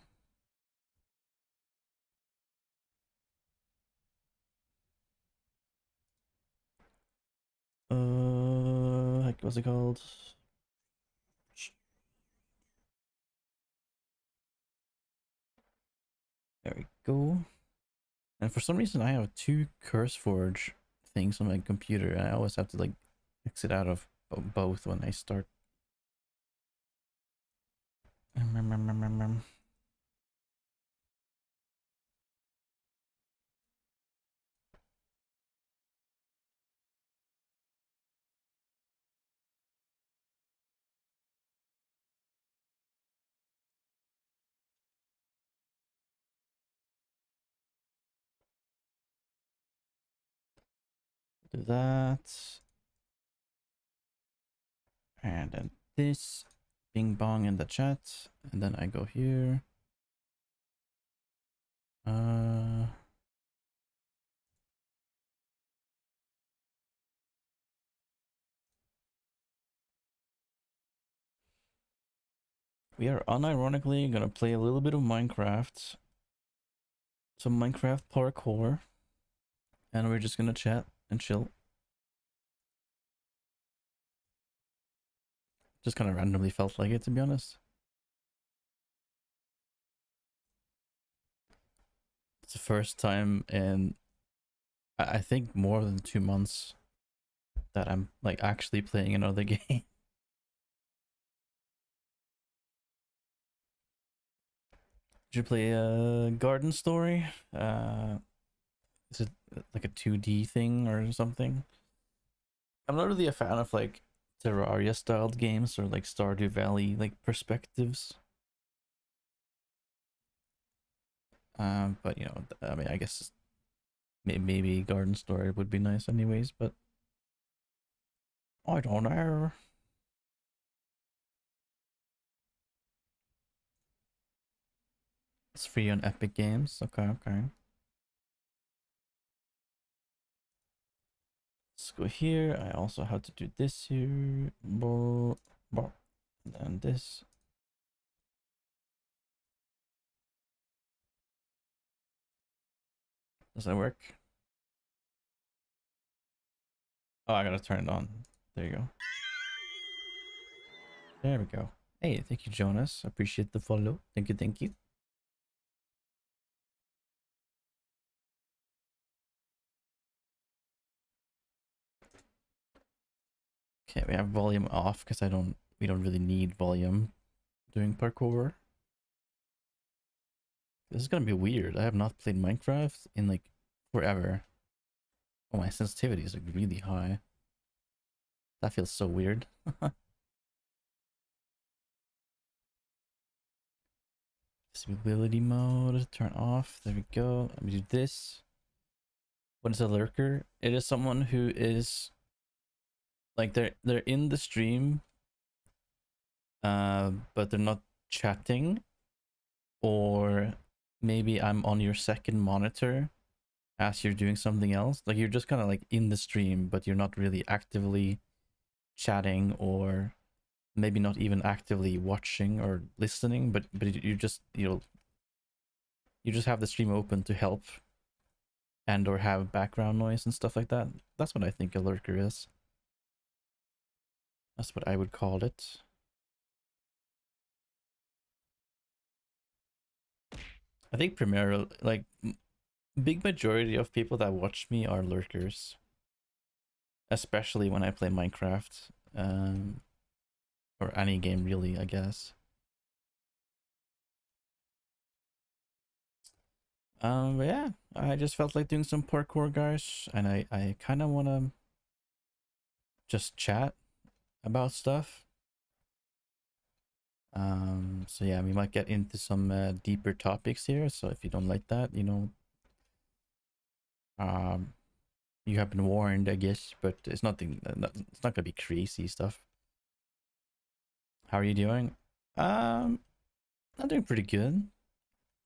Like, what's it called? There we go. And for some reason, I have two CurseForge things on my computer, and I always have to like exit out of both when I start. Do that. And then this. Bing bong in the chat. And then I go here. We are unironically gonna play a little bit of Minecraft. Some Minecraft parkour. And we're just gonna chat and chill. Just kind of randomly felt like it, to be honest. It's the first time in, I think, more than 2 months that I'm like actually playing another game. Did you play a Garden Story? Is it like a 2D thing or something? I'm not really a fan of like Terraria styled games or like Stardew Valley like perspectives. But you know, I mean, I guess maybe Garden Story would be nice anyways, but I don't know. It's free on Epic Games. Okay, okay. Let's go here. I also have to do this here. And this. Does that work? Oh, I gotta turn it on. There you go. There we go. Hey, thank you, Jonas. Appreciate the follow. Thank you, thank you. Okay, we have volume off because we don't really need volume doing parkour. This is gonna be weird. I have not played Minecraft in like forever. Oh, my sensitivity is like really high. That feels so weird. Visibility mode, turn off. There we go. Let me do this. What is a lurker? It is someone who is like they're in the stream, but they're not chatting, or maybe I'm on your second monitor as you're doing something else. Like you're just kind of like in the stream, but you're not really actively chatting, or maybe not even actively watching or listening, but you just you just have the stream open to help and or have background noise and stuff like that. That's what I think a lurker is. That's what I would call it. I think primarily, like, big majority of people that watch me are lurkers, especially when I play Minecraft, or any game really, I guess. But yeah, I just felt like doing some parkour, guys, and I kind of want to just chat about stuff. So yeah, we might get into some deeper topics here, so if you don't like that, you know, you have been warned, I guess, but it's nothing. It's not gonna be crazy stuff. How are you doing? I'm doing pretty good,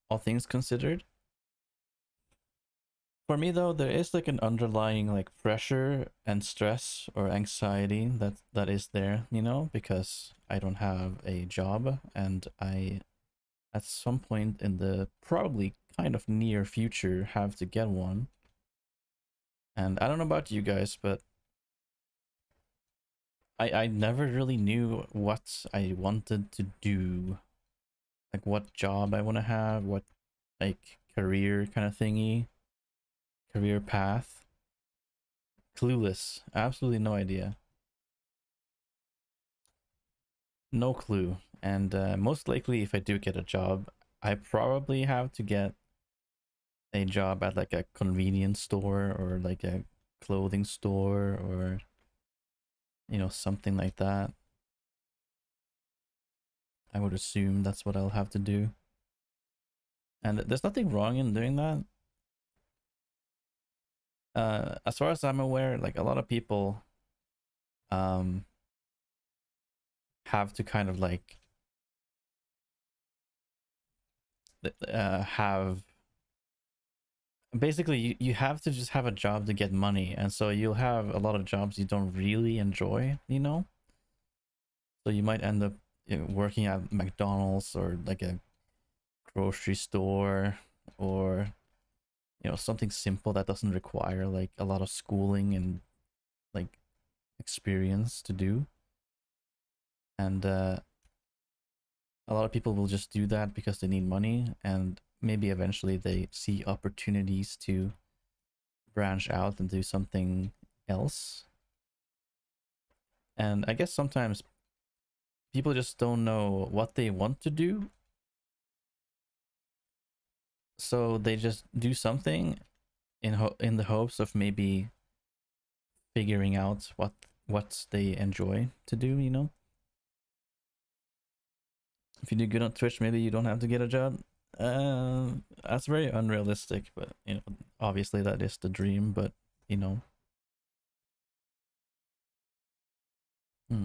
all things considered. For me though, there is like an underlying like pressure and stress or anxiety that is there, you know, because I don't have a job and I at some point in the probably kind of near future have to get one. And I don't know about you guys, but I never really knew what I wanted to do, like what job I want to have, what like career kind of thingy, career path. Clueless, absolutely no idea, no clue. And most likely if I do get a job, I probably have to get a job at like a convenience store or like a clothing store or, you know, something like that. I would assume that's what I'll have to do. And there's nothing wrong in doing that. As far as I'm aware, like a lot of people have to kind of like have basically you have to just have a job to get money, and so you'll have a lot of jobs you don't really enjoy, you know, so you might end up, you know, working at McDonald's or like a grocery store, or, you know, something simple that doesn't require like a lot of schooling and like experience to do. And a lot of people will just do that because they need money, and maybe eventually they see opportunities to branch out and do something else. And I guess sometimes people just don't know what they want to do, so they just do something in the hopes of maybe figuring out what they enjoy to do, you know. If you do good on Twitch, maybe you don't have to get a job. That's very unrealistic, but, you know, obviously that is the dream, but, you know. Hmm.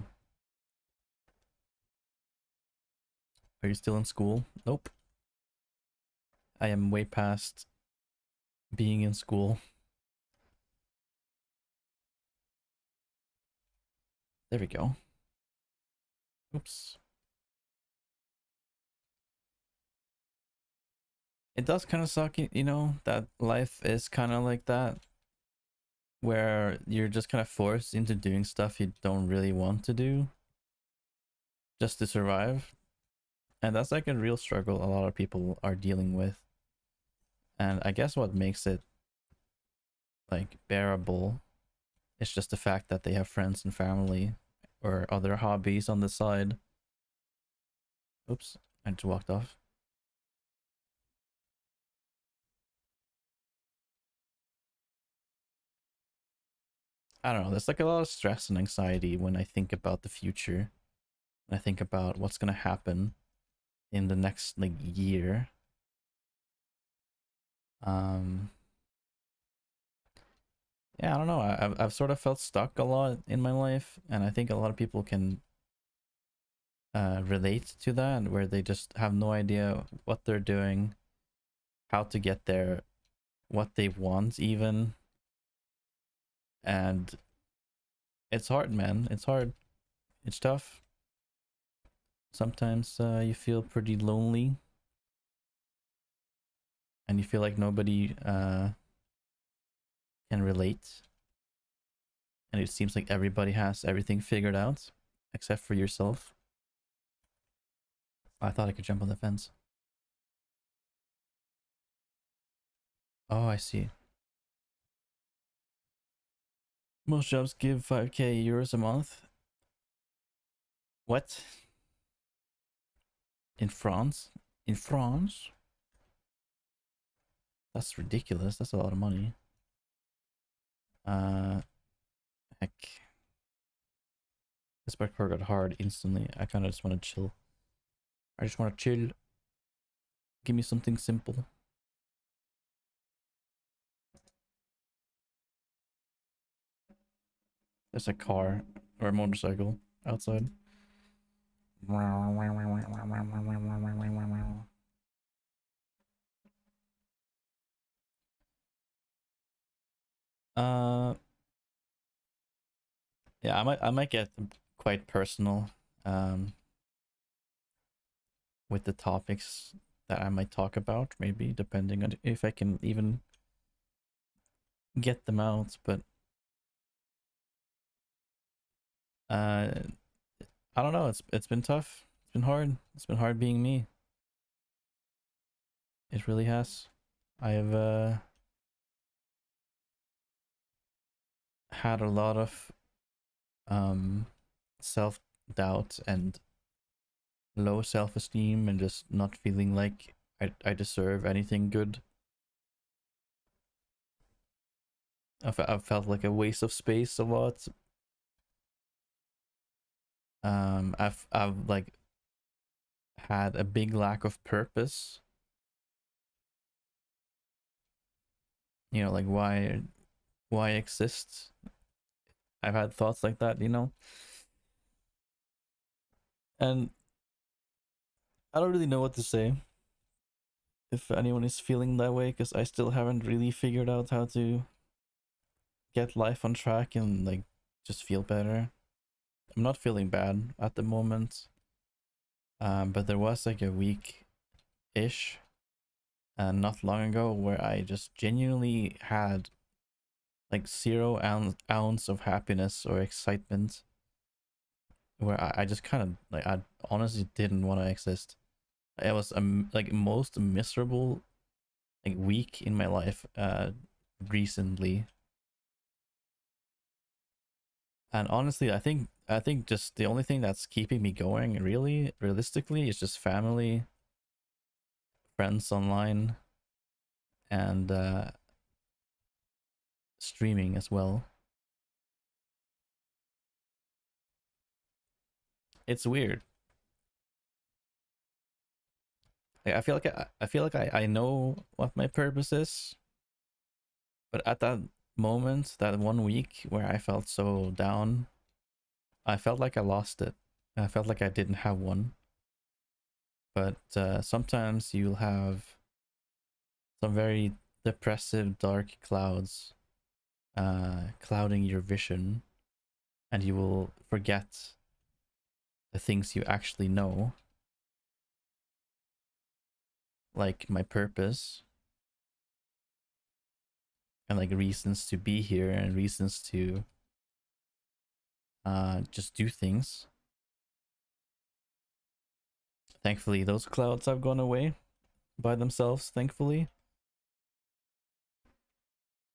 Are you still in school? Nope. I am way past being in school. There we go. Oops. It does kind of suck, you know, that life is kind of like that, where you're just kind of forced into doing stuff you don't really want to do just to survive. And that's like a real struggle a lot of people are dealing with. And I guess what makes it like bearable is just the fact that they have friends and family or other hobbies on the side. Oops, I just walked off. I don't know, there's like a lot of stress and anxiety when I think about the future. When I think about what's gonna happen in the next like year. Yeah, I don't know. I've sort of felt stuck a lot in my life, and I think a lot of people can relate to that, where they just have no idea what they're doing, how to get there, what they want even. And it's hard, man. It's hard. It's tough. Sometimes you feel pretty lonely, and you feel like nobody can relate, and it seems like everybody has everything figured out except for yourself. I thought I could jump on the fence. Oh, I see. Most jobs give 5k euros a month. What? In France? In France? That's ridiculous. That's a lot of money. Heck. This parkour got hard instantly. I kind of just want to chill. I just want to chill. Give me something simple. There's a car or a motorcycle outside. Uh, yeah, I might get quite personal with the topics that I might talk about, maybe depending on if I can even get them out. But I don't know. It's been tough. It's been hard. It's been hard being me. It really has. I have had a lot of self doubt and low self esteem, and just not feeling like I deserve anything good. I've felt like a waste of space a lot. I've like had a big lack of purpose. You know, like why exist? I've had thoughts like that, you know. And I don't really know what to say if anyone is feeling that way, because I still haven't really figured out how to get life on track and like just feel better. I'm not feeling bad at the moment. But there was like a week-ish not long ago where I just genuinely had like 0 ounce of happiness or excitement, where I just kind of like, I honestly didn't want to exist. It was like most miserable like week in my life recently. And honestly, I think just the only thing that's keeping me going really realistically is just family, friends online, and streaming as well. It's weird. Like, I feel like I know what my purpose is, but at that moment, that 1 week where I felt so down, I felt like I lost it. I felt like I didn't have one. But sometimes you'll have some very depressive, dark clouds clouding your vision, and you will forget the things you actually know, like my purpose, and like reasons to be here and reasons to just do things. Thankfully, those clouds have gone away by themselves, thankfully.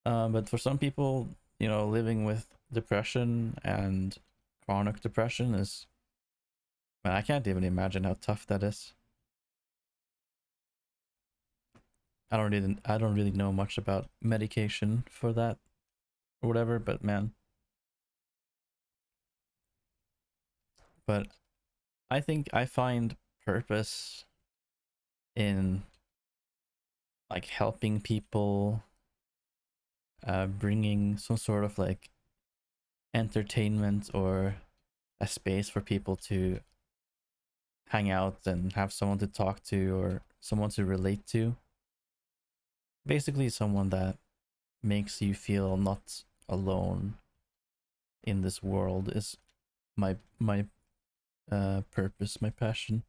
But for some people, you know, living with depression and chronic depression is, man, I can't even imagine how tough that is. I don't really know much about medication for that or whatever, but man. But I think I find purpose in like helping people, bringing some sort of like entertainment or a space for people to hang out and have someone to talk to or someone to relate to. Basically, someone that makes you feel not alone in this world is my purpose, my passion.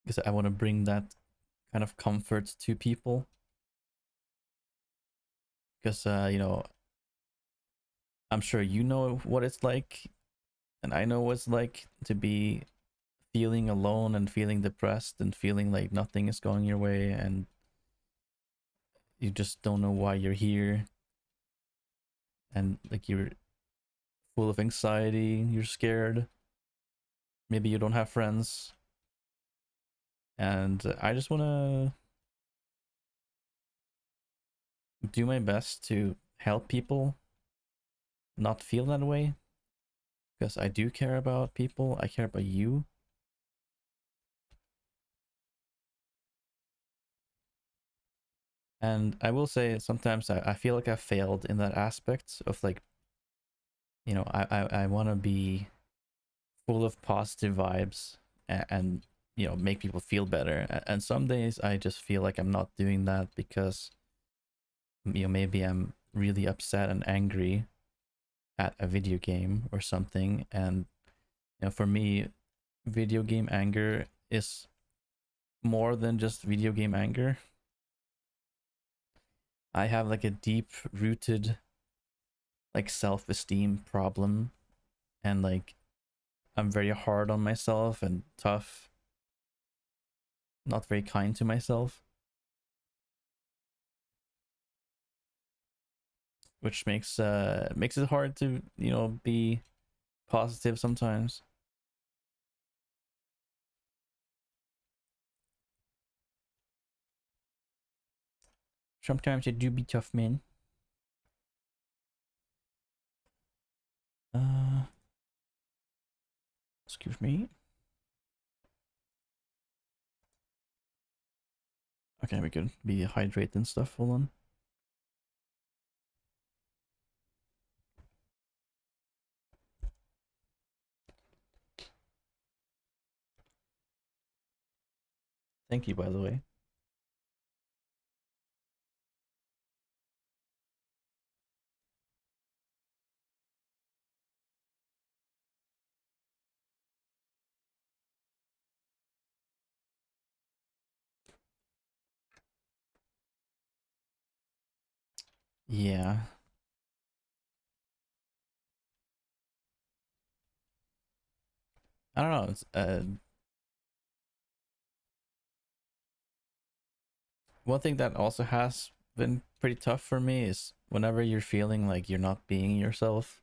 Because I want to bring that kind of comfort to people. Because you know, I'm sure you know what it's like, and I know what it's like to be feeling alone and feeling depressed and feeling like nothing is going your way, and you just don't know why you're here, and like you're full of anxiety, you're scared, maybe you don't have friends. And I just want to do my best to help people not feel that way, because I do care about people. I care about you. And I will say sometimes I feel like I failed in that aspect of like you know, I want to be full of positive vibes and you know, make people feel better. And some days I just feel like I'm not doing that because, you know, maybe I'm really upset and angry at a video game or something. And you know, for me, video game anger is more than just video game anger. I have like a deep rooted like self-esteem problem, and like I'm very hard on myself and tough, not very kind to myself, which makes it hard to, you know, be positive sometimes. Sometimes I do be tough, man. Excuse me. Okay, we could be hydrated and stuff. Hold on. Thank you, by the way. Yeah. I don't know. It's one thing that also has been pretty tough for me is whenever you're feeling like you're not being yourself,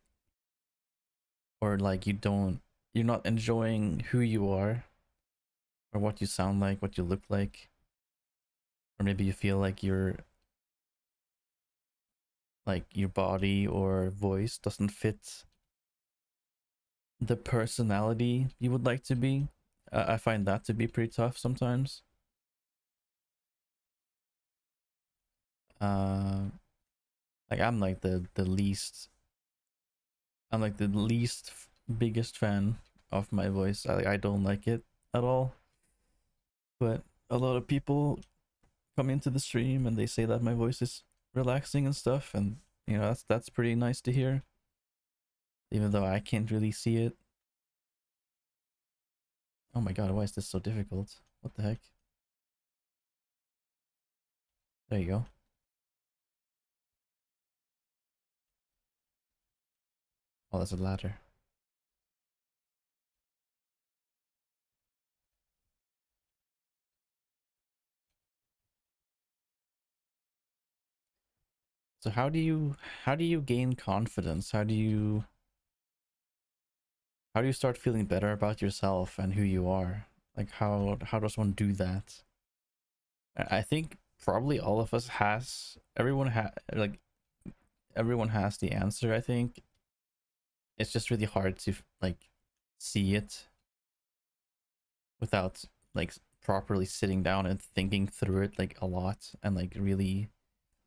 or like you're not enjoying who you are, or what you sound like, what you look like, or maybe you feel like your body or voice doesn't fit the personality you would like to be. I find that to be pretty tough sometimes. Uh, like I'm like the least biggest fan of my voice. I don't like it at all. But a lot of people come into the stream and they say that my voice is relaxing and stuff, and you know, that's pretty nice to hear. Even though I can't really see it. Oh my god, why is this so difficult? What the heck? There you go. Oh, that's a ladder. So how do you gain confidence? How do you start feeling better about yourself and who you are? Like how does one do that? I think probably all of us has everyone has the answer. I think it's just really hard to like see it without like properly sitting down and thinking through it like a lot, and like really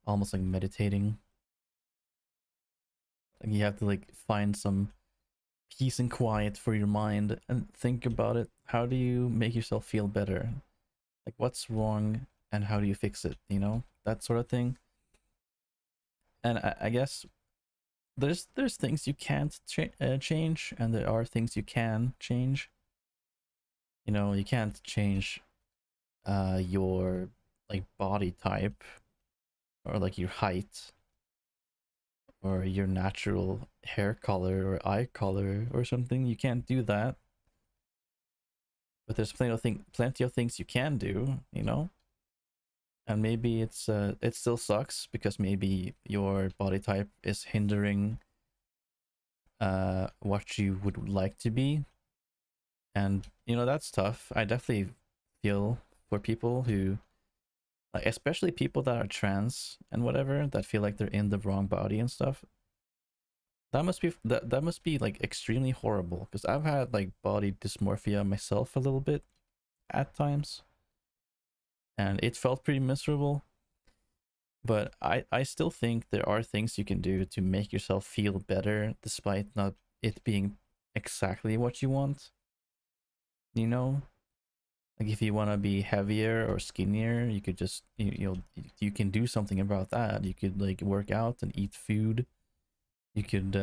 almost like meditating. Like you have to like find some peace and quiet for your mind and think about it. How do you make yourself feel better? Like what's wrong and how do you fix it, you know? That sort of thing. And I guess there's things you can't change, and there are things you can change. You know, you can't change your like body type, or like your height, or your natural hair color or eye color or something. You can't do that. But there's plenty of things you can do, you know? And maybe it still sucks because maybe your body type is hindering what you would like to be. And you know, that's tough. I definitely feel for people who, like, especially people that are trans and whatever, that feel like they're in the wrong body and stuff. That must be like extremely horrible, because I've had like body dysmorphia myself a little bit at times, and it felt pretty miserable. But I still think there are things you can do to make yourself feel better despite not it being exactly what you want. You know? Like if you want to be heavier or skinnier, you could just you can do something about that. You could like work out and eat food. You could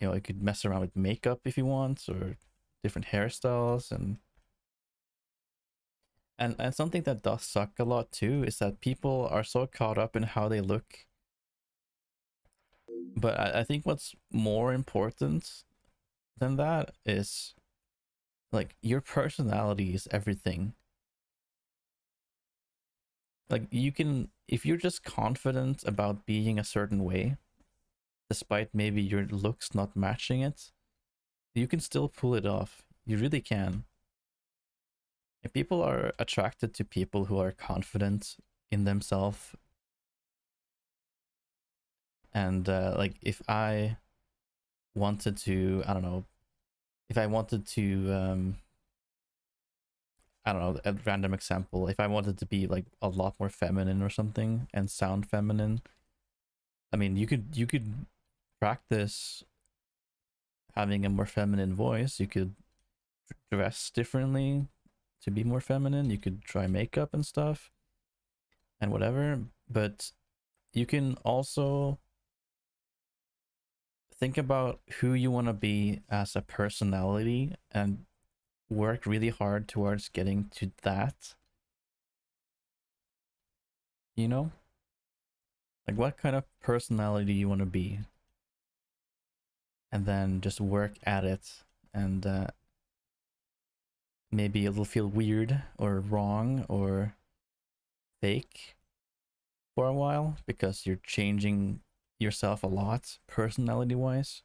you could mess around with makeup if you want, or different hairstyles, and something that does suck a lot too is that people are so caught up in how they look. But I think what's more important than that is like your personality is everything. Like you can, if you're just confident about being a certain way, despite maybe your looks not matching it, you can still pull it off. You really can. If people are attracted to people who are confident in themselves, and like if I wanted to, I don't know, if I wanted to I don't know, a random example, if I wanted to be like a lot more feminine or something and sound feminine, I mean, you could practice having a more feminine voice. You could dress differently to be more feminine. You could try makeup and stuff and whatever, but you can also think about who you want to be as a personality and work really hard towards getting to that. You know? Like what kind of personality you want to be. And then just work at it. And maybe it'll feel weird or wrong or fake for a while because you're changing yourself a lot personality wise.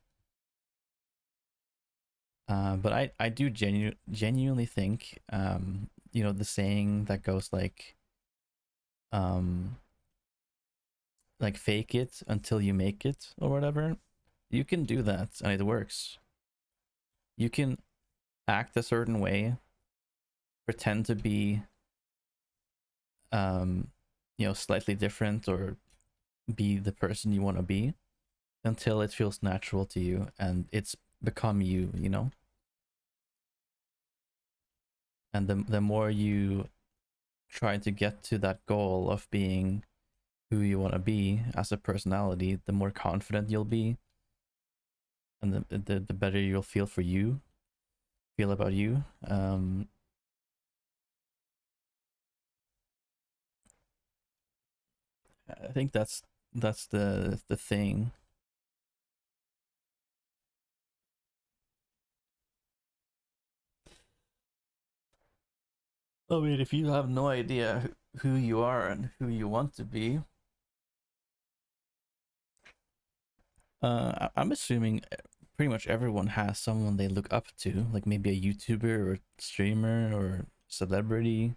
But I do genuinely think the saying that goes like fake it until you make it or whatever, you can do that and it works. You can act a certain way, pretend to be slightly different or be the person you want to be until it feels natural to you and it's become you, you know? And the more you try to get to that goal of being who you want to be as a personality, the more confident you'll be, and the better you'll feel about you. I think that's the thing. I mean, if you have no idea who you are and who you want to be, I'm assuming pretty much everyone has someone they look up to, like maybe a YouTuber or streamer or celebrity,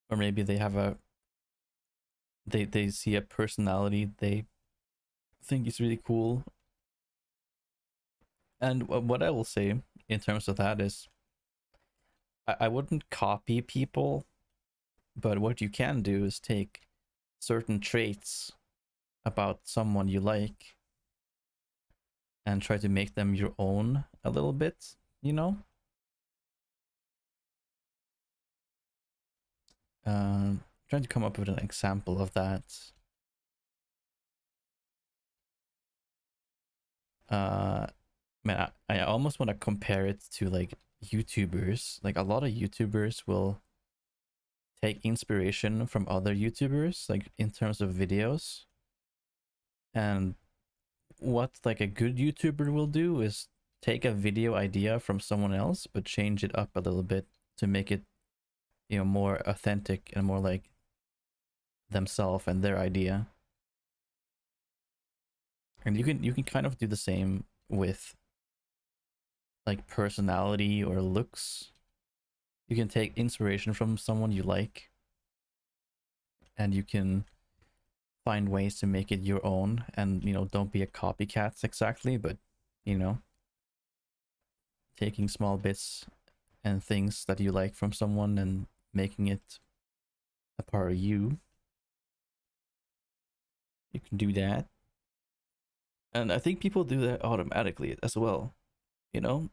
or maybe they have they see a personality they think is really cool. And what I will say in terms of that is, I wouldn't copy people, but what you can do is take certain traits about someone you like and try to make them your own a little bit, you know? Trying to come up with an example of that. Man, I almost want to compare it to like YouTubers. Like a lot of YouTubers will take inspiration from other YouTubers, like in terms of videos. And what like a good YouTuber will do is take a video idea from someone else, but change it up a little bit to make it, more authentic and more like themselves and their idea. And you can kind of do the same with like personality or looks. You can take inspiration from someone you like and you can find ways to make it your own, and don't be a copycat exactly, but taking small bits and things that you like from someone and making it a part of you, you can do that. And I think people do that automatically as well, you know,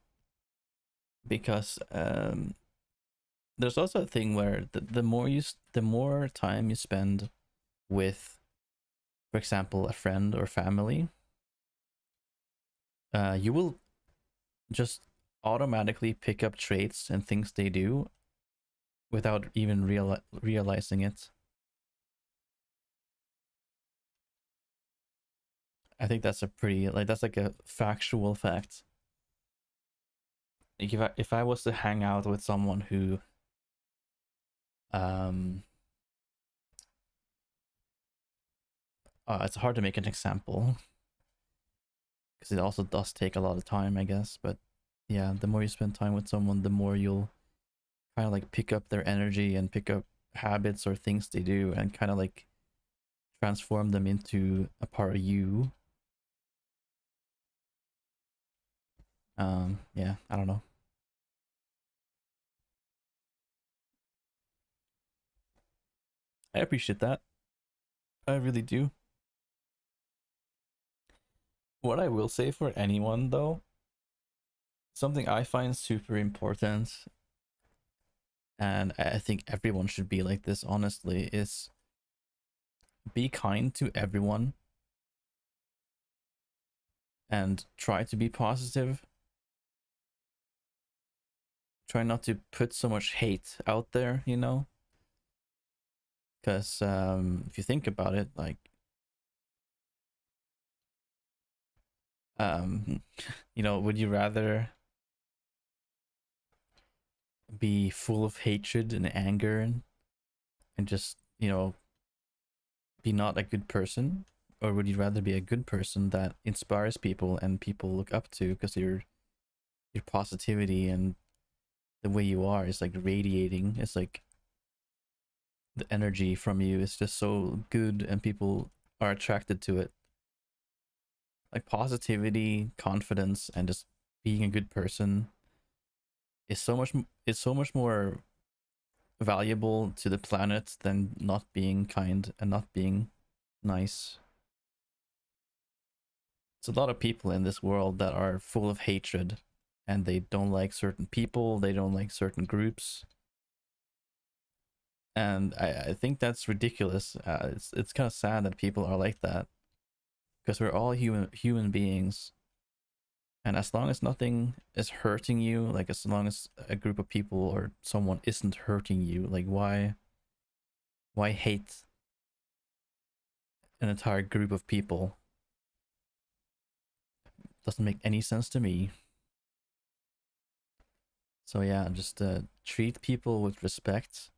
because there's also a thing where the more time you spend with, for example, a friend or family, you will just automatically pick up traits and things they do without even realizing it. I think that's a pretty, like, that's like a factual fact. Like if I was to hang out with someone who it's hard to make an example because it also does take a lot of time, I guess, but yeah, the more you spend time with someone, the more you'll kind of like pick up their energy and pick up habits or things they do and kind of like transform them into a part of you. Yeah, I don't know. I appreciate that. I really do. What I will say for anyone though, something I find super important, and I think everyone should be like this, honestly, is be kind to everyone and try to be positive. Try not to put so much hate out there, you know? Because if you think about it, like, you know, would you rather be full of hatred and anger and just, you know, be not a good person? Or would you rather be a good person that inspires people and people look up to because your positivity and the way you are is like radiating? It's like the energy from you is just so good and people are attracted to it. Like positivity, confidence, and just being a good person is so much more valuable to the planet than not being kind and not being nice. It's a lot of people in this world that are full of hatred and they don't like certain people, they don't like certain groups. And I think that's ridiculous. It's kind of sad that people are like that because we're all human beings. And as long as nothing is hurting you, like as long as a group of people or someone isn't hurting you, like why hate an entire group of people? Doesn't make any sense to me. So yeah, just treat people with respect.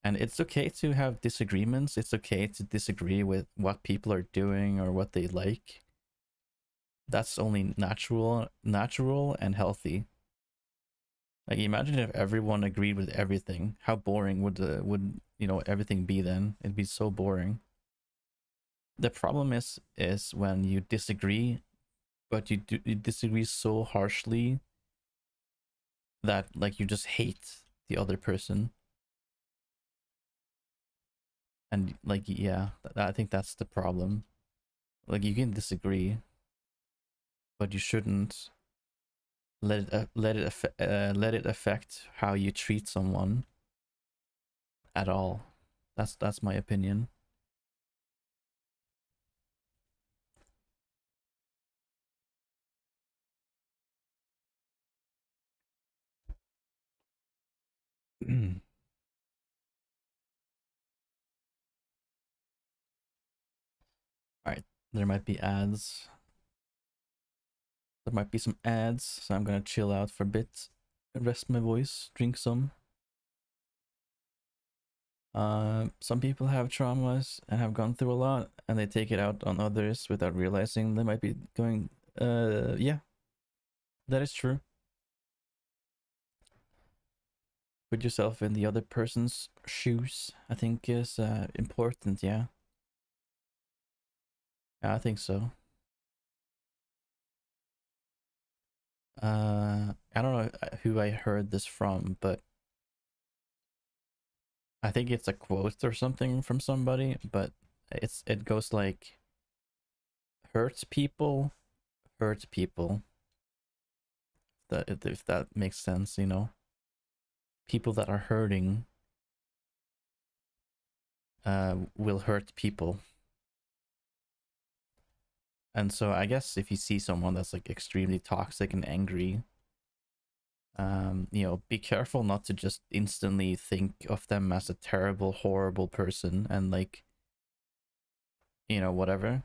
And it's okay to have disagreements. It's okay to disagree with what people are doing or what they like. That's only natural and healthy. Like imagine if everyone agreed with everything. How boring would you know everything be then? It'd be so boring. The problem is when you disagree, but you disagree so harshly that like you just hate the other person. And like yeah, I think that's the problem. Like you can disagree, but you shouldn't let it affect how you treat someone at all. That's my opinion. All right, there might be ads. There might be some ads, so I'm gonna chill out for a bit, rest my voice, drink some. Some people have traumas and have gone through a lot, and they take it out on others without realizing they might be going. Yeah, that is true. Put yourself in the other person's shoes, I think is important. Yeah, I think so. I don't know who I heard this from, but I think it's a quote or something from somebody, but it goes like, hurt people, hurt people. That if that makes sense, you know. People that are hurting will hurt people. And so I guess if you see someone that's like extremely toxic and angry, you know, be careful not to just instantly think of them as a terrible, horrible person and like, you know, whatever.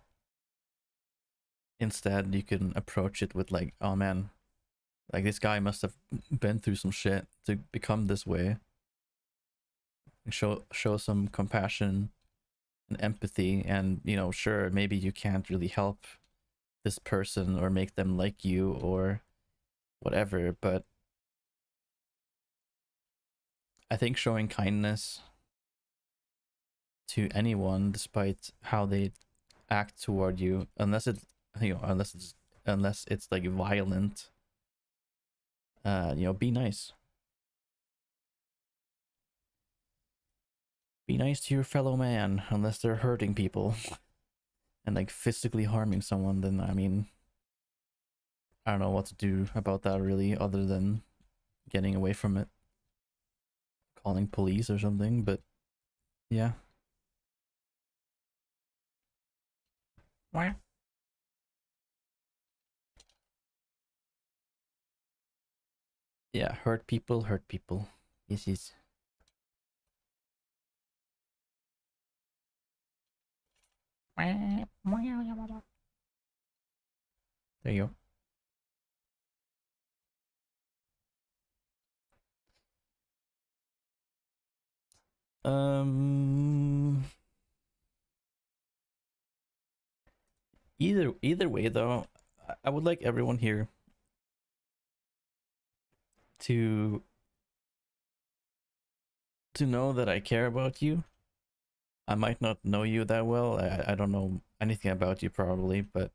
Instead, you can approach it with like, oh man, like this guy must have been through some shit to become this way. Show some compassion and empathy, and you know, sure, maybe you can't really help this person or make them like you or whatever, but I think showing kindness to anyone, despite how they act toward you, unless it, you know, unless it's like violent, you know, be nice. Be nice to your fellow man, unless they're hurting people and like physically harming someone. Then I mean, I don't know what to do about that really, other than getting away from it, calling police or something. But yeah. What? Yeah, hurt people, hurt people. Yes, yes. There you go. Either way though, I would like everyone here to know that I care about you. I might not know you that well. I don't know anything about you probably, but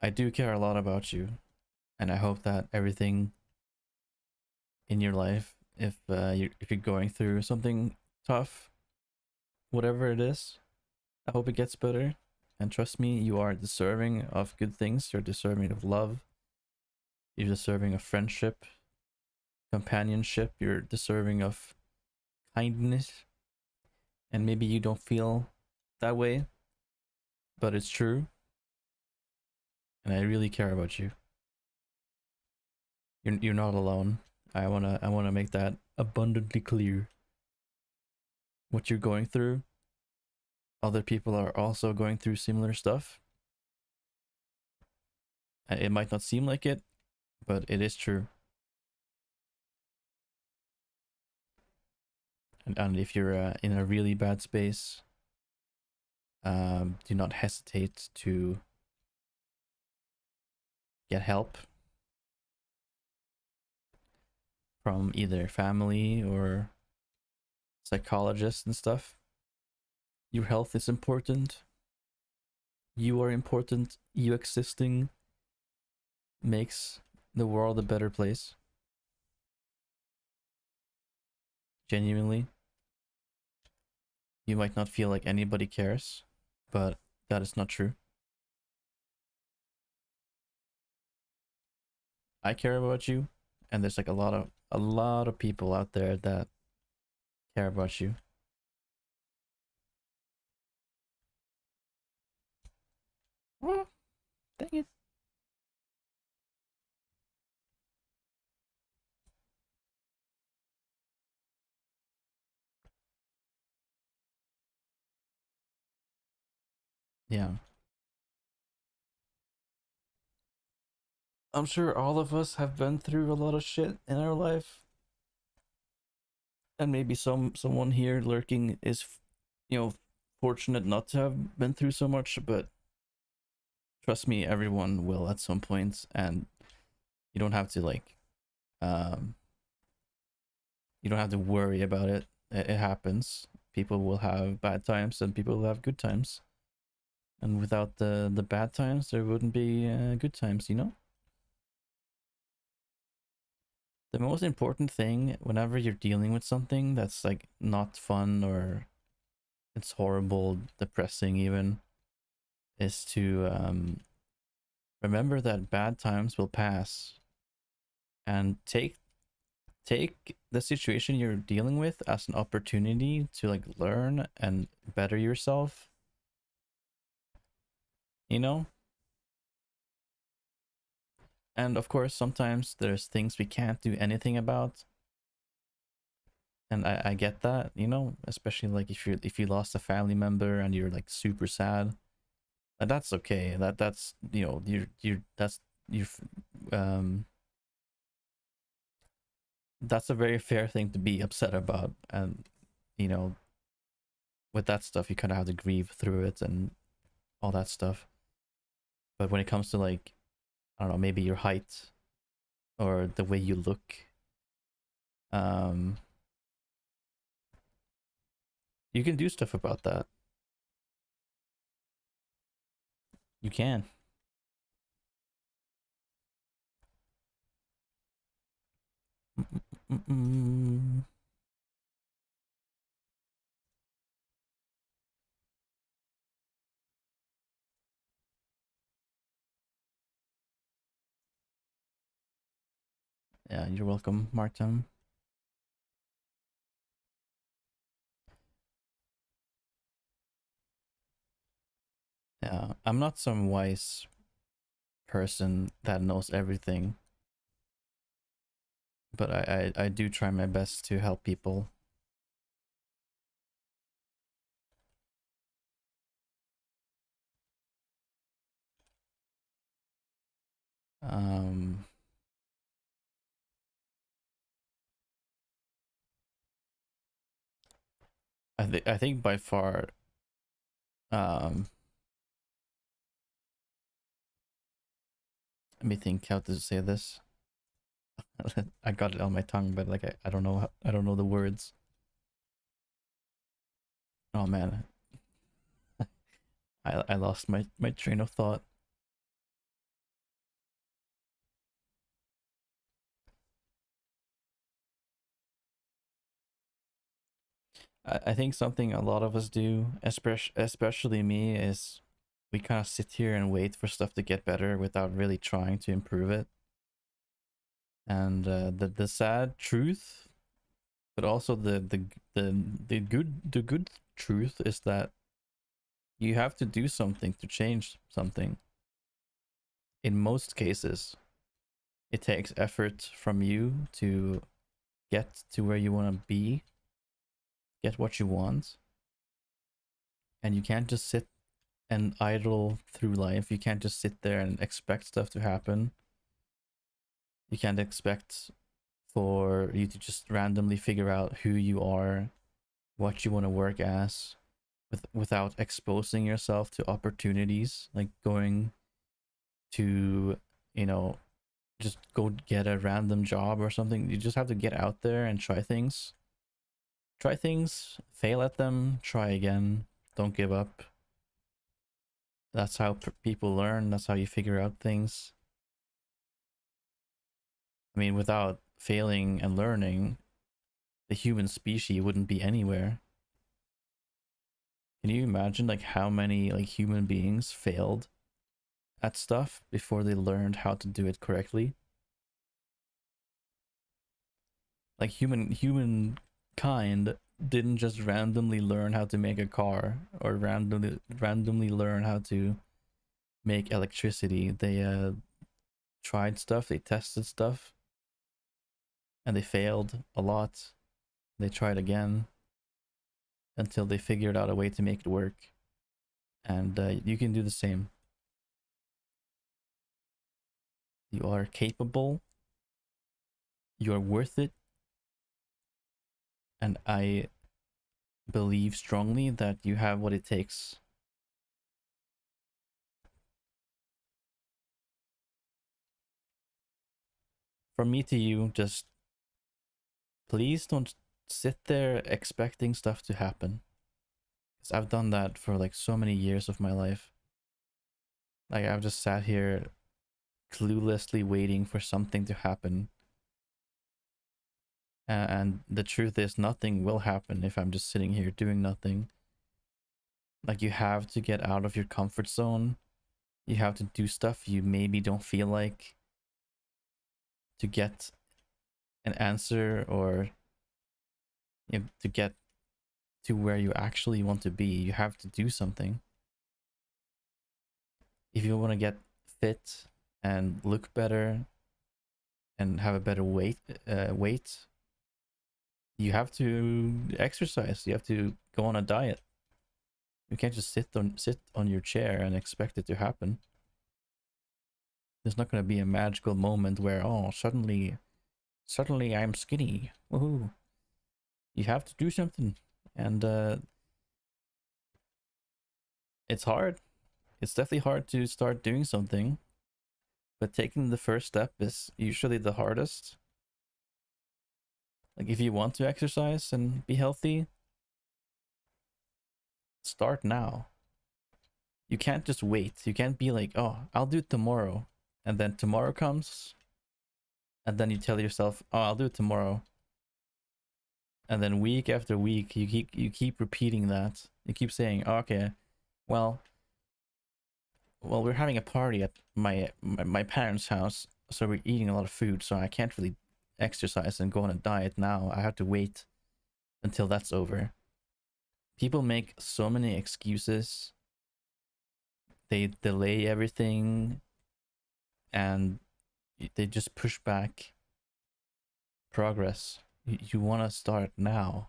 I do care a lot about you, and I hope that everything in your life, if you're going through something tough, whatever it is, I hope it gets better. And trust me, you are deserving of good things. You're deserving of love. You're deserving of friendship, companionship. You're deserving of kindness. And maybe you don't feel that way, but it's true. And I really care about you. You're not alone. I wanna make that abundantly clear. What you're going through, other people are also going through similar stuff. It might not seem like it, but it is true. And if you're in a really bad space, do not hesitate to get help from either family or psychologists and stuff. Your health is important. You are important. You existing makes the world a better place. Genuinely. You might not feel like anybody cares, but that is not true. I care about you, and there's like a lot of people out there that care about you. Oh, dang it. Yeah. I'm sure all of us have been through a lot of shit in our life. And maybe someone here lurking is, you know, fortunate not to have been through so much, but trust me, everyone will at some point, and you don't have to like you don't have to worry about it. It happens. People will have bad times and people will have good times. And without the bad times, there wouldn't be good times, you know? The most important thing whenever you're dealing with something that's like not fun or it's horrible, depressing even, is to remember that bad times will pass and take the situation you're dealing with as an opportunity to like learn and better yourself, you know? And of course sometimes there's things we can't do anything about, and I get that, you know, especially like if you lost a family member and you're like super sad, that's okay. That's you know, you're that's a very fair thing to be upset about. And you know, with that stuff you kind of have to grieve through it and all that stuff. But when it comes to like, I don't know, maybe your height or the way you look, um you can do stuff about that. You can. Mm-mm. Yeah, you're welcome, Martin. Yeah, I'm not some wise person that knows everything, but I do try my best to help people. Um, I think by far, um, let me think how to say this. I got it on my tongue, but like I don't know I don't know the words. Oh man, I lost my train of thought. I think something a lot of us do, especially me, is we kind of sit here and wait for stuff to get better without really trying to improve it. And the sad truth, but also the good truth is that you have to do something to change something. In most cases, it takes effort from you to get to where you want to be, get what you want, and you can't just sit and idle through life. You can't just sit there and expect stuff to happen. You can't expect for you to just randomly figure out who you are, what you want to work as, without exposing yourself to opportunities, like going to, you know, just go get a random job or something. You just have to get out there and try things. Try things, fail at them, try again, don't give up. That's how people learn, that's how you figure out things. I mean, without failing and learning, the human species wouldn't be anywhere. Can you imagine like how many like human beings failed at stuff before they learned how to do it correctly? Like humankind didn't just randomly learn how to make a car or randomly learn how to make electricity. They tried stuff, they tested stuff, and they failed a lot. They tried again until they figured out a way to make it work. And you can do the same. You are capable. You are worth it. And I believe strongly that you have what it takes. From me to you, just please don't sit there expecting stuff to happen. Because I've done that for like so many years of my life. Like I've just sat here cluelessly waiting for something to happen. And the truth is, nothing will happen if I'm just sitting here doing nothing. Like, you have to get out of your comfort zone. You have to do stuff you maybe don't feel like to get an answer, or to get to where you actually want to be. You have to do something. If you want to get fit and look better and have a better weight, you have to exercise. You have to go on a diet. You can't just sit on your chair and expect it to happen. There's not going to be a magical moment where, oh, suddenly I'm skinny. Woohoo. You have to do something. And it's hard. It's definitely hard to start doing something, but taking the first step is usually the hardest. Like, if you want to exercise and be healthy, start now. You can't just wait. You can't be like, oh, I'll do it tomorrow. And then tomorrow comes, and then you tell yourself, oh, I'll do it tomorrow. And then week after week, you keep repeating that. You keep saying, oh, okay, well, we're having a party at my parents' house, so we're eating a lot of food, so I can't really exercise and go on a diet now. I have to wait until that's over. People make so many excuses. They delay everything, and they just push back progress. You want to start now.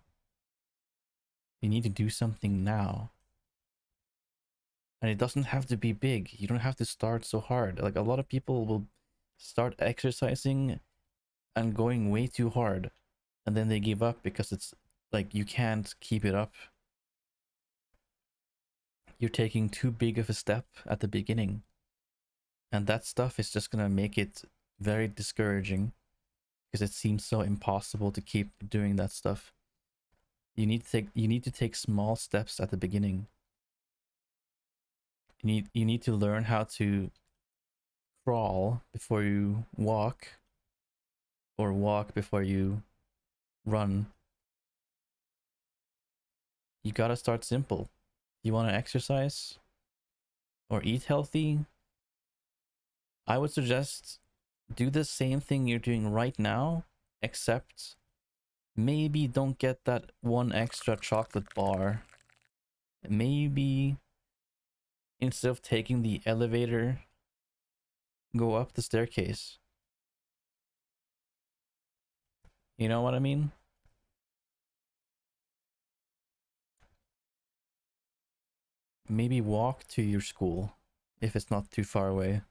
You need to do something now. And it doesn't have to be big. You don't have to start so hard. Like, a lot of people will start exercising and going way too hard, and then they give up because it's like, you can't keep it up. You're taking too big of a step at the beginning, and that stuff is just gonna make it very discouraging, because it seems so impossible to keep doing that stuff. You need to take small steps at the beginning. You need to learn how to crawl before you walk, or walk before you run. You gotta start simple. You want to exercise or eat healthy, I would suggest do the same thing you're doing right now, except maybe don't get that one extra chocolate bar. Maybe instead of taking the elevator, go up the staircase. You know what I mean? Maybe walk to your school if it's not too far away.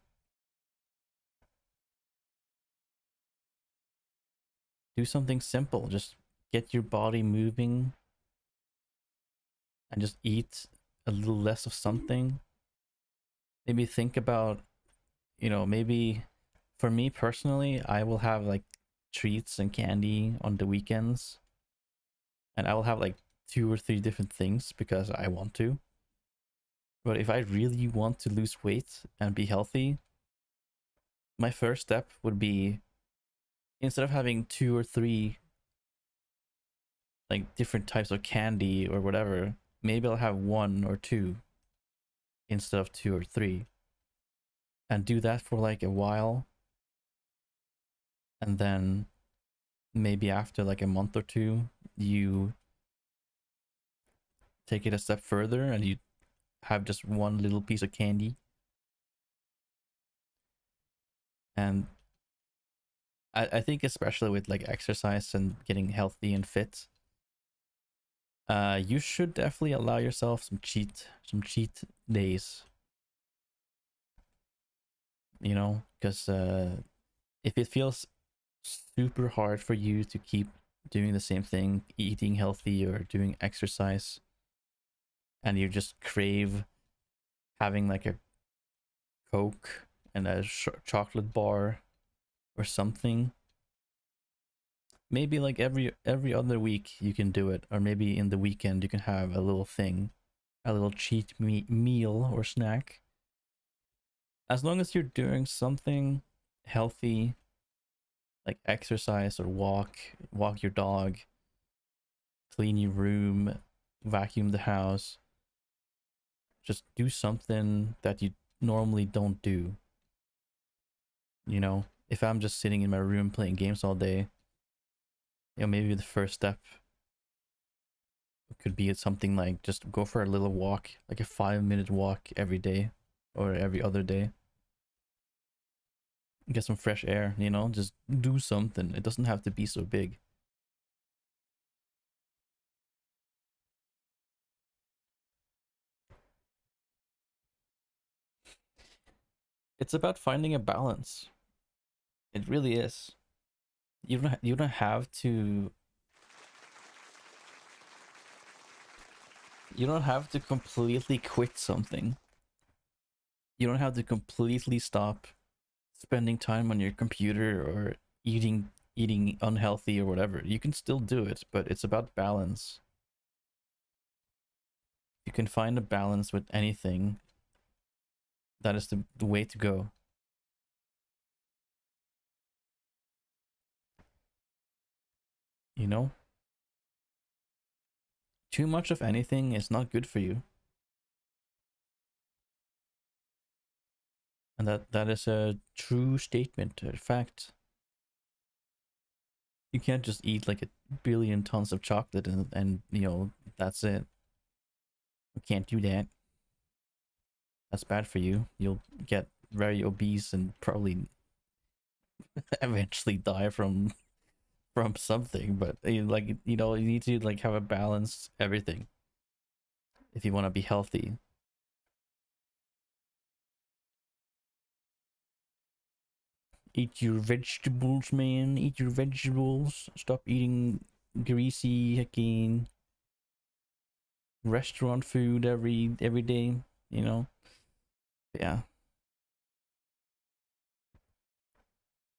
Do something simple. Just get your body moving and just eat a little less of something. Maybe think about, maybe for me personally, I will have like treats and candy on the weekends, and I will have like 2 or 3 different things because I want to. But if I really want to lose weight and be healthy, my first step would be, instead of having 2 or 3 like different types of candy or whatever, maybe I'll have 1 or 2 instead of 2 or 3, and do that for like a while. And then maybe after like a month or 2, you take it a step further and you have just 1 little piece of candy. And I think especially with like exercise and getting healthy and fit, you should definitely allow yourself some cheat days. Because if it feels super hard for you to keep doing the same thing, eating healthy or doing exercise, and you just crave having like a Coke and a chocolate bar or something, maybe like every other week you can do it, or maybe in the weekend you can have a little thing, a little cheat meal or snack. As long as you're doing something healthy like exercise or walk your dog, clean your room, vacuum the house. Just do something that you normally don't do. You know, if I'm just sitting in my room playing games all day, you know, maybe the first step could be something like just go for a little walk, like a 5-minute walk every day or every other day. Get some fresh air, you know, just do something. It doesn't have to be so big. It's about finding a balance. It really is. You don't have to completely quit something. You don't have to completely stop spending time on your computer or eating unhealthy or whatever. You can still do it, but it's about balance. You can find a balance with anything. That is the way to go. You know? Too much of anything is not good for you. And that is a true statement, a fact. You can't just eat like a billion tons of chocolate and you know, that's it. You can't do that. That's bad for you. You'll get very obese and probably eventually die from something. But like, you know, you need to like have a balanced everything if you want to be healthy. Eat your vegetables, man. Eat your vegetables. Stop eating greasy again restaurant food every day, you know. Yeah,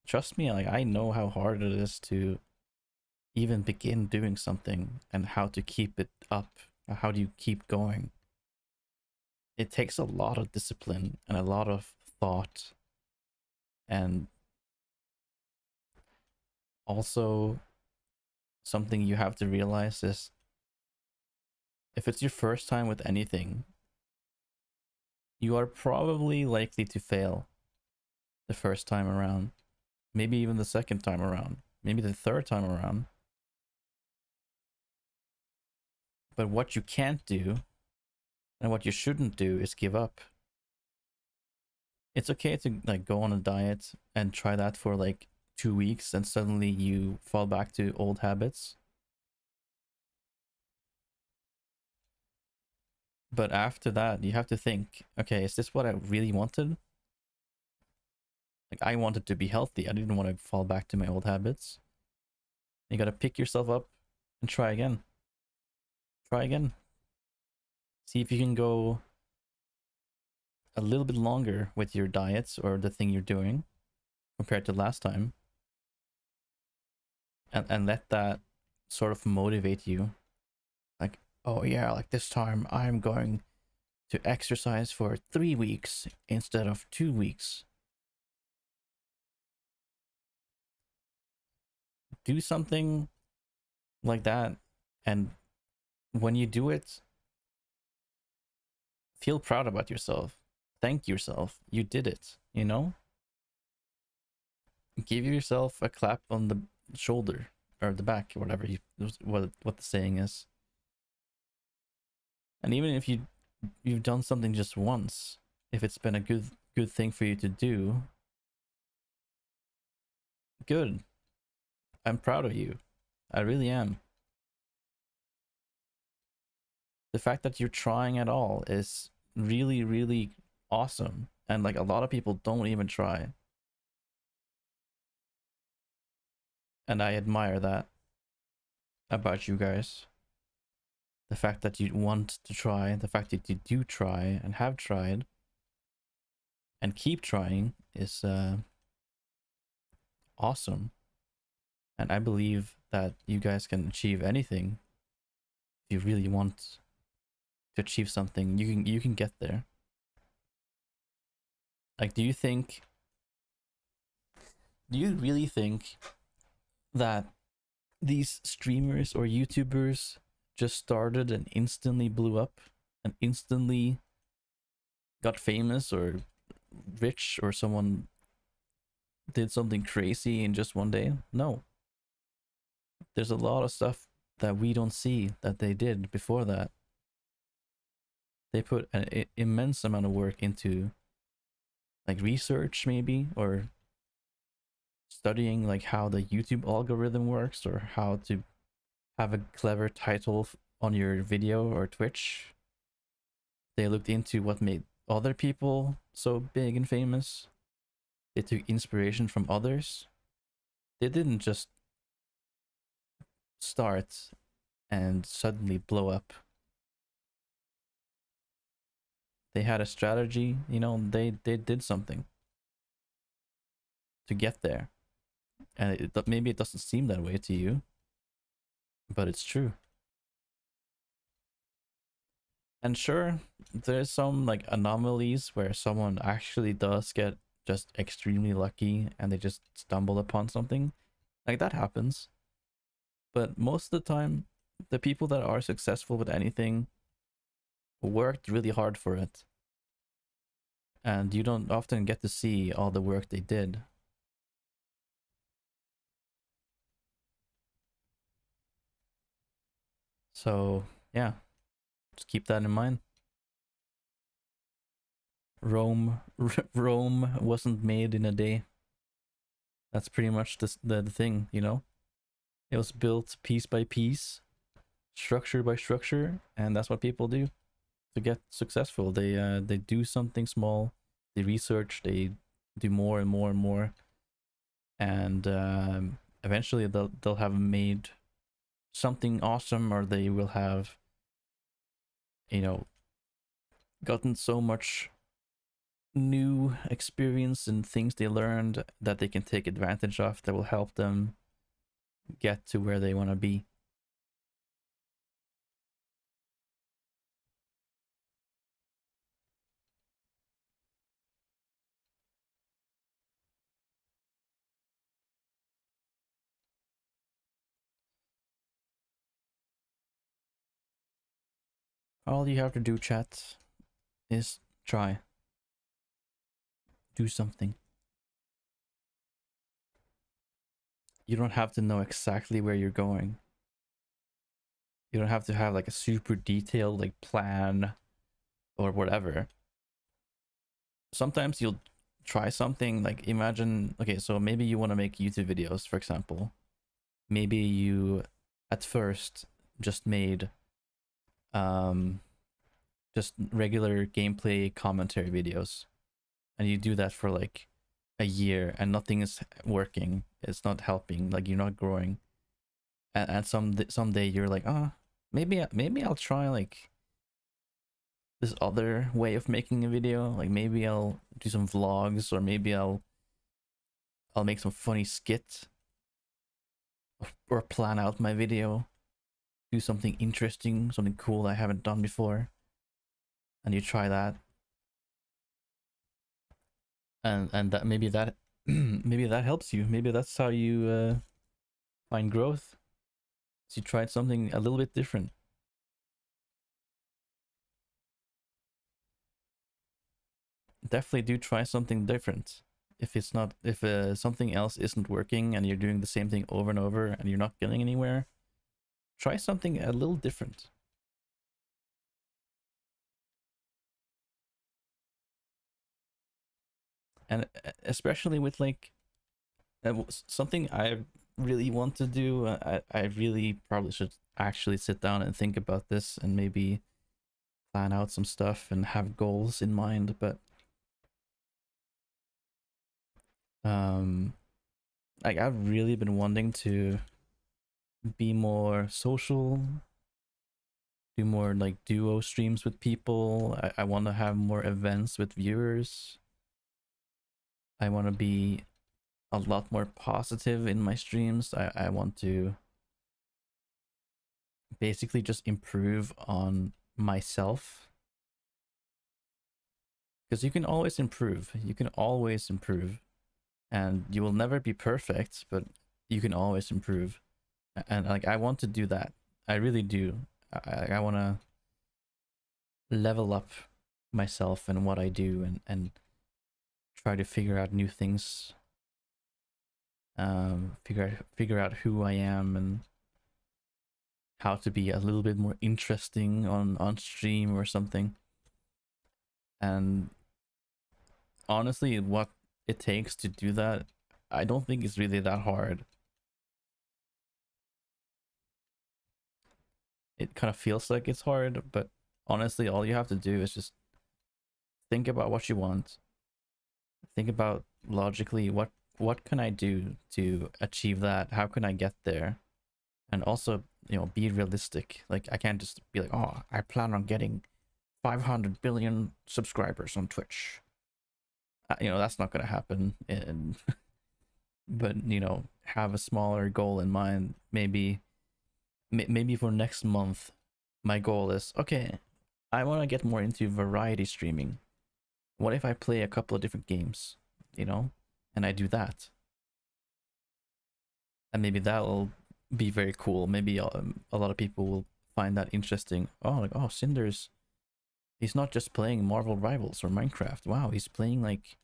trust me, like I know how hard it is to even begin doing something and how to keep it up. How do you keep going? It takes a lot of discipline and a lot of thought, and also something you have to realize is if it's your first time with anything, you are probably likely to fail the first time around, maybe even the second time around, maybe the third time around. But what you can't do and what you shouldn't do is give up. It's okay to like go on a diet and try that for like 2 weeks and suddenly you fall back to old habits. But after that, you have to think, okay, is this what I really wanted? Like I wanted to be healthy. I didn't want to fall back to my old habits. You got to pick yourself up and try again. Try again. See if you can go a little bit longer with your diets or the thing you're doing compared to last time. And let that sort of motivate you. Like, oh yeah, like this time I'm going to exercise for 3 weeks instead of 2 weeks. Do something like that, and when you do it, feel proud about yourself. Thank yourself. You did it, you know? Give yourself a clap on the shoulder or the back or whatever what the saying is. And even if you've done something just once, if it's been a good thing for you to do, good. I'm proud of you. I really am. The fact that you're trying at all is really, really awesome. And like a lot of people don't even try. And I admire that about you guys. The fact that you want to try, the fact that you do try and have tried and keep trying is awesome. And I believe that you guys can achieve anything. If you really want to achieve something, you can get there. Like, do you really think that these streamers or YouTubers just started and instantly blew up and instantly got famous or rich, or someone did something crazy in just one day. No. There's a lot of stuff that we don't see that they did before that. They put an immense amount of work into like research maybe, or studying like how the YouTube algorithm works, or how to have a clever title on your video or Twitch. They looked into what made other people so big and famous. They took inspiration from others. They didn't just start and suddenly blow up. They had a strategy, you know, they did something to get there. And maybe it doesn't seem that way to you, but it's true. And sure, there's some like anomalies where someone actually does get just extremely lucky and they just stumble upon something. Like that happens. But most of the time, the people that are successful with anything worked really hard for it. And you don't often get to see all the work they did. So, yeah, just keep that in mind. Rome wasn't made in a day. That's pretty much the thing, you know? It was built piece by piece, structure by structure, and that's what people do to get successful. They do something small, they research, they do more and more and more, and eventually they'll have made something awesome, or they will have, you know, gotten so much new experience and things they learned that they can take advantage of, that will help them get to where they want to be. All you have to do, chat, is try. Do something. You don't have to know exactly where you're going. You don't have to have like a super detailed like plan or whatever. Sometimes you'll try something, like imagine, okay, so maybe you want to make YouTube videos, for example. Maybe you at first just made just regular gameplay commentary videos, and you do that for like a year and nothing is working, it's not helping, like you're not growing, and someday you're like, oh, maybe I'll try like this other way of making a video, like maybe I'll do some vlogs, or maybe I'll make some funny skit, or plan out my video, do something interesting, something cool I haven't done before, and you try that, and that maybe that maybe that helps you. Maybe that's how you find growth. So you tried something a little bit different. Definitely do try something different. If it's not, if something else isn't working and you're doing the same thing over and over and you're not getting anywhere, try something a little different. And especially with like something I really want to do, I really probably should actually sit down and think about this and maybe plan out some stuff and have goals in mind, but like I've really been wanting to be more social, do more like duo streams with people. I want to have more events with viewers. I want to be a lot more positive in my streams. I want to basically just improve on myself, because you can always improve. You can always improve, and you will never be perfect, but you can always improve. And like, I want to do that. I really do. I want to level up myself and what I do, and try to figure out new things. Figure out who I am and how to be a little bit more interesting on stream or something. And honestly, what it takes to do that, I don't think it's really that hard. It kind of feels like it's hard, but honestly, all you have to do is just think about what you want. Think about logically, what can I do to achieve that? How can I get there? And also, you know, be realistic. Like, I can't just be like, oh, I plan on getting 500 billion subscribers on Twitch. You know, that's not gonna happen. And but, you know, have a smaller goal in mind. Maybe for next month, my goal is, okay, I want to get more into variety streaming. What if I play a couple of different games, you know, and I do that? And maybe that'll be very cool. Maybe a lot of people will find that interesting. Oh, like, oh, Cinder's, he's not just playing Marvel Rivals or Minecraft. Wow, he's playing like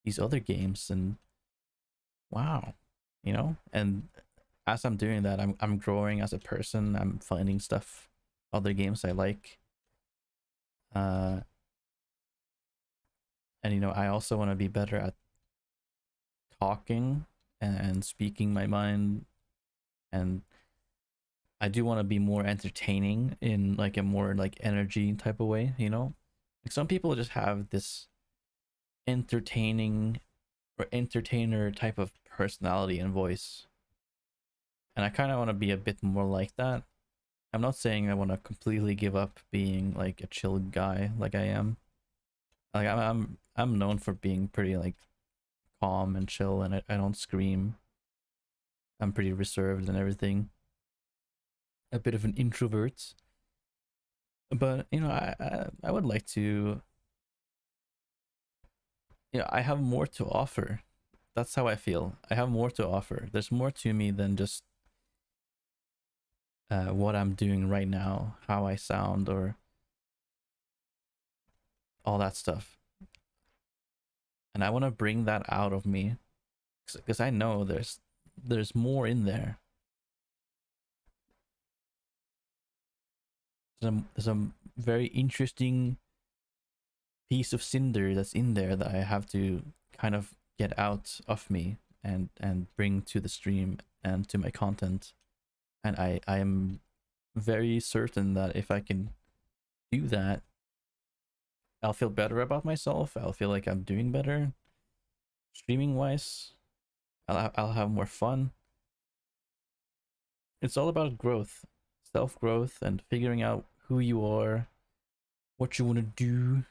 these other games, and wow, you know. And as I'm doing that, I'm growing as a person. I'm finding stuff, other games I like. And you know, I also want to be better at talking and speaking my mind, and I do want to be more entertaining in like a more like energy type of way, you know. Like, some people just have this entertaining or entertainer type of personality and voice, and I kind of want to be a bit more like that. I'm not saying I want to completely give up being like a chill guy like I am. Like, I'm known for being pretty like calm and chill, and I don't scream. I'm pretty reserved and everything. A bit of an introvert. But, you know, I would like to, you know, I have more to offer. That's how I feel. I have more to offer. There's more to me than just what I'm doing right now, how I sound, or all that stuff. And I want to bring that out of me, because I know there's more in there. There's a very interesting piece of cinder that's in there that I have to kind of get out of me and bring to the stream and to my content. And I am very certain that if I can do that, I'll feel better about myself. I'll feel like I'm doing better streaming wise. I'll have more fun. It's all about growth, self-growth, and figuring out who you are, what you want to do,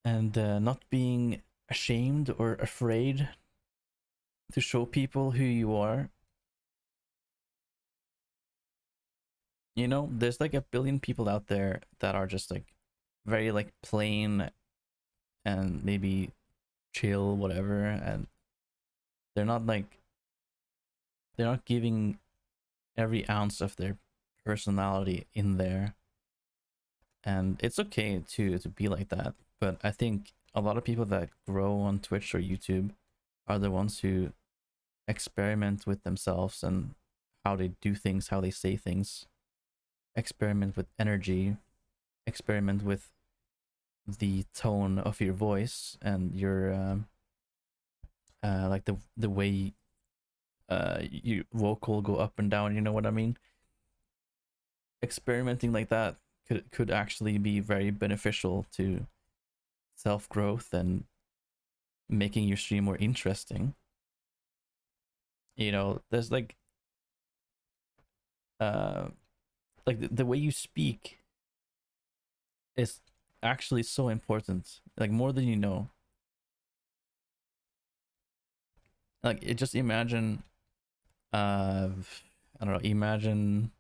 and not being ashamed or afraid to show people who you are. You know, there's like a billion people out there that are just like very like plain and maybe chill, whatever, and they're not giving every ounce of their personality in there. And it's okay to be like that, but I think a lot of people that grow on Twitch or YouTube are the ones who experiment with themselves and how they do things, how they say things, experiment with energy, experiment with the tone of your voice and your like the way your vocal go up and down, you know what I mean? Experimenting like that could actually be very beneficial to self-growth and making your stream more interesting. You know, there's like the way you speak is actually so important, like more than you know. Like, it just imagine I don't know, imagine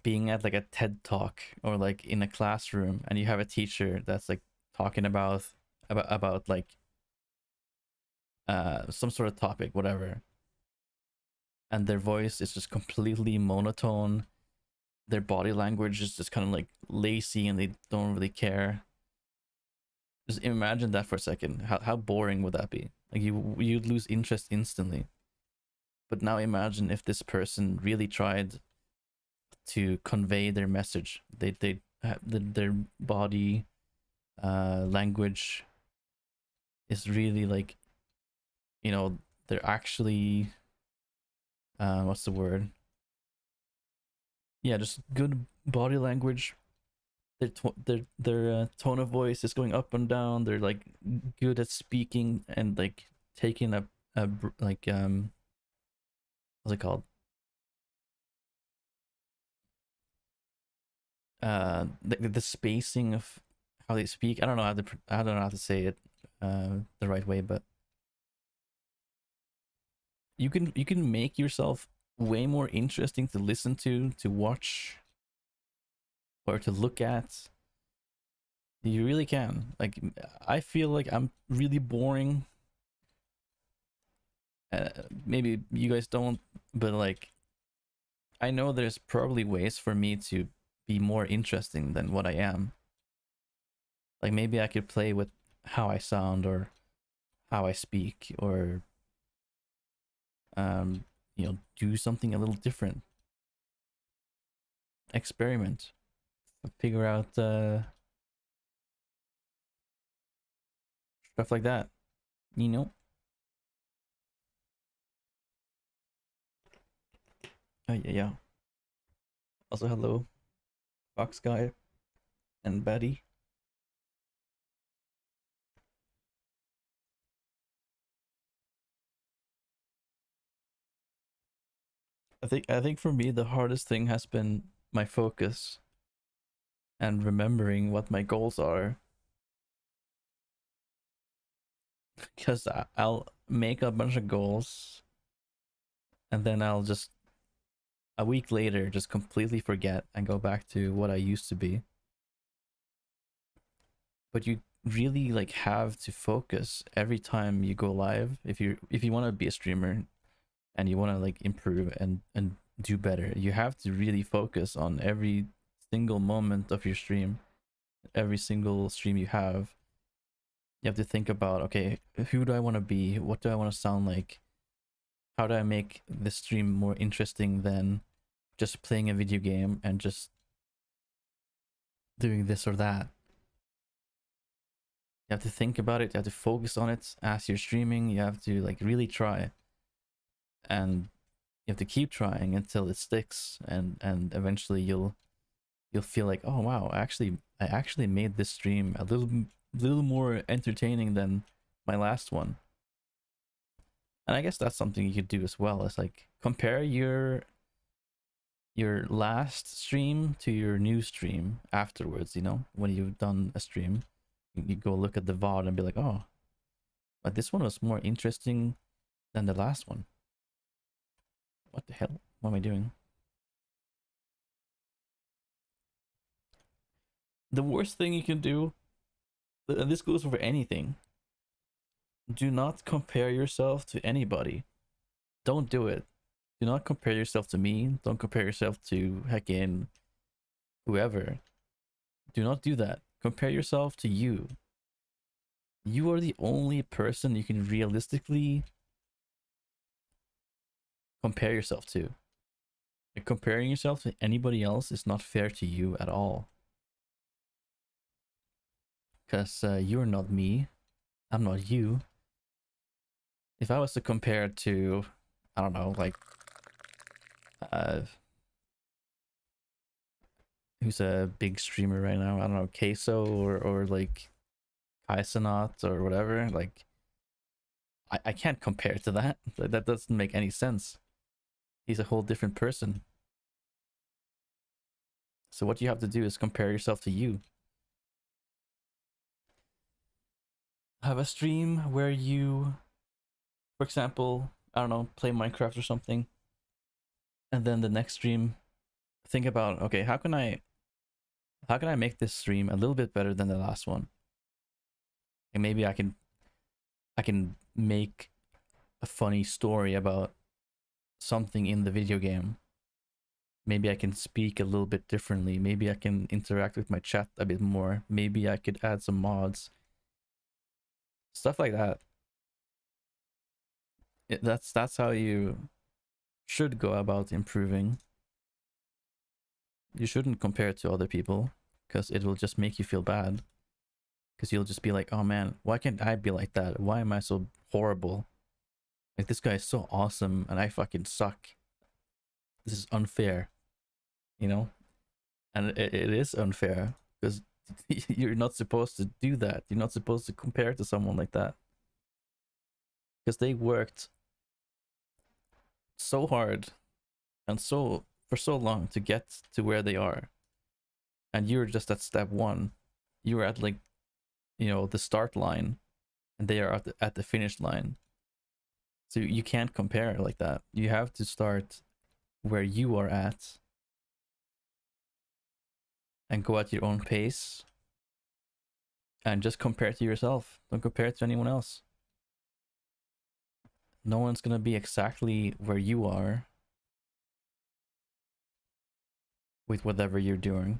being at like a TED talk or like in a classroom, and you have a teacher that's like talking about like some sort of topic, whatever, and their voice is just completely monotone. Their body language is just kind of like lazy, and they don't really care. Just imagine that for a second. How boring would that be? Like you'd lose interest instantly. But now imagine if this person really tried to convey their message. They have their body language is really like, you know, they're actually what's the word? Yeah, just good body language. Their tone of voice is going up and down. They're like good at speaking and like taking like what's it called? The spacing of how they speak. I don't know how to say it the right way, but you can make yourself way more interesting to listen to watch, or to look at. You really can. Like, I feel like I'm really boring. Maybe you guys don't, but like, I know there's probably ways for me to be more interesting than what I am. Like, maybe I could play with how I sound or how I speak, or you know, do something a little different. Experiment. Figure out stuff like that. You know? Oh yeah, yeah. Also hello, Fox Guy and Betty. I think for me the hardest thing has been my focus and remembering what my goals are. Because I'll make a bunch of goals and then I'll just a week later just completely forget and go back to what I used to be. But you really like have to focus every time you go live if you want to be a streamer and you want to like improve and do better. You have to really focus on every single moment of your stream, every single stream you have. You have to think about, okay, who do I want to be? What do I want to sound like? How do I make this stream more interesting than just playing a video game and just doing this or that? You have to think about it. You have to focus on it as you're streaming. You have to like really try, and you have to keep trying until it sticks, and eventually you'll feel like, oh wow, I actually made this stream a little more entertaining than my last one. And I guess that's something you could do as well, is like compare your last stream to your new stream afterwards, you know, when you've done a stream. You go look at the VoD and be like, oh, but this one was more interesting than the last one. What the hell? What am I doing? The worst thing you can do, and this goes for anything, do not compare yourself to anybody. Don't do it. Do not compare yourself to me. Don't compare yourself to heckin' whoever. Do not do that. Compare yourself to you. You are the only person you can realistically compare yourself to. Like, comparing yourself to anybody else is not fair to you at all. Because you're not me. I'm not you. If I was to compare to, I don't know, like, who's a big streamer right now? I don't know, Queso or like Kaisenot or whatever. Like, I can't compare to that. That doesn't make any sense. He's a whole different person. So what you have to do is compare yourself to you. Have a stream where you, for example, I don't know, play Minecraft or something, and then the next stream, think about, okay, how can I make this stream a little bit better than the last one? And maybe I can make a funny story about something in the video game. Maybe I can speak a little bit differently. Maybe I can interact with my chat a bit more. Maybe I could add some mods. Stuff like that. That's how you should go about improving. You shouldn't compare it to other people, because it will just make you feel bad. Because you'll just be like, oh man, why can't I be like that? Why am I so horrible? Like, this guy is so awesome and I fucking suck. This is unfair, you know? And it is unfair, because you're not supposed to do that. You're not supposed to compare to someone like that, because they worked so hard and for so long to get to where they are, and you're just at step one. You're at, like, you know, the start line, and they are at the finish line. So you can't compare like that. You have to start where you are at and go at your own pace, and just compare to yourself. Don't compare it to anyone else. No one's gonna be exactly where you are with whatever you're doing.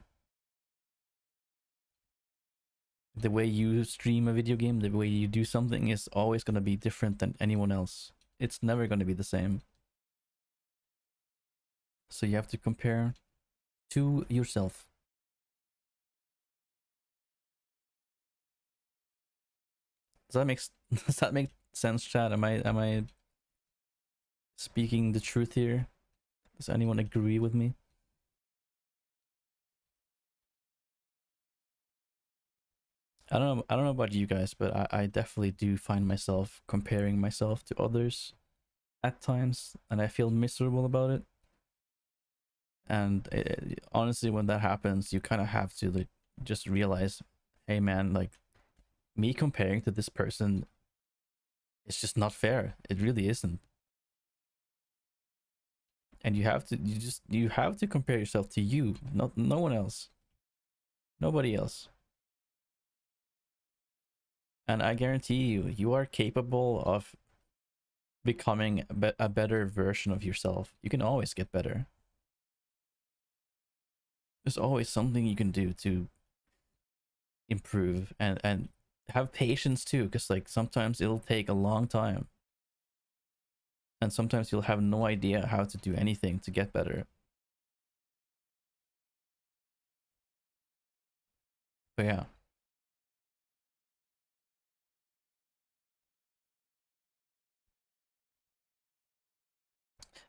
The way you stream a video game, the way you do something is always gonna be different than anyone else. It's never gonna be the same. So you have to compare to yourself. Does that make sense, chat? Am I speaking the truth here? Does anyone agree with me? I don't know about you guys, but I definitely do find myself comparing myself to others at times, and I feel miserable about it. And honestly, when that happens, you kind of have to, like, just realize, hey man, like, me comparing to this person, it's just not fair. It really isn't. And you have to compare yourself to you, not no one else, nobody else. And I guarantee you are capable of becoming a better version of yourself. You can always get better. There's always something you can do to improve, and have patience too, because, like, sometimes it'll take a long time, and sometimes you'll have no idea how to do anything to get better. But yeah.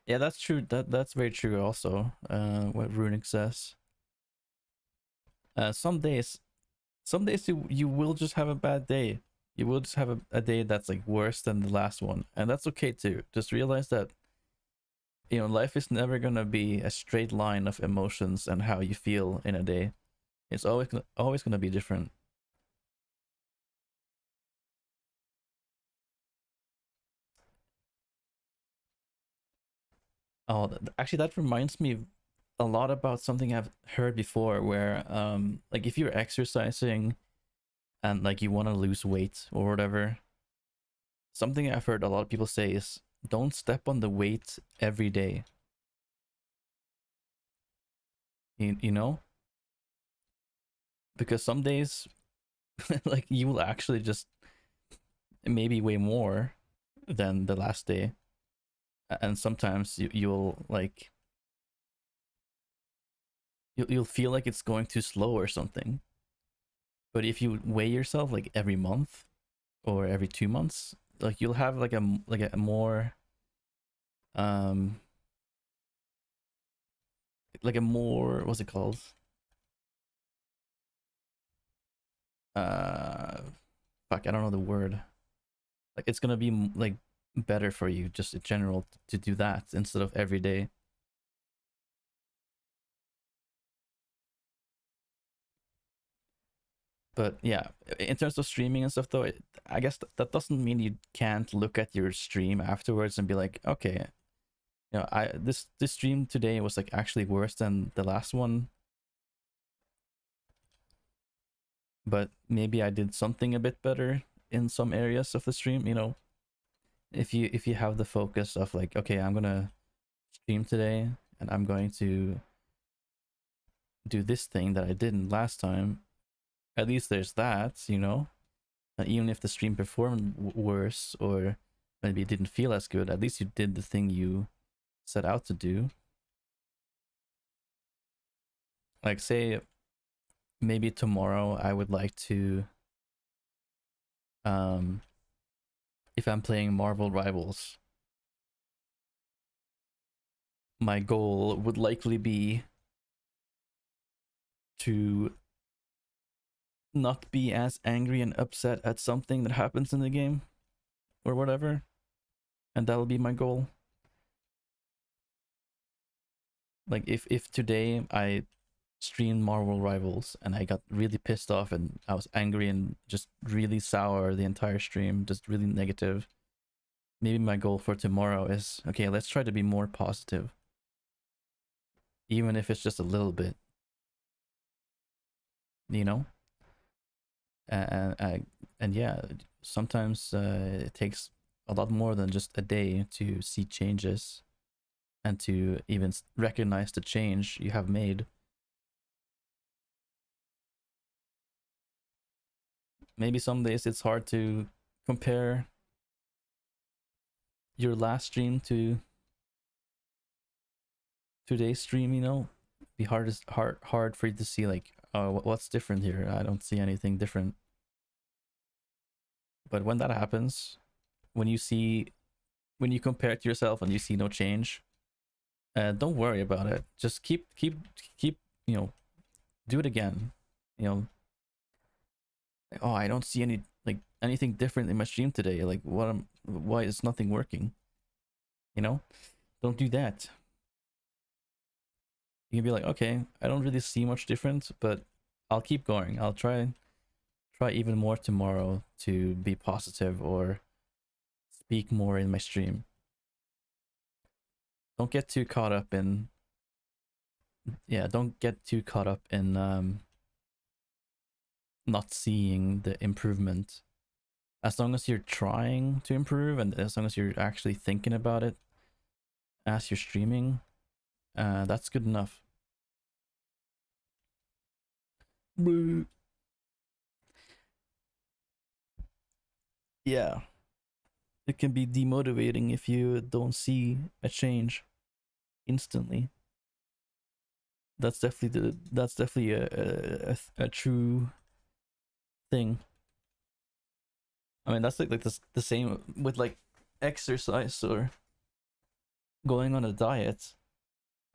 Yeah, that's true. That's very true also. What Runic says. Some days you will just have a bad day. You will just have a day that's, like, worse than the last one, and that's okay too. Just realize that, you know, life is never gonna be a straight line of emotions and how you feel in a day. It's always gonna be different. Oh, actually, that reminds me a lot about something I've heard before, where like, if you're exercising and, like, you want to lose weight or whatever, something I've heard a lot of people say is, don't step on the weight every day. You know? Because some days, like, you will actually just maybe weigh more than the last day. And sometimes you'll like, you'll feel like it's going too slow or something. But if you weigh yourself, like, every month or every 2 months, like, you'll have like a more like a more, what's it called, fuck, I don't know the word. Like, it's gonna be like better for you just in general to do that instead of every day. But yeah, in terms of streaming and stuff, though, I guess that doesn't mean you can't look at your stream afterwards and be like, okay, you know, this stream today was, like, actually worse than the last one, but maybe I did something a bit better in some areas of the stream, you know. if you have the focus of like, okay, I'm gonna stream today and I'm going to do this thing that I didn't last time, at least there's that, you know. And even if the stream performed worse or maybe it didn't feel as good, at least you did the thing you set out to do. Like, say maybe tomorrow I would like to, if I'm playing Marvel Rivals, my goal would likely be to not be as angry and upset at something that happens in the game or whatever, and that'll be my goal. Like, if today I streamed Marvel Rivals and I got really pissed off and I was angry and just really sour the entire stream, just really negative, maybe my goal for tomorrow is, okay, let's try to be more positive, even if it's just a little bit, you know. And yeah, sometimes it takes a lot more than just a day to see changes and to even recognize the change you have made. Maybe some days it's hard to compare your last stream to today's stream, you know. Be hard for you to see like, oh, what's different here? I don't see anything different. But when that happens, when you compare it to yourself and you see no change, don't worry about it. Just keep, you know, do it again. You know, like, oh, I don't see anything different in my stream today. Like, why is nothing working? You know, don't do that. You can be like, okay, I don't really see much difference, but I'll keep going. I'll try even more tomorrow to be positive or speak more in my stream. Don't get too caught up in, don't get too caught up in not seeing the improvement. As long as you're trying to improve and as long as you're actually thinking about it as you're streaming, that's good enough. Yeah, it can be demotivating if you don't see a change instantly. That's definitely a true thing. I mean, that's like the same with like exercise or going on a diet.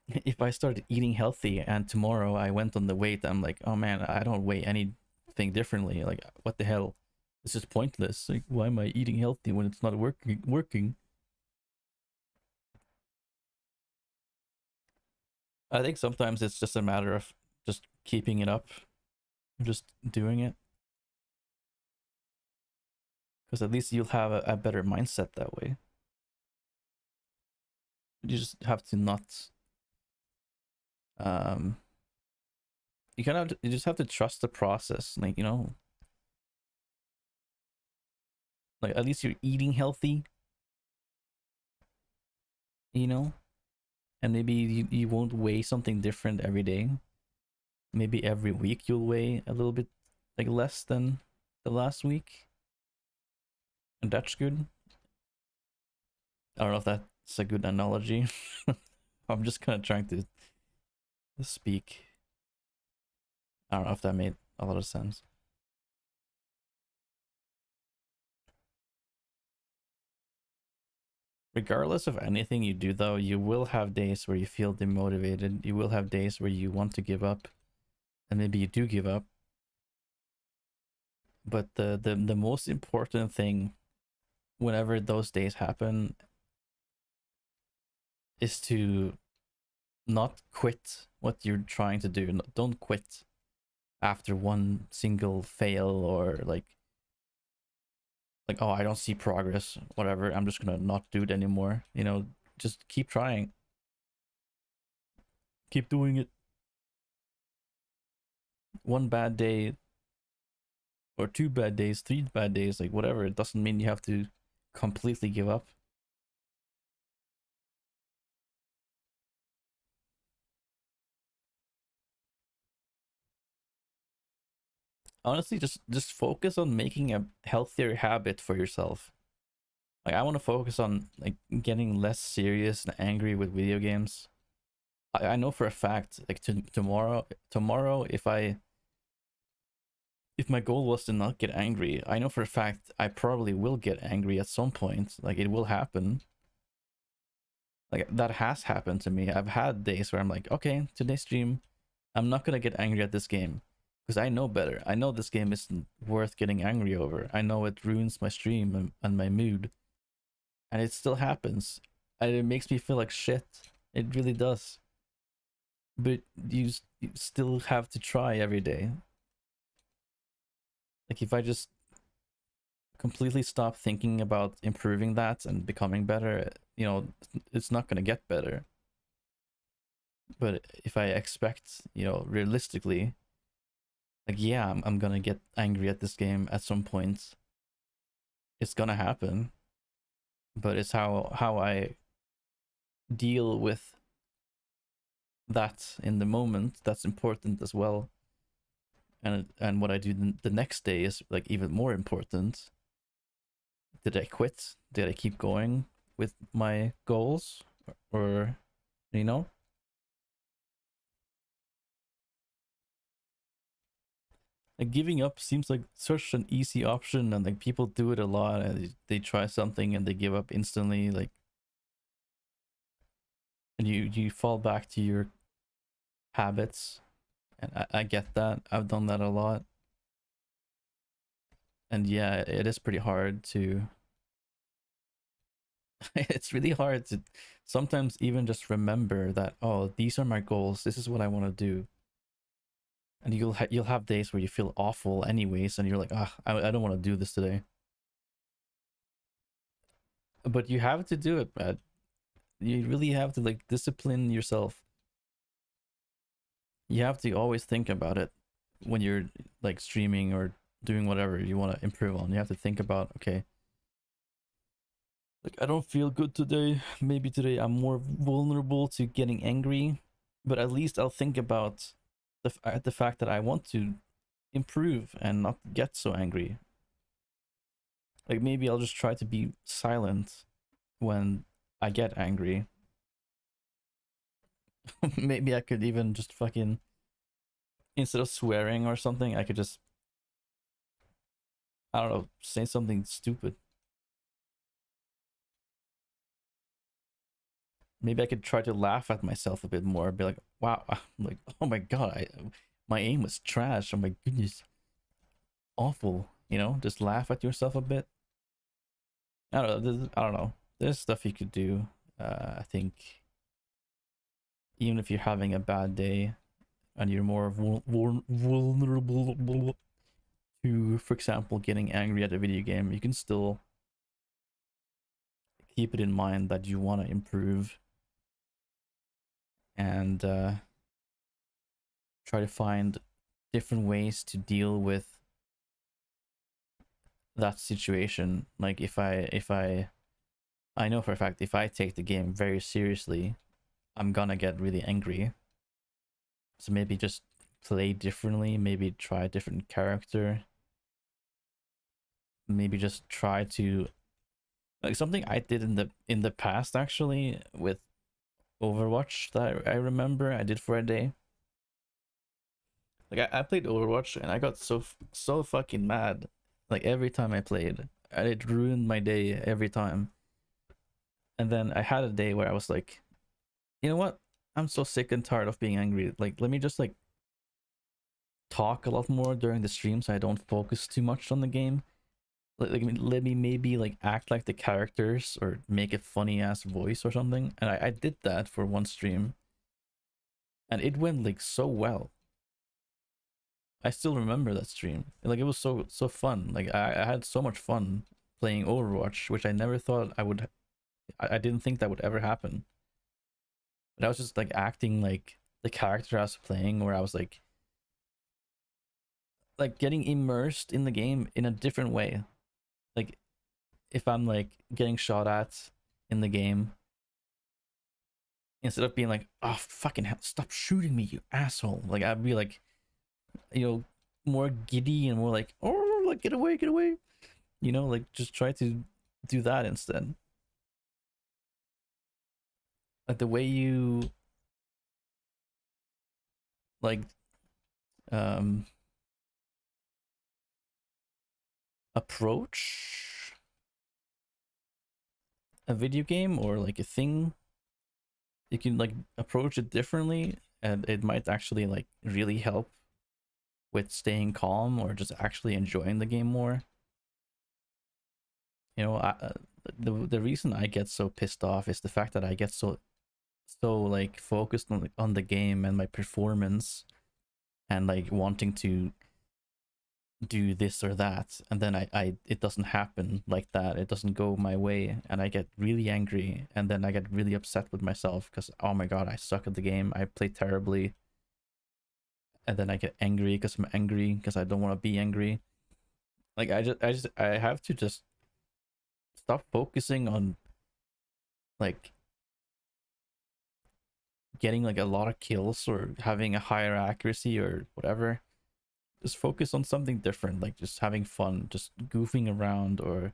If I started eating healthy and tomorrow I went on the weight, I'm like, oh man, I don't weigh anything differently. Like, what the hell? This is pointless. Like, why am I eating healthy when it's not working? I think sometimes it's just a matter of just keeping it up, just doing it. Because at least you'll have a better mindset that way. You just have to not you just have to trust the process, like, you know, like at least you're eating healthy, you know, and maybe you won't weigh something different every day. Maybe every week you'll weigh a little bit like less than the last week, and that's good. I don't know if that's a good analogy. I'm just kind of trying to speak. I don't know if that made a lot of sense. Regardless of anything you do, though, you will have days where you feel demotivated. You will have days where you want to give up, and maybe you do give up. But the most important thing, whenever those days happen, is to not quit what you're trying to do. Don't quit after one single fail or like, oh, I don't see progress, whatever, I'm just gonna not do it anymore. You know, just keep trying. Keep doing it. One bad day or 2 bad days, 3 bad days, like whatever, it doesn't mean you have to completely give up. Honestly, just focus on making a healthier habit for yourself. Like I want to focus on like getting less serious and angry with video games. I know for a fact, like tomorrow, if my goal was to not get angry, I know for a fact I probably will get angry at some point. Like it will happen. Like that has happened to me. I've had days where I'm like, okay, today's stream, I'm not gonna get angry at this game because I know better. I know this game isn't worth getting angry over. I know it ruins my stream and my mood, and it still happens, and it makes me feel like shit. It really does. But you still have to try every day. Like if I just completely stop thinking about improving that and becoming better, you know, it's not gonna get better. But if I expect, you know, realistically, like yeah, I'm gonna get angry at this game at some point. It's gonna happen. But it's how I deal with that in the moment that's important as well. And what I do the next day is like even more important. Did I quit? Did I keep going with my goals? Or, you know? Like giving up seems like such an easy option, and like people do it a lot, and they try something and they give up instantly, like, and you fall back to your habits. And I get that. I've done that a lot. And yeah, it is pretty hard to it's really hard to sometimes even just remember that, oh, these are my goals, this is what I want to do. And you'll have days where you feel awful anyways, and you're like, ah, I don't want to do this today. But you have to do it, Brad. You really have to like discipline yourself. You have to always think about it when you're like streaming or doing whatever you want to improve on. You have to think about, okay, like I don't feel good today. Maybe today I'm more vulnerable to getting angry, but at least I'll think about the fact that I want to improve and not get so angry. Like maybe I'll just try to be silent when I get angry. Maybe I could even just fucking, instead of swearing or something, I could just, I don't know, say something stupid. Maybe I could try to laugh at myself a bit more. Be like, wow, I'm like, oh my god, my aim was trash. Oh my goodness, awful. You know, just laugh at yourself a bit. I don't know. I don't know. There's stuff you could do. I think even if you're having a bad day and you're more vulnerable to, for example, getting angry at a video game, you can still keep it in mind that you want to improve and try to find different ways to deal with that situation. Like if I know for a fact if I take the game very seriously, I'm gonna get really angry. So maybe just play differently, maybe try a different character, maybe just try to, like something I did in the past actually with Overwatch that I remember I did for a day. Like I played Overwatch and I got so fucking mad like every time I played, and it ruined my day every time. And then I had a day where I was like, you know what, I'm so sick and tired of being angry, like let me just like talk a lot more during the stream so I don't focus too much on the game. Like let me maybe like act like the characters or make a funny ass voice or something. And I did that for one stream and it went like so well. I still remember that stream. Like it was so fun. Like I had so much fun playing Overwatch, which I never thought I would. I didn't think that would ever happen. But I was just like acting like the character I was playing, where I was like getting immersed in the game in a different way. Like if I'm like getting shot at in the game, instead of being like, oh fucking hell, stop shooting me, you asshole, like I'd be like, you know, more giddy and more like, oh, like get away, you know, like just try to do that instead. Like the way you like approach a video game or like a thing, you can like approach it differently, and it might actually like really help with staying calm or just actually enjoying the game more. You know, the reason I get so pissed off is the fact that I get so like focused on the game and my performance, and like wanting to do this or that, and then I it doesn't happen like that, it doesn't go my way, and I get really angry, and then I get really upset with myself because, oh my god, I suck at the game, I play terribly, and then I get angry because I'm angry because I don't want to be angry. Like I have to just stop focusing on like getting like a lot of kills or having a higher accuracy or whatever. Just focus on something different, like just having fun, just goofing around, or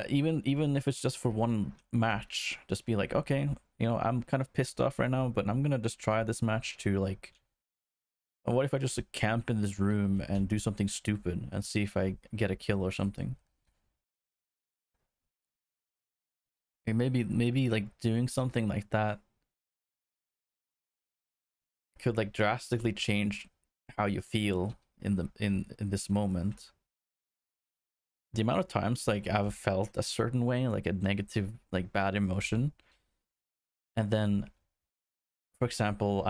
even if it's just for one match, just be like, okay, you know, I'm kind of pissed off right now, but I'm gonna just try this match to like, what if I just like, camp in this room and do something stupid and see if I get a kill or something. And maybe like doing something like that could like drastically change how you feel in the in this moment. The amount of times like I've felt a certain way, like a negative, like bad emotion, and then, for example,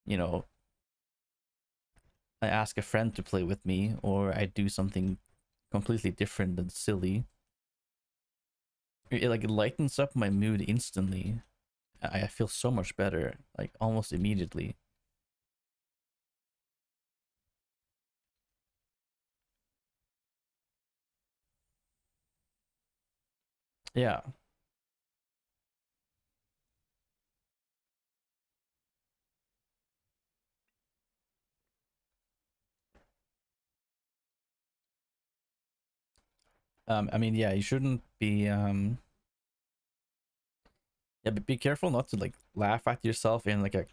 you know, I ask a friend to play with me, or I do something completely different and silly, it like lightens up my mood instantly. I feel so much better, like almost immediately. Yeah. I mean, yeah, you shouldn't be yeah, but be careful not to like laugh at yourself in like a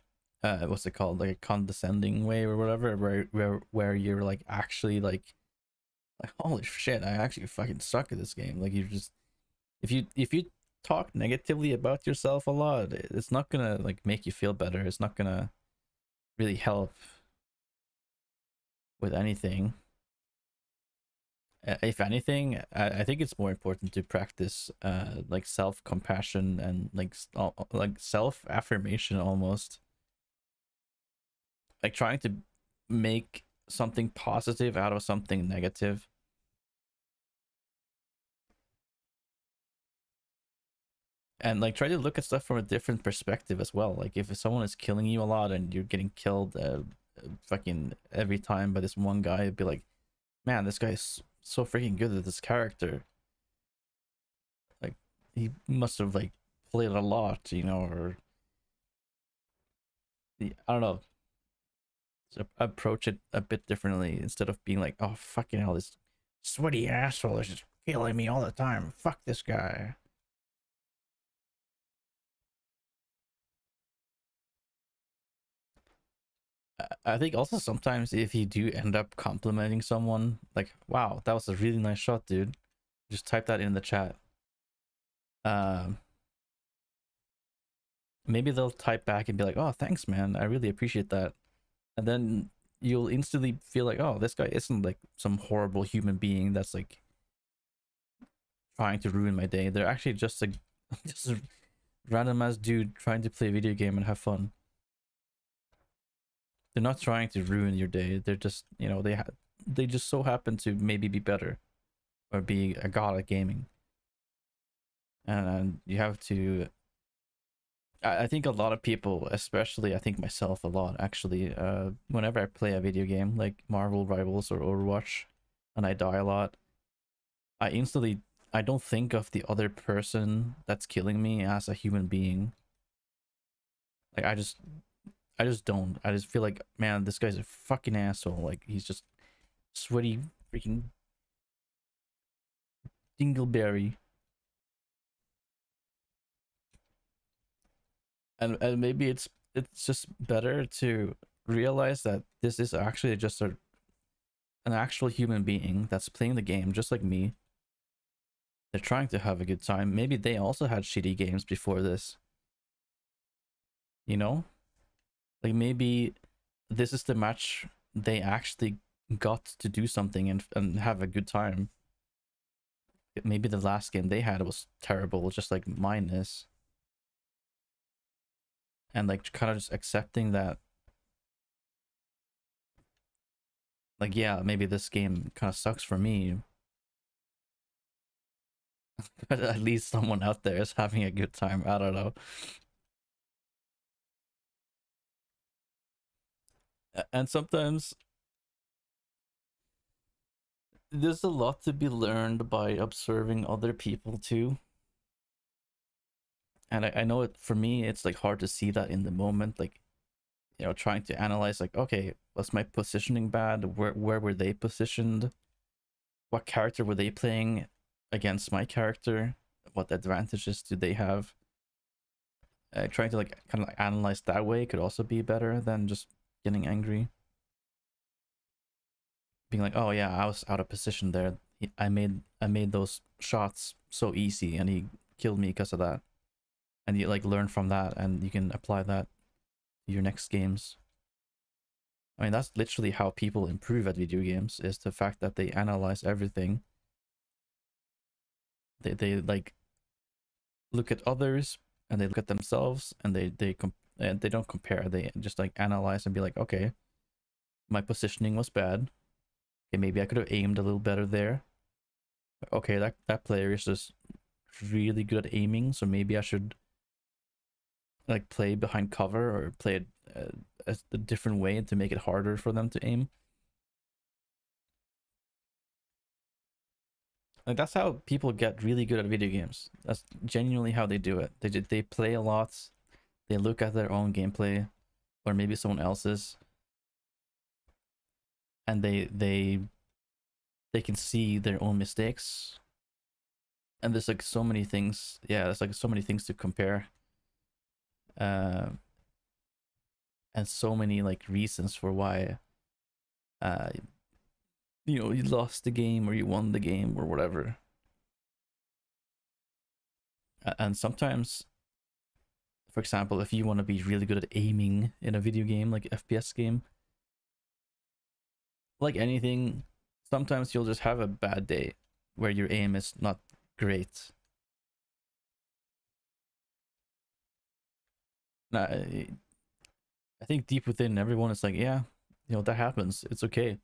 what's it called, like a condescending way or whatever, where you're like actually like holy shit, I actually fucking suck at this game. Like you just, if you talk negatively about yourself a lot, it's not gonna like make you feel better. It's not gonna really help with anything. If anything, I think it's more important to practice like self-compassion and like self-affirmation almost, like trying to make something positive out of something negative. And like try to look at stuff from a different perspective as well. Like if someone is killing you a lot and you're getting killed fucking every time by this one guy, it'd be like, man, this guy is so freaking good at this character. Like he must have like played a lot, you know, or I don't know. So approach it a bit differently instead of being like, oh fucking hell, this sweaty asshole is just killing me all the time. Fuck this guy. I think also sometimes if you do end up complimenting someone, like, wow, that was a really nice shot, dude, just type that in the chat. Maybe they'll type back and be like, oh, thanks, man, I really appreciate that. And then you'll instantly feel like, oh, this guy isn't like some horrible human being that's like trying to ruin my day. They're actually just like just a random ass dude trying to play a video game and have fun. They're not trying to ruin your day. They're just, you know, they just so happen to maybe be better or be a god at gaming. And you have to, I think a lot of people, especially I think myself a lot actually, whenever I play a video game like Marvel Rivals or Overwatch, and I die a lot, I don't think of the other person that's killing me as a human being. Like I just don't. I just feel like, man, this guy's a fucking asshole. Like he's just sweaty freaking dingleberry. And maybe it's just better to realize that this is actually just an actual human being that's playing the game just like me. They're trying to have a good time. Maybe they also had shitty games before this. You know? Like maybe this is the match they actually got to do something and have a good time. Maybe the last game they had was terrible, just like mine is. And like kind of just accepting that, like, yeah, maybe this game kind of sucks for me, but at least someone out there is having a good time. I don't know. And sometimes there's a lot to be learned by observing other people too. And I know it, for me, it's like hard to see that in the moment, like, you know, trying to analyze like, okay, was my positioning bad? Where were they positioned? What character were they playing against my character? What advantages do they have? Trying to like kind of like analyze that way could also be better than just getting angry. Being like, oh yeah, I was out of position there. I made those shots so easy, and he killed me because of that. And you like learn from that, and you can apply that to your next games. I mean, that's literally how people improve at video games, is the fact that they analyze everything. They like look at others, and they look at themselves, and they don't compare. They just like analyze and be like, okay, my positioning was bad. Okay, maybe I could have aimed a little better there. Okay, that player is just really good at aiming, so maybe I should like play behind cover or play it a different way to make it harder for them to aim. Like that's how people get really good at video games. That's genuinely how they do it. They play a lot. They look at their own gameplay, or maybe someone else's, and they can see their own mistakes. And there's like so many things. Yeah, there's like so many things to compare. And so many like reasons for why you know, you lost the game or you won the game or whatever. And sometimes, for example, if you want to be really good at aiming in a video game, like FPS game, like anything, sometimes you'll just have a bad day where your aim is not great. Now, I think deep within everyone is like, yeah, you know, that happens. It's okay.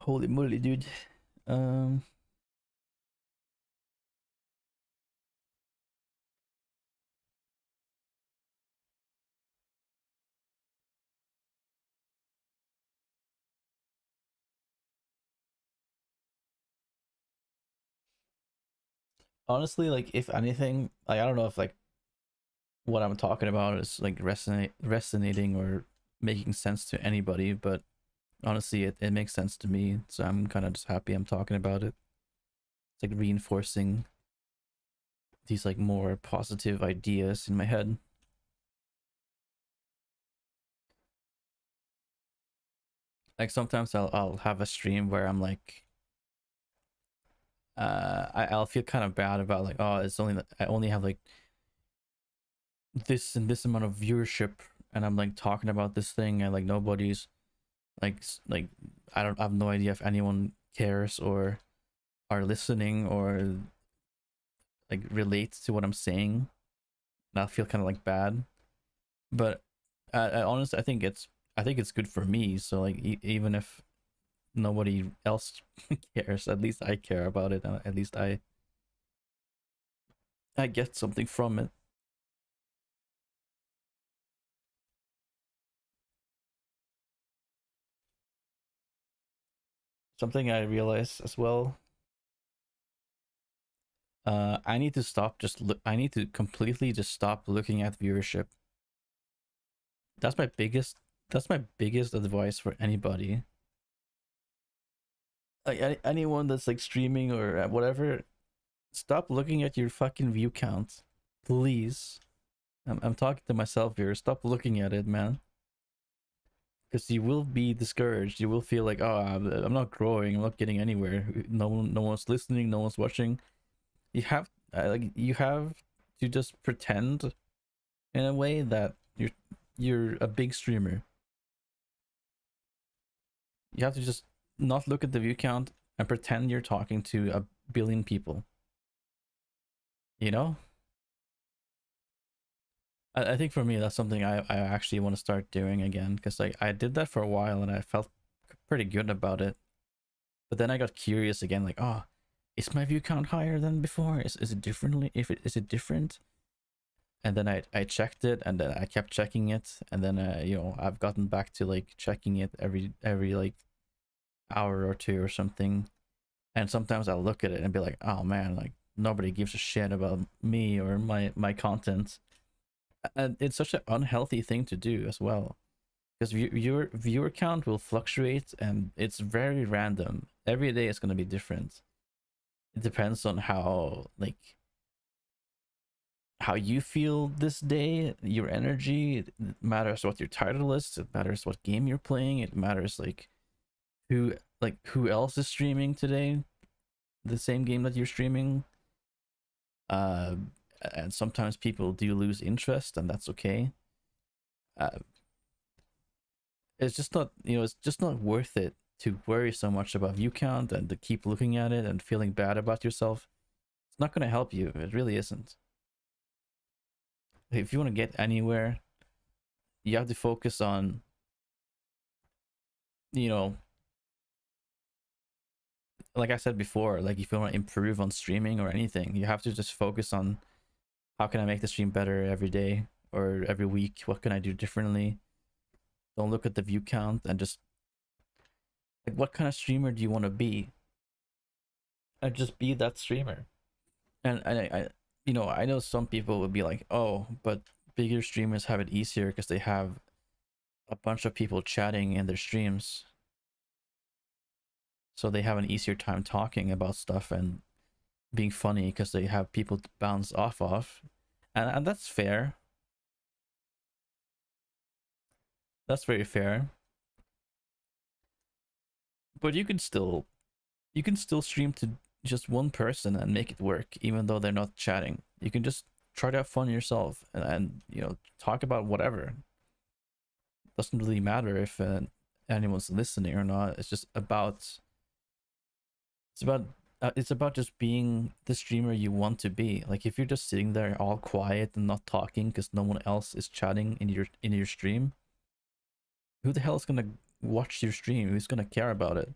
Holy moly, dude. Honestly, like if anything, like I don't know if like what I'm talking about is like resonating or making sense to anybody, but honestly it makes sense to me, so I'm kind of just happy I'm talking about it. It's like reinforcing these like more positive ideas in my head. Like sometimes I'll have a stream where I'm like I'll feel kind of bad about like, oh, it's only I only have like this and this amount of viewership, and I'm like talking about this thing, and like nobody's like I have no idea if anyone cares or are listening or like relates to what I'm saying. And I feel kind of like bad, but I honestly I think I think it's good for me. So like even if nobody else cares, at least I care about it, and at least I get something from it. Something I realize as well. I need to stop just look. I need to completely just stop looking at viewership. That's my biggest. That's my biggest advice for anybody. Like anyone that's like streaming or whatever, stop looking at your fucking view count, please. I'm talking to myself here. Stop looking at it, man. Because you will be discouraged. You will feel like, oh, I'm not growing. I'm not getting anywhere. No one's listening. No one's watching. You have you have to just pretend in a way that you're a big streamer. You have to just not look at the view count and pretend you're talking to a billion people. You know? I think for me that's something I actually want to start doing again, because like I did that for a while and I felt pretty good about it. But then I got curious again, like, oh, is my view count higher than before? Is it differently? If it is it different? And then I checked it, and then I kept checking it, and then you know, I've gotten back to like checking it every like hour or two or something. And sometimes I'll look at it and be like, oh man, like nobody gives a shit about me or my content. And it's such an unhealthy thing to do as well, because viewer count will fluctuate and it's very random. Every day is going to be different. It depends on how you feel this day, your energy. It matters what your title is. It matters what game you're playing. It matters like who else is streaming today, the same game that you're streaming. And sometimes people do lose interest, and that's okay. It's just not, you know, it's just not worth it to worry so much about view count and to keep looking at it and feeling bad about yourself. It's not going to help you. It really isn't. If you want to get anywhere, you have to focus on, you know, like I said before, like if you want to improve on streaming or anything, you have to just focus on how can I make the stream better every day or every week? What can I do differently? Don't look at the view count and just like, what kind of streamer do you want to be? And just be that streamer. And I you know, I know some people would be like, oh, but bigger streamers have it easier because they have a bunch of people chatting in their streams. So they have an easier time talking about stuff and being funny because they have people to bounce off of. And that's fair. That's very fair. But you can still stream to just one person and make it work, even though they're not chatting. You can just try to have fun yourself and you know, talk about whatever. Doesn't really matter if anyone's listening or not. It's just about it's about just being the streamer you want to be. Like if you're just sitting there all quiet and not talking because no one else is chatting in your stream, who the hell is gonna watch your stream? Who's gonna care about it?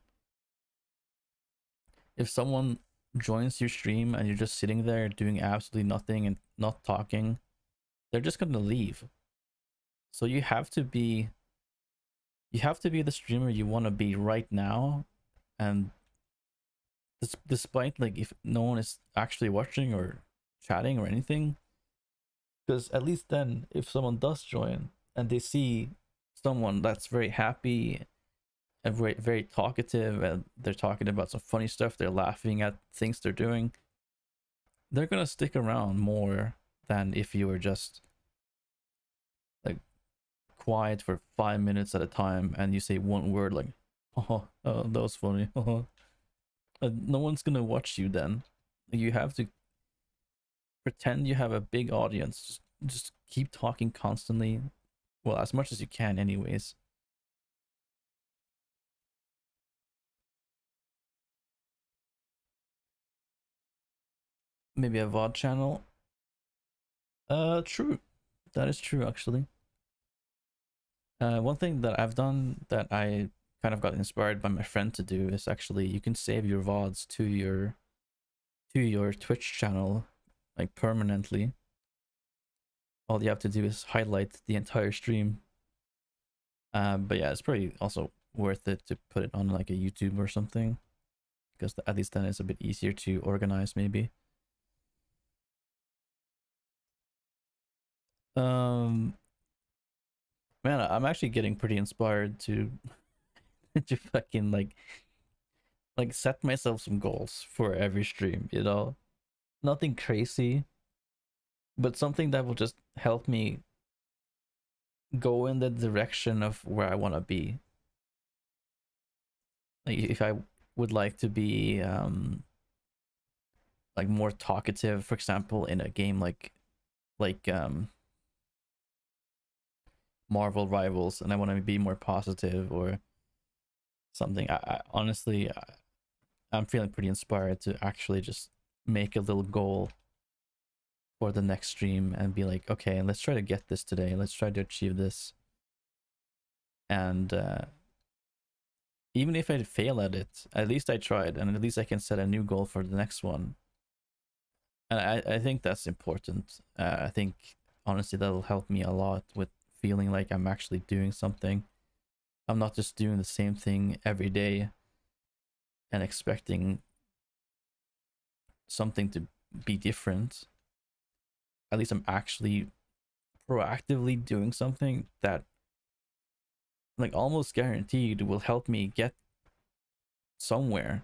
If someone joins your stream and you're just sitting there doing absolutely nothing and not talking, they're just gonna leave. So you have to be the streamer you want to be right now. And despite like if no one is actually watching or chatting or anything, because at least then if someone does join and they see someone that's very happy and very, very talkative and they're talking about some funny stuff, they're laughing at things they're doing, they're gonna stick around more than if you were just like quiet for 5 minutes at a time and you say one word like, oh, that was funny. No one's gonna watch you then. You have to pretend you have a big audience. Just keep talking constantly. Well, as much as you can anyways. Maybe a VoD channel. True. That is true, actually. One thing that I've done that I kind of got inspired by my friend to do is actually you can save your VODs to your Twitch channel like permanently. All you have to do is highlight the entire stream. But yeah, it's pretty also worth it to put it on like a YouTube or something, because at least then it's a bit easier to organize maybe. Man, I'm actually getting pretty inspired to to fucking like set myself some goals for every stream, you know? Nothing crazy, but something that will just help me go in the direction of where I want to be. Like if I would like to be like more talkative, for example, in a game like Marvel Rivals, and I want to be more positive or something. I honestly, I'm feeling pretty inspired to actually just make a little goal for the next stream and be like, okay, let's try to get this today. Let's try to achieve this. And even if I fail at it, at least I tried, and at least I can set a new goal for the next one. And I think that's important. I think honestly that'll help me a lot with feeling like I'm actually doing something. I'm not just doing the same thing every day and expecting something to be different. At least I'm actually proactively doing something that like almost guaranteed will help me get somewhere.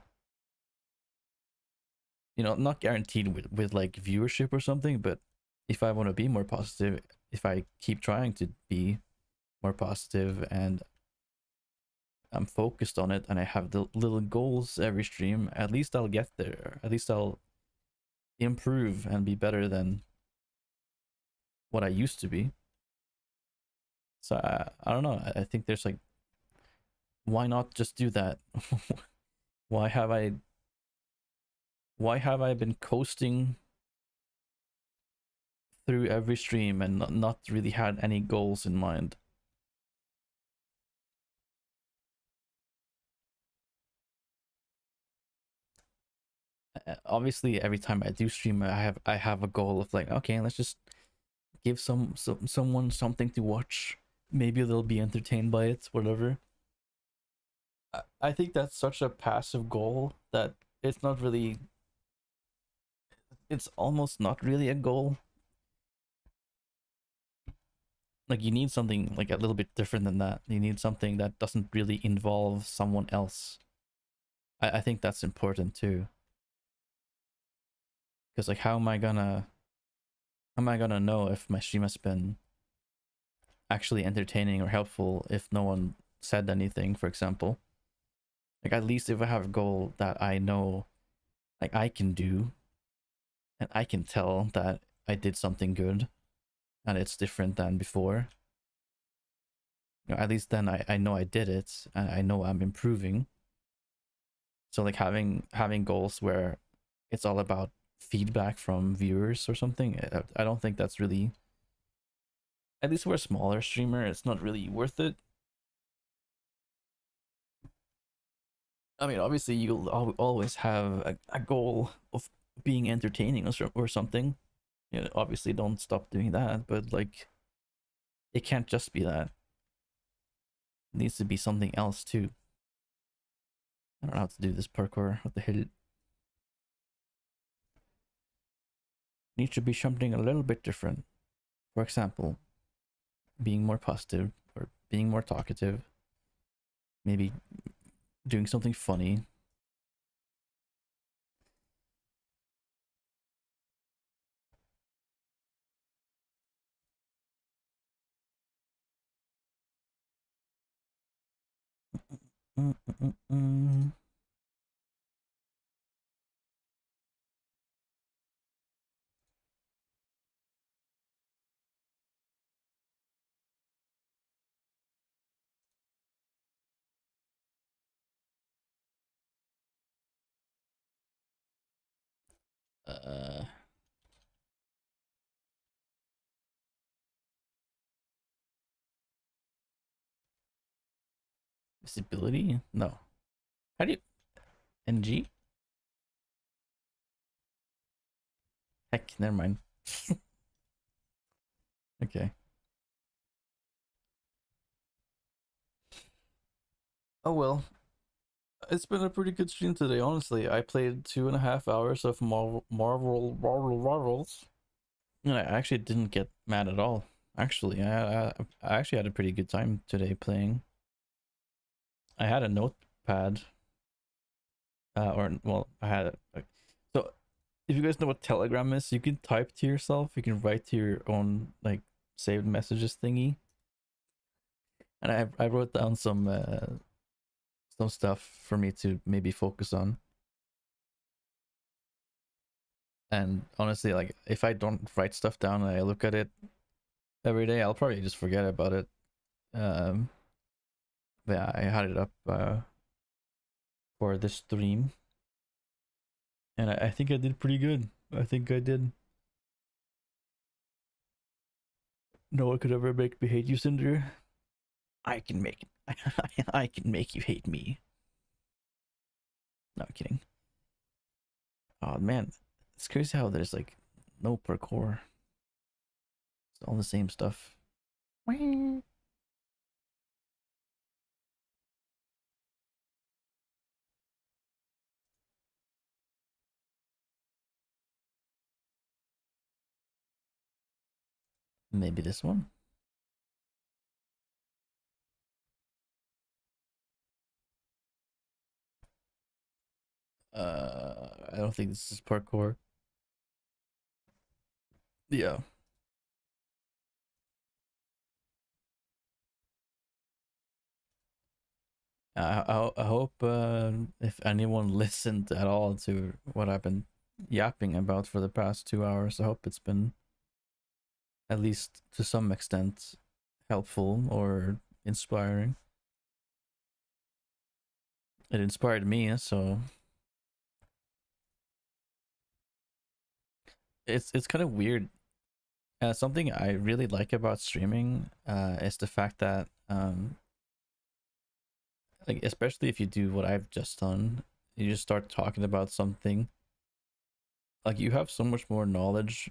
You know, not guaranteed with like viewership or something, but if I want to be more positive, if I keep trying to be more positive and I'm focused on it and I have the little goals every stream, at least I'll get there. At least I'll improve and be better than what I used to be. So I don't know. I think there's like, why not just do that? why have I why have I been coasting through every stream and not really had any goals in mind? Obviously every time I do stream I have a goal of like, okay, let's just give someone something to watch. Maybe they'll be entertained by it, whatever. I think that's such a passive goal that it's not really, it's almost not really a goal. Like you need something like a little bit different than that. You need something that doesn't really involve someone else. I think that's important too. Because like how am I gonna know if my stream has been actually entertaining or helpful if no one said anything, for example? Like at least if I have a goal that I know like I can do and I can tell that I did something good and it's different than before. You know, at least then I know I did it and I know I'm improving. So like having goals where it's all about feedback from viewers or something, I don't think that's really, at least for a smaller streamer, it's not really worth it. I mean, obviously you'll always have a goal of being entertaining or something. You know, obviously don't stop doing that, but like it can't just be that. It needs to be something else too. I don't know how to do this parkour. What the hell? Needs to be something a little bit different. For example, being more positive or being more talkative. Maybe doing something funny. Mm, mm, mm, mm. Uh, Visibility? No. How do you... NG? Heck, never mind. Okay. Oh well. It's been a pretty good stream today, honestly. I played 2.5 hours of Marvels. And I actually didn't get mad at all. Actually, I actually had a pretty good time today playing. I had a notepad. I had it. So, if you guys know what Telegram is, you can type to yourself. You can write to your own like saved messages thingy. And I wrote down some stuff for me to maybe focus on. And honestly, like if I don't write stuff down and I look at it every day, I'll probably just forget about it. But yeah, I had it up for this stream, and I think I did pretty good. I think I did. No one could ever make me hate you, Cinder. I can make I can make you hate me. No, I'm kidding. Oh man, it's crazy how there's like no parkour. It's all the same stuff. Maybe this one. I don't think this is parkour. Yeah. I hope if anyone listened at all to what I've been yapping about for the past 2 hours, I hope it's been at least to some extent helpful or inspiring. It inspired me, so it's kind of weird. Something I really like about streaming is the fact that like especially if you do what I've just done, you just start talking about something, like you have so much more knowledge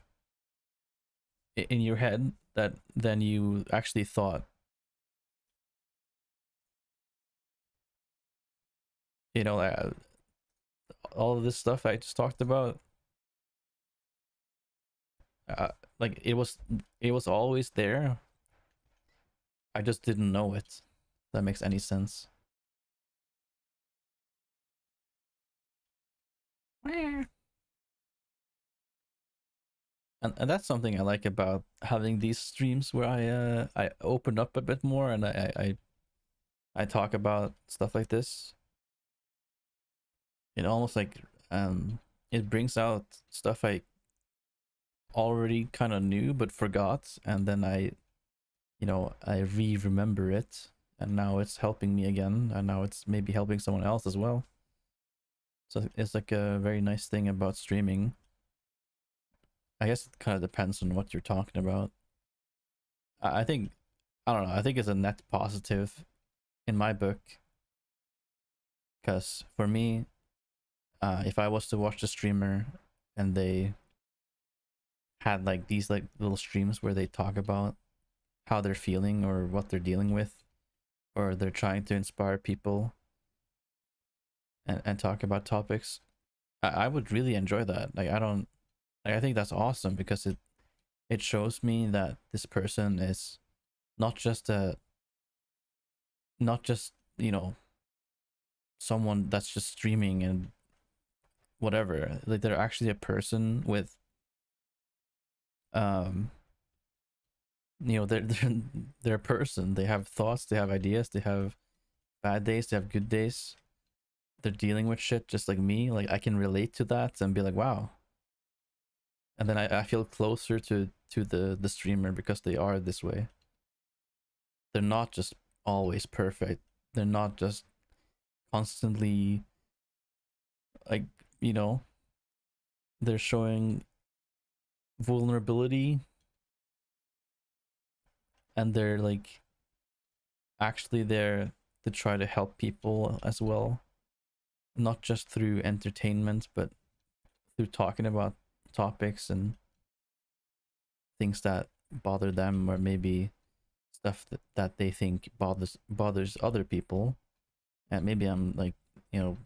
in your head that than you actually thought. You know, all of this stuff I just talked about, like it was always there. I just didn't know it. If that makes any sense. And that's something I like about having these streams where I open up a bit more and I talk about stuff like this. It almost like it brings out stuff I already kind of knew but forgot, and then I remember it, and now it's helping me again, and now it's maybe helping someone else as well. So it's like a very nice thing about streaming. I guess it kind of depends on what you're talking about. I think, I don't know, I think it's a net positive in my book, because for me, if I was to watch a streamer and they had like these like little streams where they talk about how they're feeling or what they're dealing with, or they're trying to inspire people and talk about topics, I would really enjoy that. Like I think that's awesome, because it shows me that this person is not just someone that's just streaming and whatever. Like they're actually a person with they're a person. They have thoughts, they have ideas, they have bad days, they have good days. They're dealing with shit just like me. Like I can relate to that and be like, wow. And then I feel closer to the streamer because they are this way. They're not just always perfect. They're not just constantly like, they're showing vulnerability, and they're like actually they're to try to help people as well, not just through entertainment, but through talking about topics and things that bother them, or maybe stuff that they think bothers other people. And maybe I'm like, you know,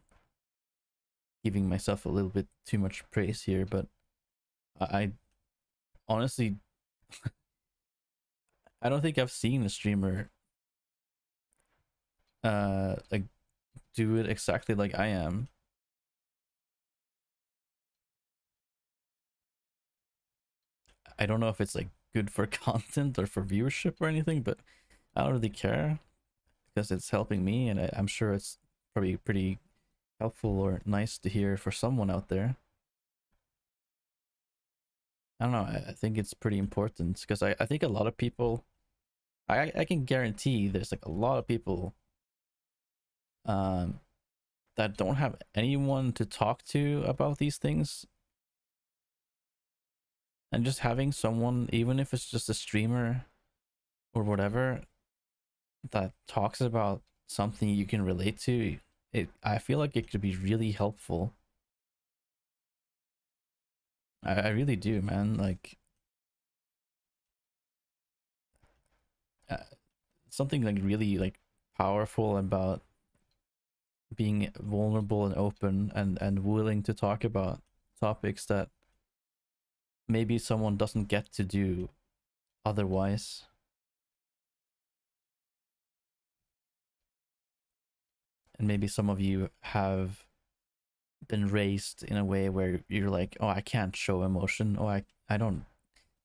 giving myself a little bit too much praise here, but I honestly I don't think I've seen a streamer like do it exactly like I am. I don't know if it's like good for content or for viewership or anything, but I don't really care because it's helping me, and I'm sure it's probably pretty helpful or nice to hear for someone out there. I don't know. I think it's pretty important because I think a lot of people, I can guarantee there's like a lot of people um that don't have anyone to talk to about these things, and just having someone, even if it's just a streamer or whatever, that talks about something you can relate to, I feel like it could be really helpful. I really do, man. Like uh, something like really like powerful about being vulnerable and open and willing to talk about topics that maybe someone doesn't get to do otherwise. And maybe some of you have been raised in a way where you're like, oh, I can't show emotion. Oh, I don't,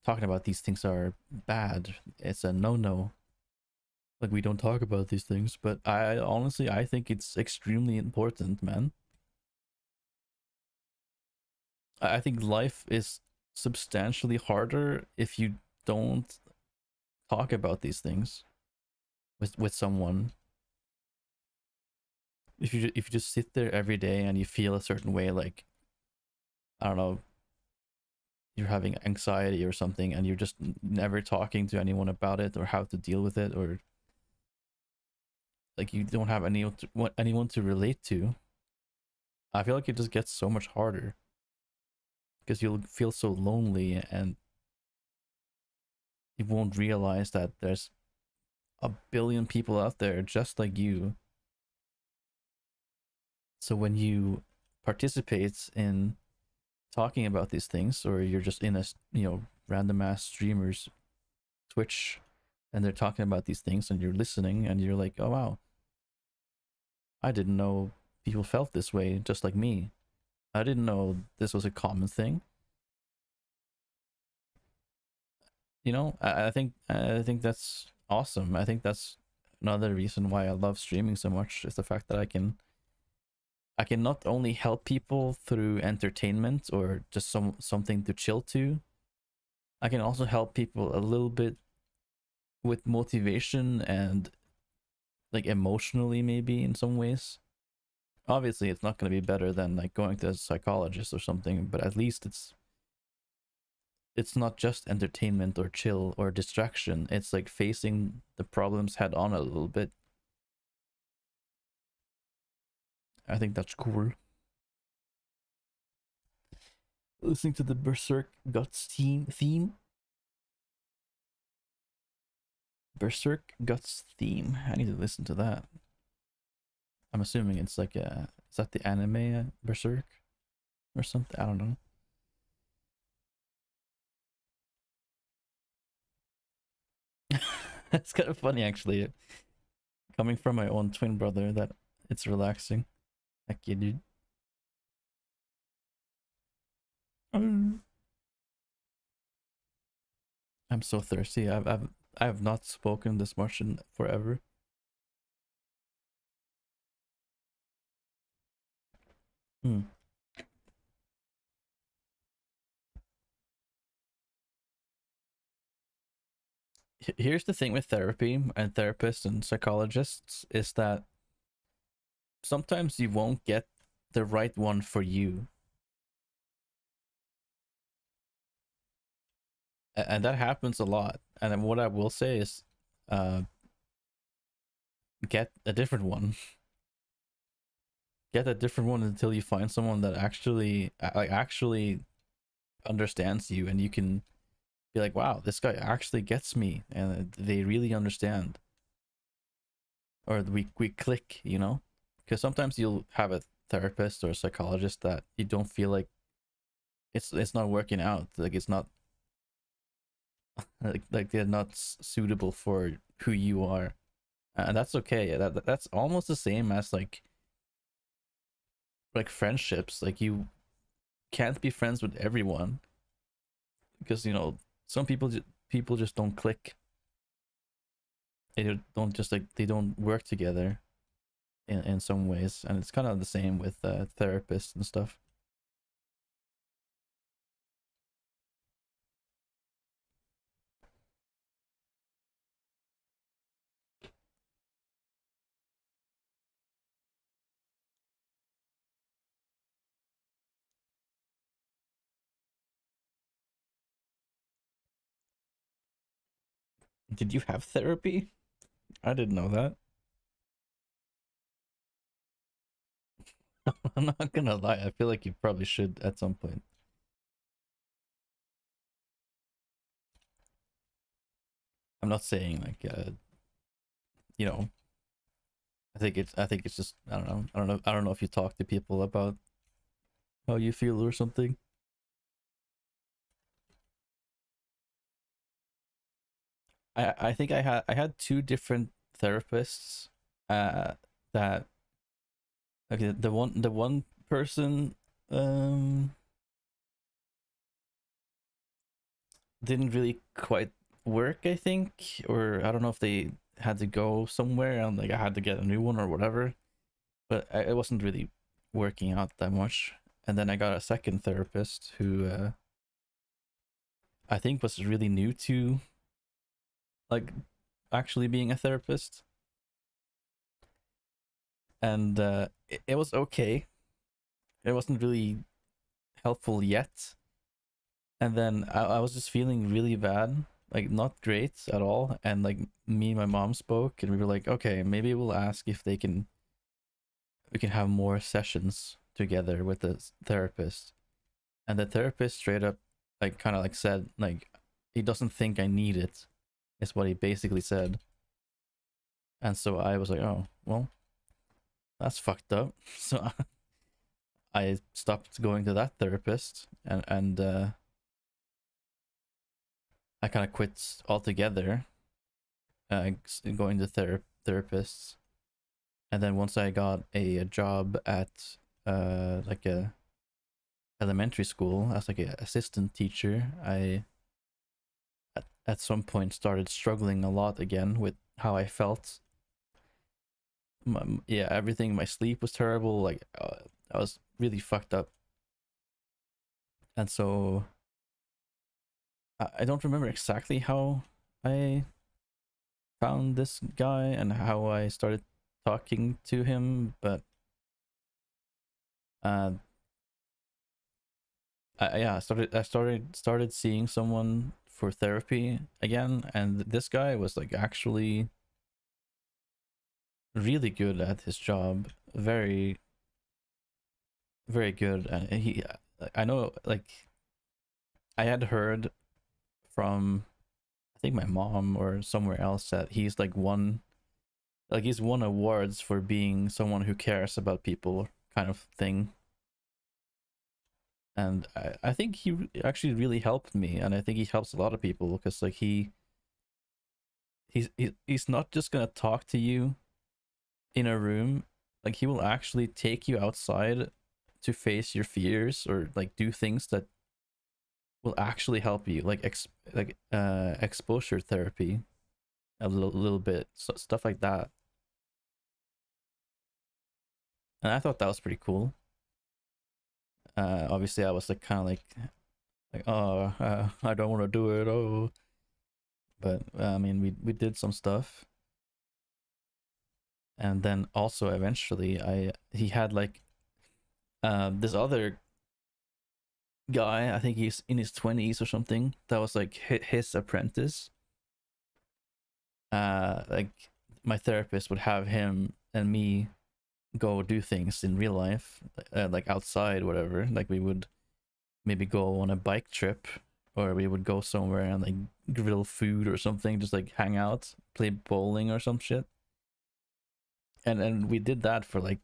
talking about these things are bad. It's a no-no. Like, we don't talk about these things. But I honestly, I think it's extremely important, man. I think life is substantially harder if you don't talk about these things with someone. If you just sit there every day and you feel a certain way, like, I don't know, you're having anxiety or something, and you're just never talking to anyone about it or how to deal with it, or like you don't have anyone to relate to, I feel like it just gets so much harder because you'll feel so lonely, and you won't realize that there's a billion people out there just like you. So when you participate in talking about these things, or you're just in a, you know, random ass streamers Twitch, and they're talking about these things, and you're listening, and you're like, oh wow, I didn't know people felt this way just like me. I didn't know this was a common thing. You know, I think that's awesome. I think that's another reason why I love streaming so much, is the fact that I can not only help people through entertainment or just something to chill to. I can also help people a little bit with motivation and like emotionally, maybe in some ways. Obviously it's not going to be better than like going to a psychologist or something, but at least it's not just entertainment or chill or distraction. It's like facing the problems head on a little bit. I think that's cool. Listening to the Berserk Guts theme. Berserk Guts theme. I need to listen to that. I'm assuming it's like a, is that the anime Berserk or something? I don't know. It's kind of funny actually, coming from my own twin brother, that it's relaxing. Heck yeah, dude. I'm so thirsty. I have not spoken this much in forever. Hmm. Here's the thing with therapy and therapists and psychologists, is that sometimes you won't get the right one for you. And that happens a lot. And then what I will say is, get a different one. Get a different one until you find someone that actually understands you, and you can be like, wow, this guy actually gets me, and they really understand, or we click, you know. Because sometimes you'll have a therapist or a psychologist that you don't feel like it's not working out, like it's not like they're not suitable for who you are, and that's okay. That's almost the same as like friendships. Like you can't be friends with everyone because, you know, some people just don't click. They don't just like they don't work together in some ways, and it's kind of the same with therapists and stuff. Did you have therapy? I didn't know that. I'm not gonna lie, I feel like you probably should at some point. I'm not saying like you know, I think it's just I don't know if you talk to people about how you feel or something. I think I had two different therapists that okay, the one person didn't really quite work, I think, or I don't know if they had to go somewhere and like I had to get a new one or whatever, but it wasn't really working out that much. And then I got a second therapist who I think was really new to like actually being a therapist, and it was okay. It wasn't really helpful yet, and then I was just feeling really bad, like not great at all, and like me and my mom spoke and we were like, okay, maybe we'll ask if we can have more sessions together with the therapist. And the therapist straight up like kind of like said like he doesn't think I need it, is what he basically said. And so I was like, oh well, that's fucked up. So I stopped going to that therapist, and I kind of quit altogether going to therapists. And then once I got a job at like a elementary school as like an assistant teacher, I at some point started struggling a lot again with how I felt. Yeah, everything, my sleep was terrible, like I was really fucked up. And so I don't remember exactly how I found this guy and how I started talking to him, but yeah, I started seeing someone for therapy again, and this guy was like actually really good at his job, very very good. And I know, like I had heard from I think my mom or somewhere else that he's like he's won awards for being someone who cares about people, kind of thing. And I think he actually really helped me, and I think he helps a lot of people because like he's not just gonna talk to you in a room, like he will actually take you outside to face your fears or like do things that will actually help you, like exposure therapy a little bit, so, stuff like that. And I thought that was pretty cool. Obviously I was like kind of like oh I don't want to do it, oh, but I mean we did some stuff. And then also eventually he had like this other guy, I think he's in his 20s or something, that was like his apprentice. Like my therapist would have him and me go do things in real life, like outside, whatever. Like we would maybe go on a bike trip, or we would go somewhere and like grill food or something, just like hang out, play bowling or some shit. And we did that for like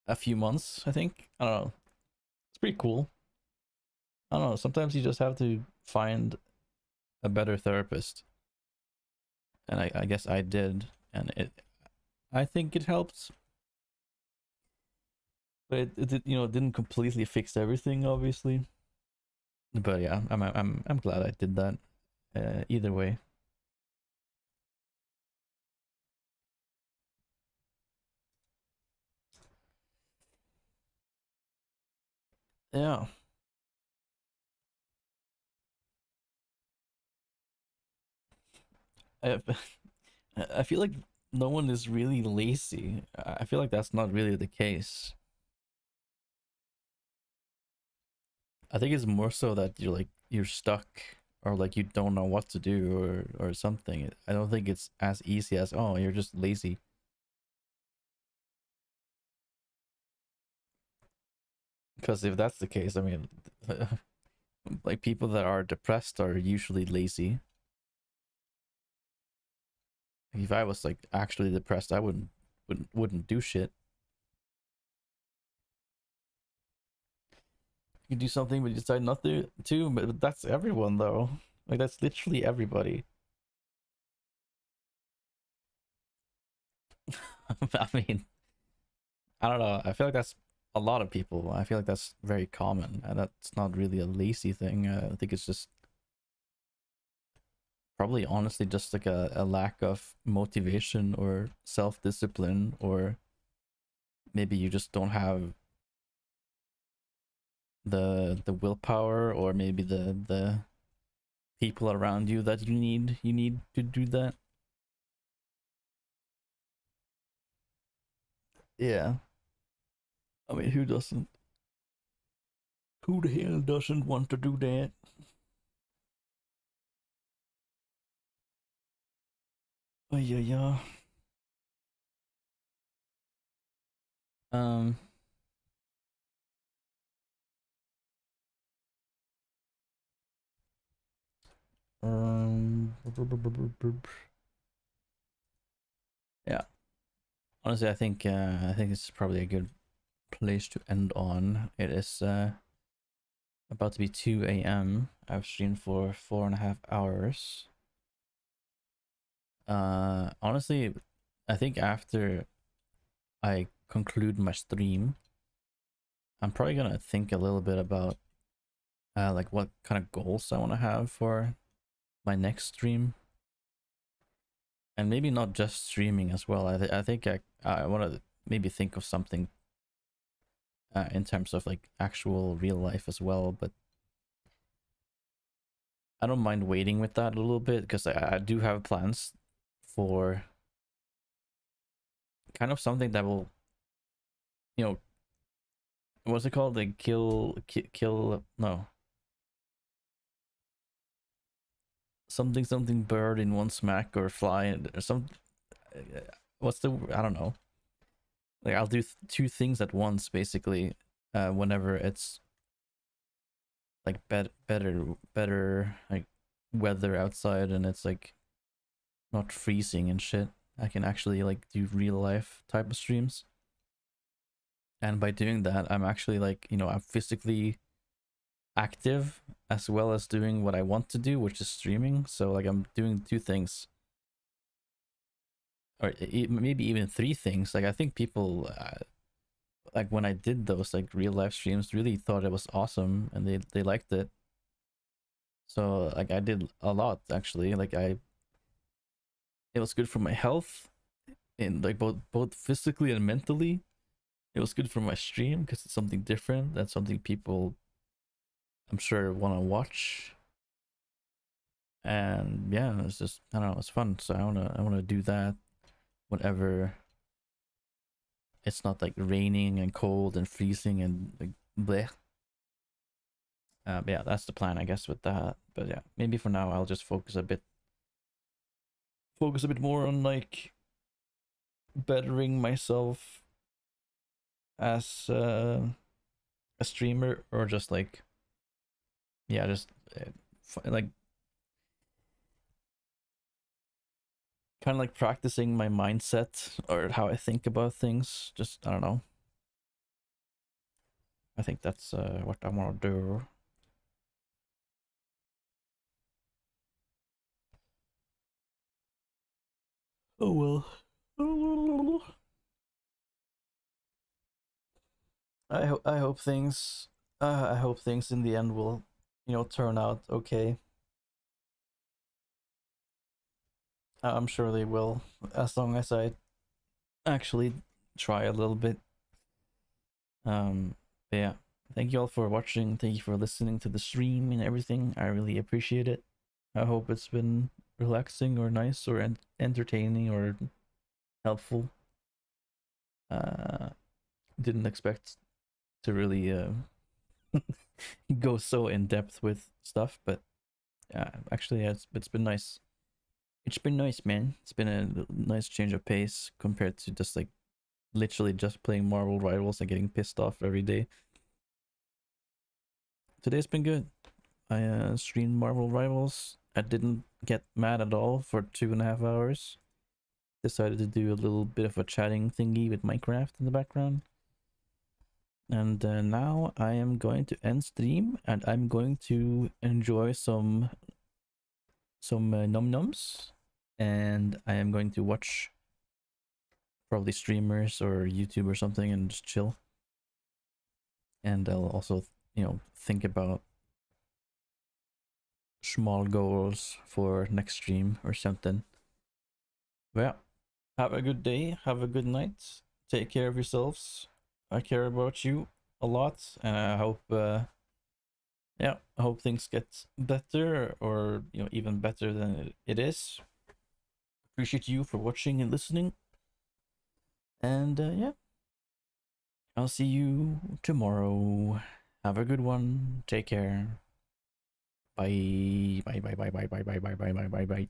a few months, I think. I don't know. It's pretty cool. I don't know. Sometimes you just have to find a better therapist, and I guess I did, and I think it helped, but it didn't completely fix everything, obviously. But yeah, I'm glad I did that. Either way. Yeah. I, I feel like no one is really lazy. I feel like that's not really the case. I think it's more so that you're stuck, or like you don't know what to do, or something. I don't think it's as easy as, oh, you're just lazy. Because if that's the case, I mean, like people that are depressed are usually lazy. If I was like actually depressed, I wouldn't do shit. You do something but you decide not to, but that's everyone though. Like that's literally everybody. I mean, I don't know. I feel like that's a lot of people. I feel like that's very common, and that's not really a lazy thing. I think it's just probably honestly just like a lack of motivation or self-discipline, or maybe you just don't have the willpower, or maybe the people around you that you need to do that. Yeah. I mean, who doesn't? Who the hell doesn't want to do that? Oh yeah, yeah. Um. Um. Yeah. Honestly, I think this is probably a good place to end on. It is about to be 2 a.m. I've streamed for 4.5 hours. Honestly, I think after I conclude my stream, I'm probably gonna think a little bit about like what kind of goals I want to have for my next stream, and maybe not just streaming as well. I think I want to maybe think of something in terms of like actual real life as well, but I don't mind waiting with that a little bit, because I do have plans for kind of something that will, you know, what's it called? Like kill, no. Something bird in one smack, or fly, or some, what's the, I don't know. Like I'll do two things at once basically, whenever it's like better like weather outside, and it's like not freezing and shit. I can actually like do real life type of streams. And by doing that, I'm actually like, I'm physically active as well as doing what I want to do, which is streaming. So like I'm doing two things, or maybe even three things. Like I think people like when I did those like real life streams really thought it was awesome, and they liked it. So like I did a lot actually. Like it was good for my health, in like both physically and mentally. It was good for my stream because it's something different. That's something people, I'm sure, want to watch. And yeah, it's just, I don't know, it's fun. So I wanna do that whenever it's not like raining and cold and freezing and like bleh. But yeah, that's the plan, I guess, with that. But yeah, maybe for now I'll just focus a bit focus a bit more on like bettering myself as a streamer, or just like, yeah, just like kind of like practicing my mindset or how I think about things. Just, I don't know. I think that's what I want to do. Oh well. I hope things I hope things in the end will, turn out okay. I'm sure they will, as long as I actually try a little bit. But yeah, thank you all for watching. Thank you for listening to the stream and everything. I really appreciate it. I hope it's been relaxing or nice or entertaining or helpful. Didn't expect to really go so in depth with stuff, but actually, yeah, it's been nice. It's been nice, man. It's been a nice change of pace compared to just like literally just playing Marvel Rivals and getting pissed off every day. Today's been good. I streamed Marvel Rivals. I didn't get mad at all for 2.5 hours. Decided to do a little bit of a chatting thingy with Minecraft in the background. And now I am going to end stream, and I'm going to enjoy some num nums, and I am going to watch probably streamers or YouTube or something and just chill. And I'll also, think about small goals for next stream or something. Well, have a good day, have a good night, take care of yourselves. I care about you a lot, and I hope I hope things get better, or even better than it is. Appreciate you for watching and listening, and yeah, I'll see you tomorrow. Have a good one. Take care. Bye. Bye. Bye. Bye. Bye. Bye. Bye. Bye. Bye. Bye. Bye. Bye.